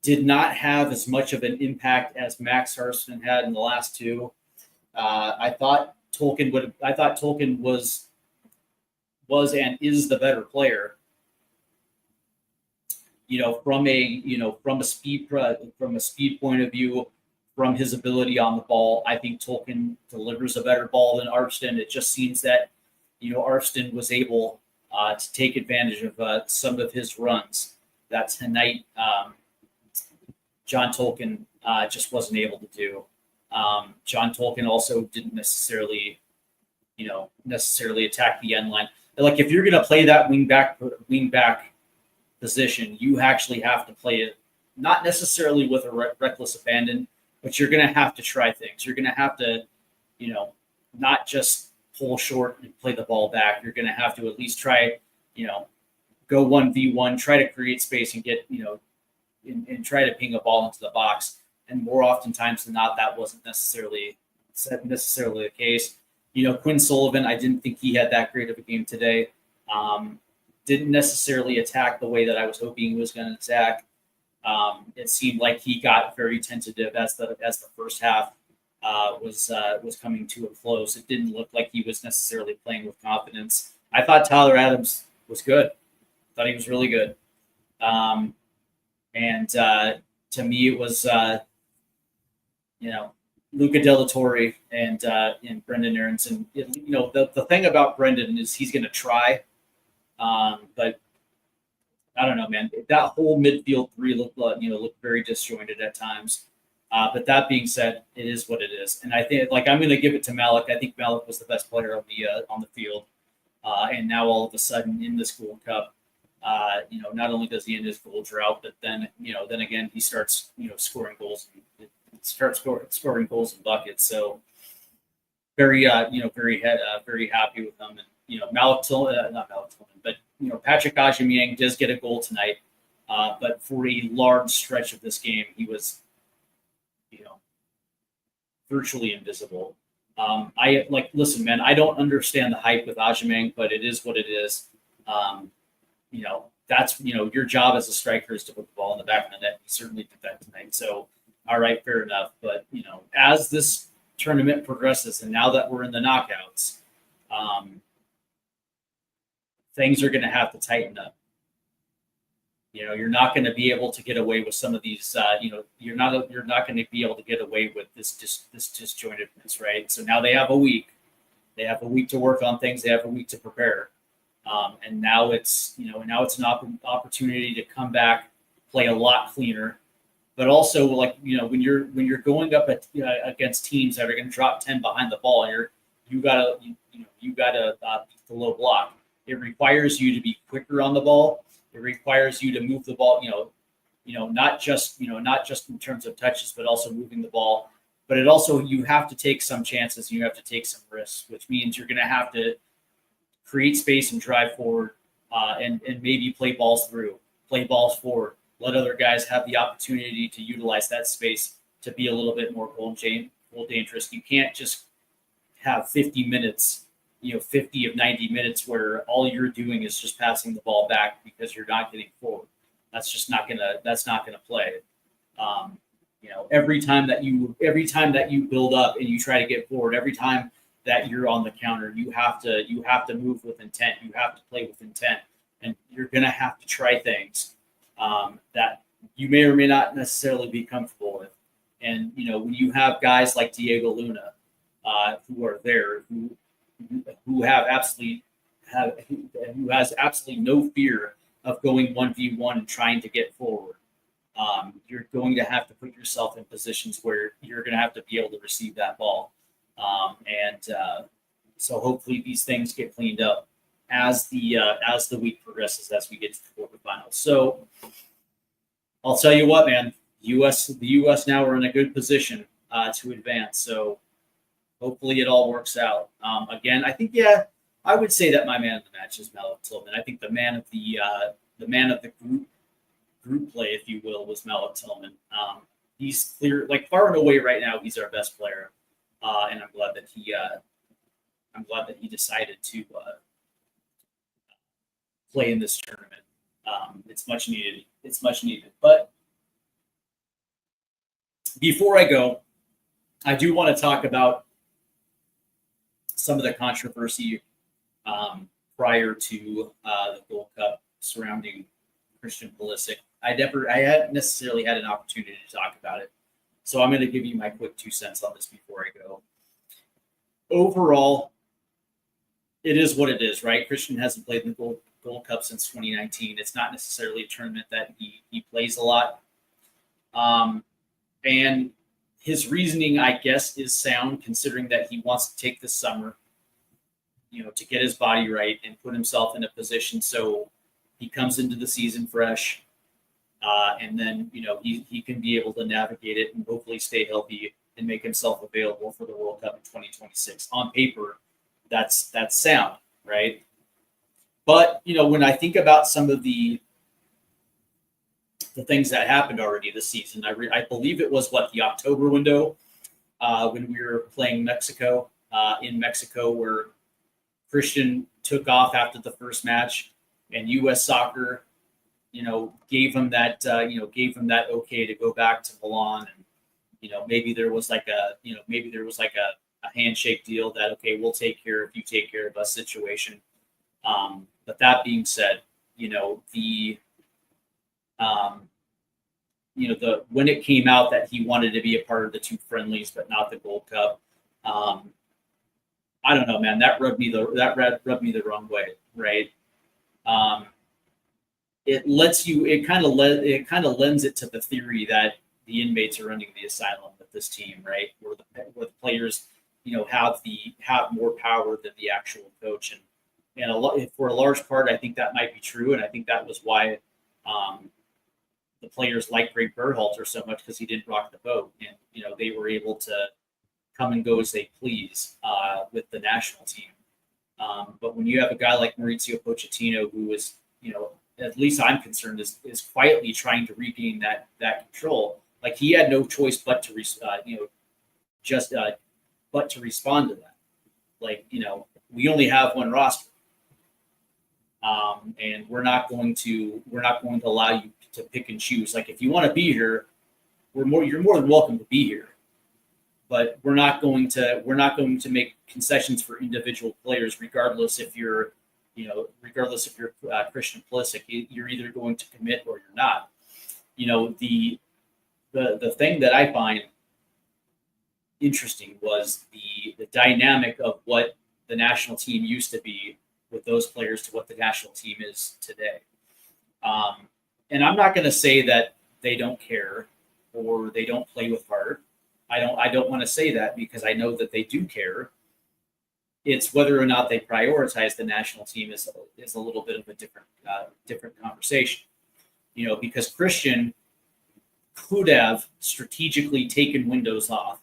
did not have as much of an impact as Max Harston had in the last two. I thought Tolkien was and is the better player. From a speed point of view, from his ability on the ball, I think Tolkien delivers a better ball than Arston. It just seems that, Arston was able to take advantage of some of his runs that tonight John Tolkien just wasn't able to do. John Tolkien also didn't necessarily attack the end line. Like, if you're going to play that wing back position, you actually have to play it not necessarily with a reckless abandon, but you're going to have to try things. You're going to have to, not just pull short and play the ball back. You're going to have to at least try, go 1v1, try to create space and get, and try to ping a ball into the box. And more oftentimes than not, that wasn't necessarily the case. Quinn Sullivan, I didn't think he had that great of a game today. Didn't necessarily attack the way that I was hoping he was going to attack. It seemed like he got very tentative as the first half was coming to a close. It didn't look like he was necessarily playing with confidence. I thought Tyler Adams was good. Thought he was really good. And to me, it was Luca Della Torre and Brendan Aronson. The thing about Brendan is he's going to try, but I don't know, man. That whole midfield three looked very disjointed at times. But that being said, it is what it is, and I think I'm going to give it to Malik. I think Malik was the best player on the field, and now all of a sudden in this Gold Cup, not only does he end his goal drought, but then again he starts scoring goals and scoring goals and buckets. So very very happy with him. And Malik Tillman, not Malik Tillman, but Patrick Aubameyang does get a goal tonight, but for a large stretch of this game he was virtually invisible. Listen, man, I don't understand the hype with Aubameyang, but it is what it is. That's your job as a striker is to put the ball in the back of the net. You certainly did that tonight. So, all right, fair enough. But as this tournament progresses, and now that we're in the knockouts, things are going to have to tighten up. You're not going to be able to get away with some of these. You're not going to be able to get away with this disjointedness, right? So now they have a week. They have a week to work on things. They have a week to prepare. And now it's an opportunity to come back, play a lot cleaner, but also when you're going up against teams that are going to drop 10 behind the ball, you gotta beat the low block. It requires you to be quicker on the ball. It requires you to move the ball, not just in terms of touches, but also moving the ball. But it also, you have to take some chances. You have to take some risks, which means you're going to have to create space and drive forward, and maybe play balls forward. Let other guys have the opportunity to utilize that space to be a little bit more goal dangerous. You can't just have 50 minutes, 50 of 90 minutes where all you're doing is just passing the ball back because you're not getting forward. That's not gonna play. Every time that you build up and you try to get forward, every time that you're on the counter, you have to move with intent. You have to play with intent, and you're gonna have to try things that you may or may not necessarily be comfortable with. And when you have guys like Diego Luna who are there, who has absolutely no fear of going 1v1 and trying to get forward, you're going to have to put yourself in positions where you're going to have to be able to receive that ball. So hopefully these things get cleaned up as the week progresses, as we get to the quarterfinals. So I'll tell you what, man, the U.S. now are in a good position to advance. So hopefully it all works out. Again, I think, I would say that my man of the match is Malik Tillman. I think the man of the group play, if you will, was Malik Tillman. He's clear, far and away right now, he's our best player. and I'm glad that he decided to play in this tournament. It's much needed. It's much needed. But before I go, I do want to talk about some of the controversy prior to the Gold Cup surrounding Christian Pulisic. I hadn't necessarily had an opportunity to talk about it, so I'm going to give you my quick 2 cents on this before I go. Overall, it is what it is, right? Christian hasn't played in the Gold Cup since 2019. It's not necessarily a tournament that he plays a lot. And his reasoning, I guess, is sound, considering that he wants to take this summer, to get his body right and put himself in a position so he comes into the season fresh. And then, he can be able to navigate it and hopefully stay healthy and make himself available for the World Cup in 2026. On paper, that's sound, right? But, when I think about some of the things that happened already this season, I believe it was the October window when we were playing Mexico, in Mexico, where Christian took off after the first match, and U.S. Soccer, gave him that okay to go back to Milan, and maybe there was like a handshake deal that, okay, we'll take care if you take care of us situation. But that being said, when it came out that he wanted to be a part of the 2 friendlies but not the Gold Cup, I don't know, man. That rubbed me the wrong way, right? It kind of lends it to the theory that the inmates are running the asylum with this team, right? Where the players, have more power than the actual coach, and for a large part, I think that might be true, and I think that was why the players like Greg Berhalter so much, because he didn't rock the boat, and they were able to come and go as they please with the national team. But when you have a guy like Mauricio Pochettino, who is, at least I'm concerned, is quietly trying to regain that control, like he had no choice but to respond to that. Like, we only have one roster, and we're not going to allow you to pick and choose. Like, if you want to be here, you're more than welcome to be here, but we're not going to make concessions for individual players, regardless if you're Christian Pulisic. You're either going to commit or you're not. The thing that I find interesting was the dynamic of what the national team used to be with those players to what the national team is today. And I'm not going to say that they don't care or they don't play with heart. I don't want to say that, because I know that they do care. It's whether or not they prioritize the national team is a little bit of a different conversation. Because Christian could have strategically taken windows off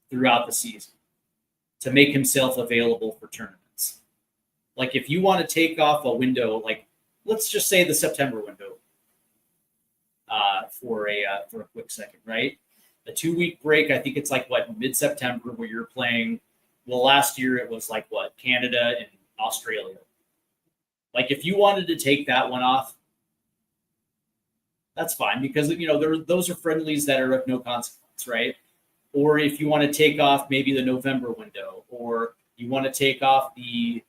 throughout the season to make himself available for tournaments. Like, if you want to take off a window, like let's just say the September window, for a quick second, right? A 2-week break. I think it's like mid-September, where you're playing. Well, last year it was like Canada and Australia. Like, if you wanted to take that one off, that's fine, because those are friendlies that are of no consequence, right? Or if you want to take off maybe the November window, or you want to take off the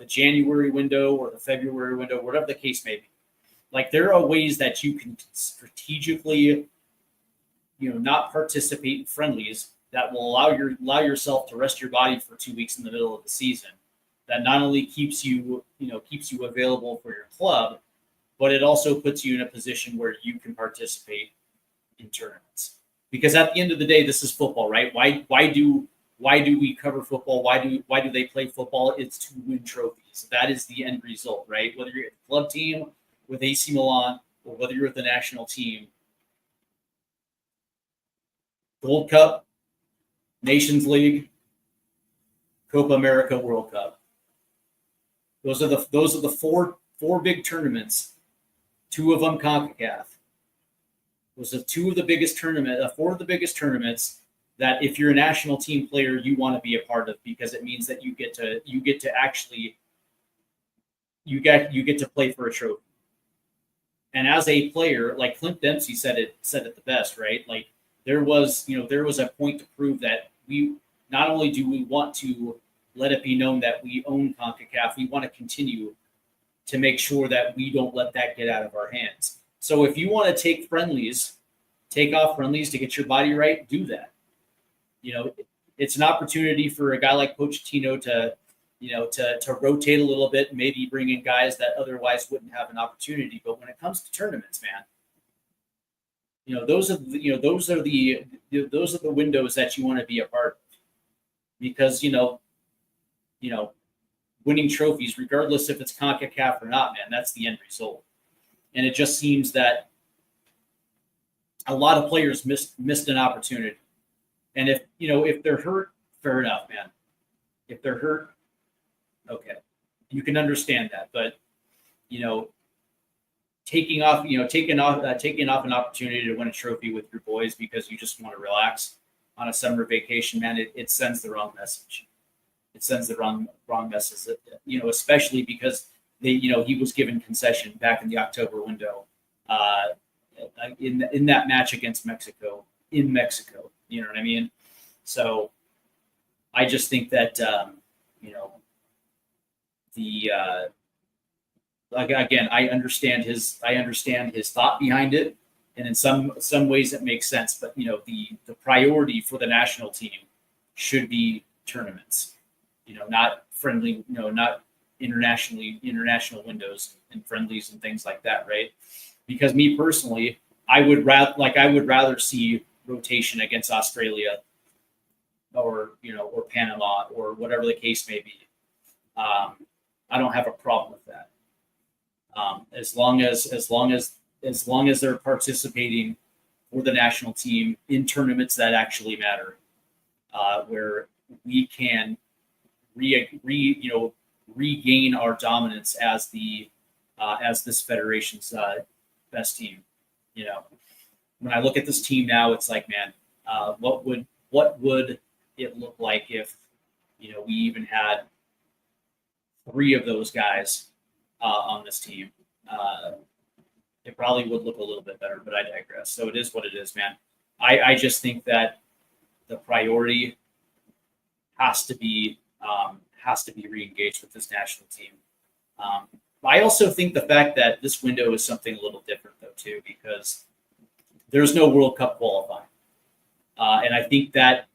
January window or the February window, whatever the case may be. Like, there are ways that you can strategically, not participate in friendlies that will allow yourself to rest your body for 2 weeks in the middle of the season. That not only keeps you available for your club, but it also puts you in a position where you can participate in tournaments. Because at the end of the day, this is football, right? Why do we cover football? Why do they play football? It's to win trophies. That is the end result, right? Whether you're a club team with AC Milan or whether you're with the national team, Gold Cup, Nations League, Copa America, World Cup. Those are the four big tournaments. 2 of them Concacaf. Those are 4 of the biggest tournaments that if you're a national team player, you want to be a part of, because it means that you get to actually you get to play for a trophy. And as a player, like Clint Dempsey said it the best, right? Like there was a point to prove that we not only do we want to let it be known that we own Concacaf, we want to continue to make sure that we don't let that get out of our hands. So if you want to take off friendlies to get your body right, do that. It's an opportunity for a guy like Pochettino to rotate a little bit, and maybe bring in guys that otherwise wouldn't have an opportunity. But when it comes to tournaments, man, those are the windows that you want to be a part of, because winning trophies, regardless if it's CONCACAF or not, man, that's the end result. And it just seems that a lot of players missed an opportunity. And if they're hurt, fair enough, man. If they're hurt, okay, you can understand that. But taking off an opportunity to win a trophy with your boys because you just want to relax on a summer vacation, man, it sends the wrong message. It sends the wrong message, especially because he was given concession back in the October window, in that match against Mexico in Mexico. You know what I mean? So I just think that again, I understand his thought behind it, and in some ways it makes sense. But the priority for the national team should be tournaments. Not friendly, not international windows and friendlies and things like that, right? Because me personally, I would rather see rotation against Australia or Panama or whatever the case may be. I don't have a problem with that. As long as they're participating for the national team in tournaments that actually matter, where we can regain our dominance as this federation's best team. When I look at this team now, it's like, man, what would it look like if we even had 3 of those guys on this team? It probably would look a little bit better, but I digress. So it is what it is, man. I just think that the priority has to be re-engaged with this national team. I also think the fact that this window is something a little different, though, too, because there's no World Cup qualifying, and I think that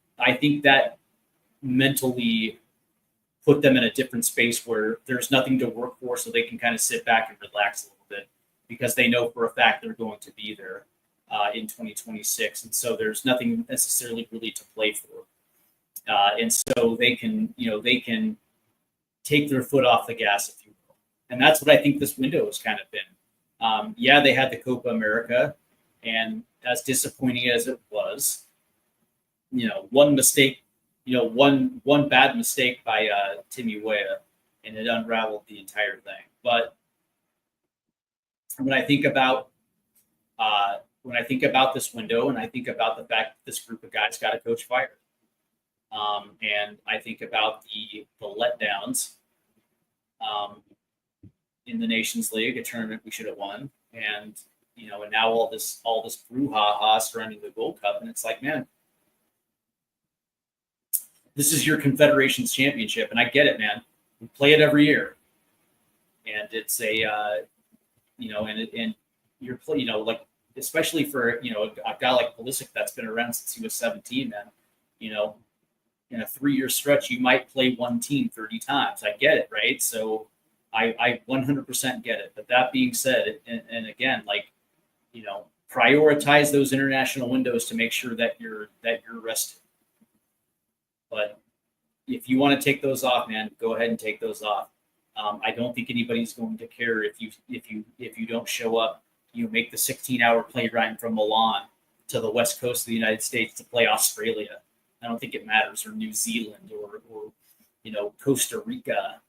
mentally put them in a different space where there's nothing to work for, so they can kind of sit back and relax a little bit, because they know for a fact they're going to be there in 2026, and so there's nothing necessarily really to play for, and so they can take their foot off the gas, if you will, and that's what I think this window has kind of been. They had the Copa America, and as disappointing as it was, one mistake. One bad mistake by Timmy Weah, and it unraveled the entire thing. But when I think about this window, and I think about the fact that this group of guys got a coach fired, and I think about the letdowns in the Nations League, a tournament we should have won, and and now all this brouhaha surrounding the Gold Cup, and it's like, man, this is your Confederations Championship, and I get it, man. We play it every year, and it's and you're like, especially for a guy like Pulisic that's been around since he was 17, man. In a 3-year stretch, you might play one team 30 times. I get it, right? So I 100% get it. But that being said, and again, prioritize those international windows to make sure that you're rested. But if you want to take those off, man, go ahead and take those off. I don't think anybody's going to care if you don't show up. Make the 16-hour plane ride from Milan to the west coast of the United States to play Australia. I don't think it matters, or New Zealand, or Costa Rica,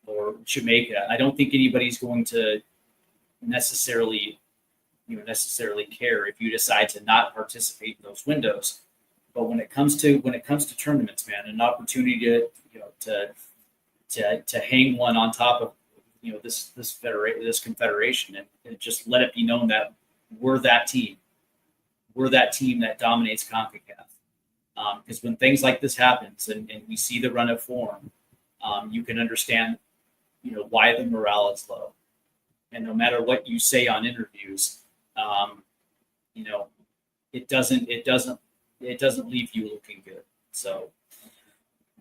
or Jamaica. I don't think anybody's going to necessarily care if you decide to not participate in those windows. But when it comes to tournaments, man, an opportunity to hang one on top of this confederation, and just let it be known that we're that team. We're that team that dominates CONCACAF. Because when things like this happens and we see the run of form, you can understand, why the morale is low. And no matter what you say on interviews, it doesn't leave you looking good. So,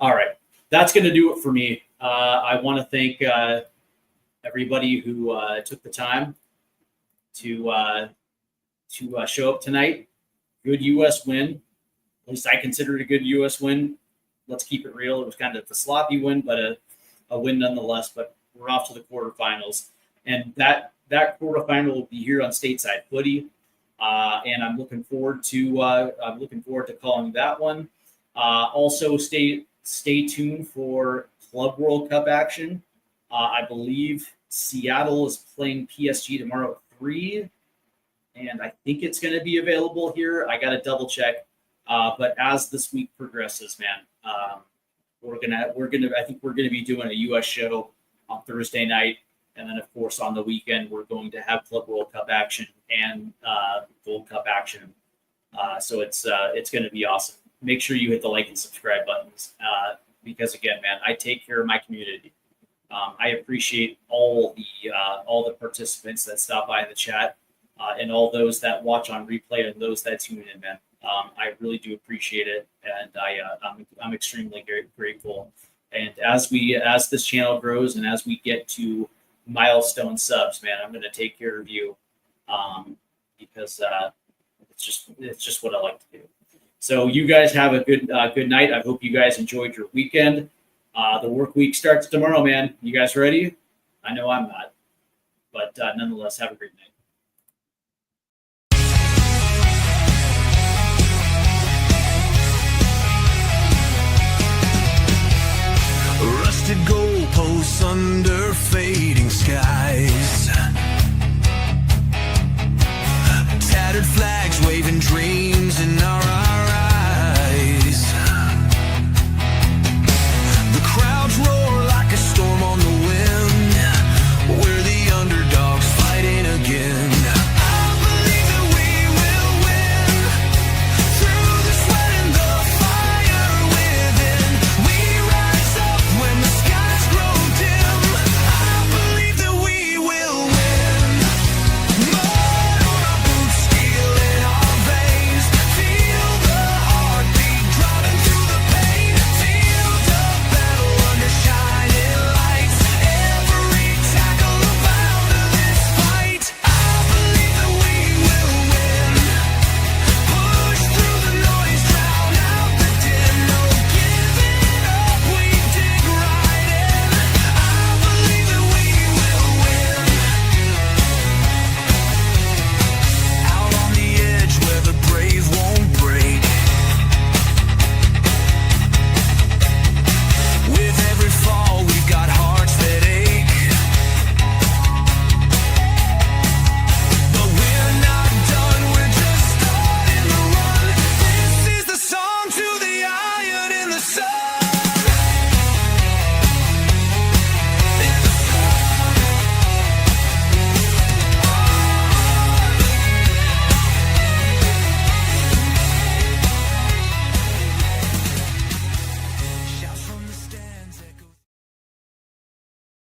all right, that's going to do it for me. I want to thank everybody who took the time to show up tonight. Good U.S. win. At least I consider it a good U.S. win. Let's keep it real. It was kind of a sloppy win, but a win nonetheless. But we're off to the quarterfinals, and that quarterfinal will be here on Stateside Footy, and I'm looking forward to calling that one. Also, stay tuned for Club World Cup action. I believe Seattle is playing PSG tomorrow at 3, and I think it's going to be available here. I got to double check. But as this week progresses, man, I think we're gonna be doing a U.S. show on Thursday night, and then of course on the weekend we're going to have Club World Cup action and Gold Cup action. So it's going to be awesome. Make sure you hit the like and subscribe buttons because again, man, I take care of my community. I appreciate all the participants that stop by in the chat and all those that watch on replay and those that tune in, man. I really do appreciate it, and I'm extremely grateful. And as this channel grows and as we get to milestone subs, man, I'm going to take care of you because it's just what I like to do. So you guys have a good night. I hope you guys enjoyed your weekend. The work week starts tomorrow, man. You guys ready? I know I'm not, but nonetheless, have a great night. Rusted goalposts under fading sky.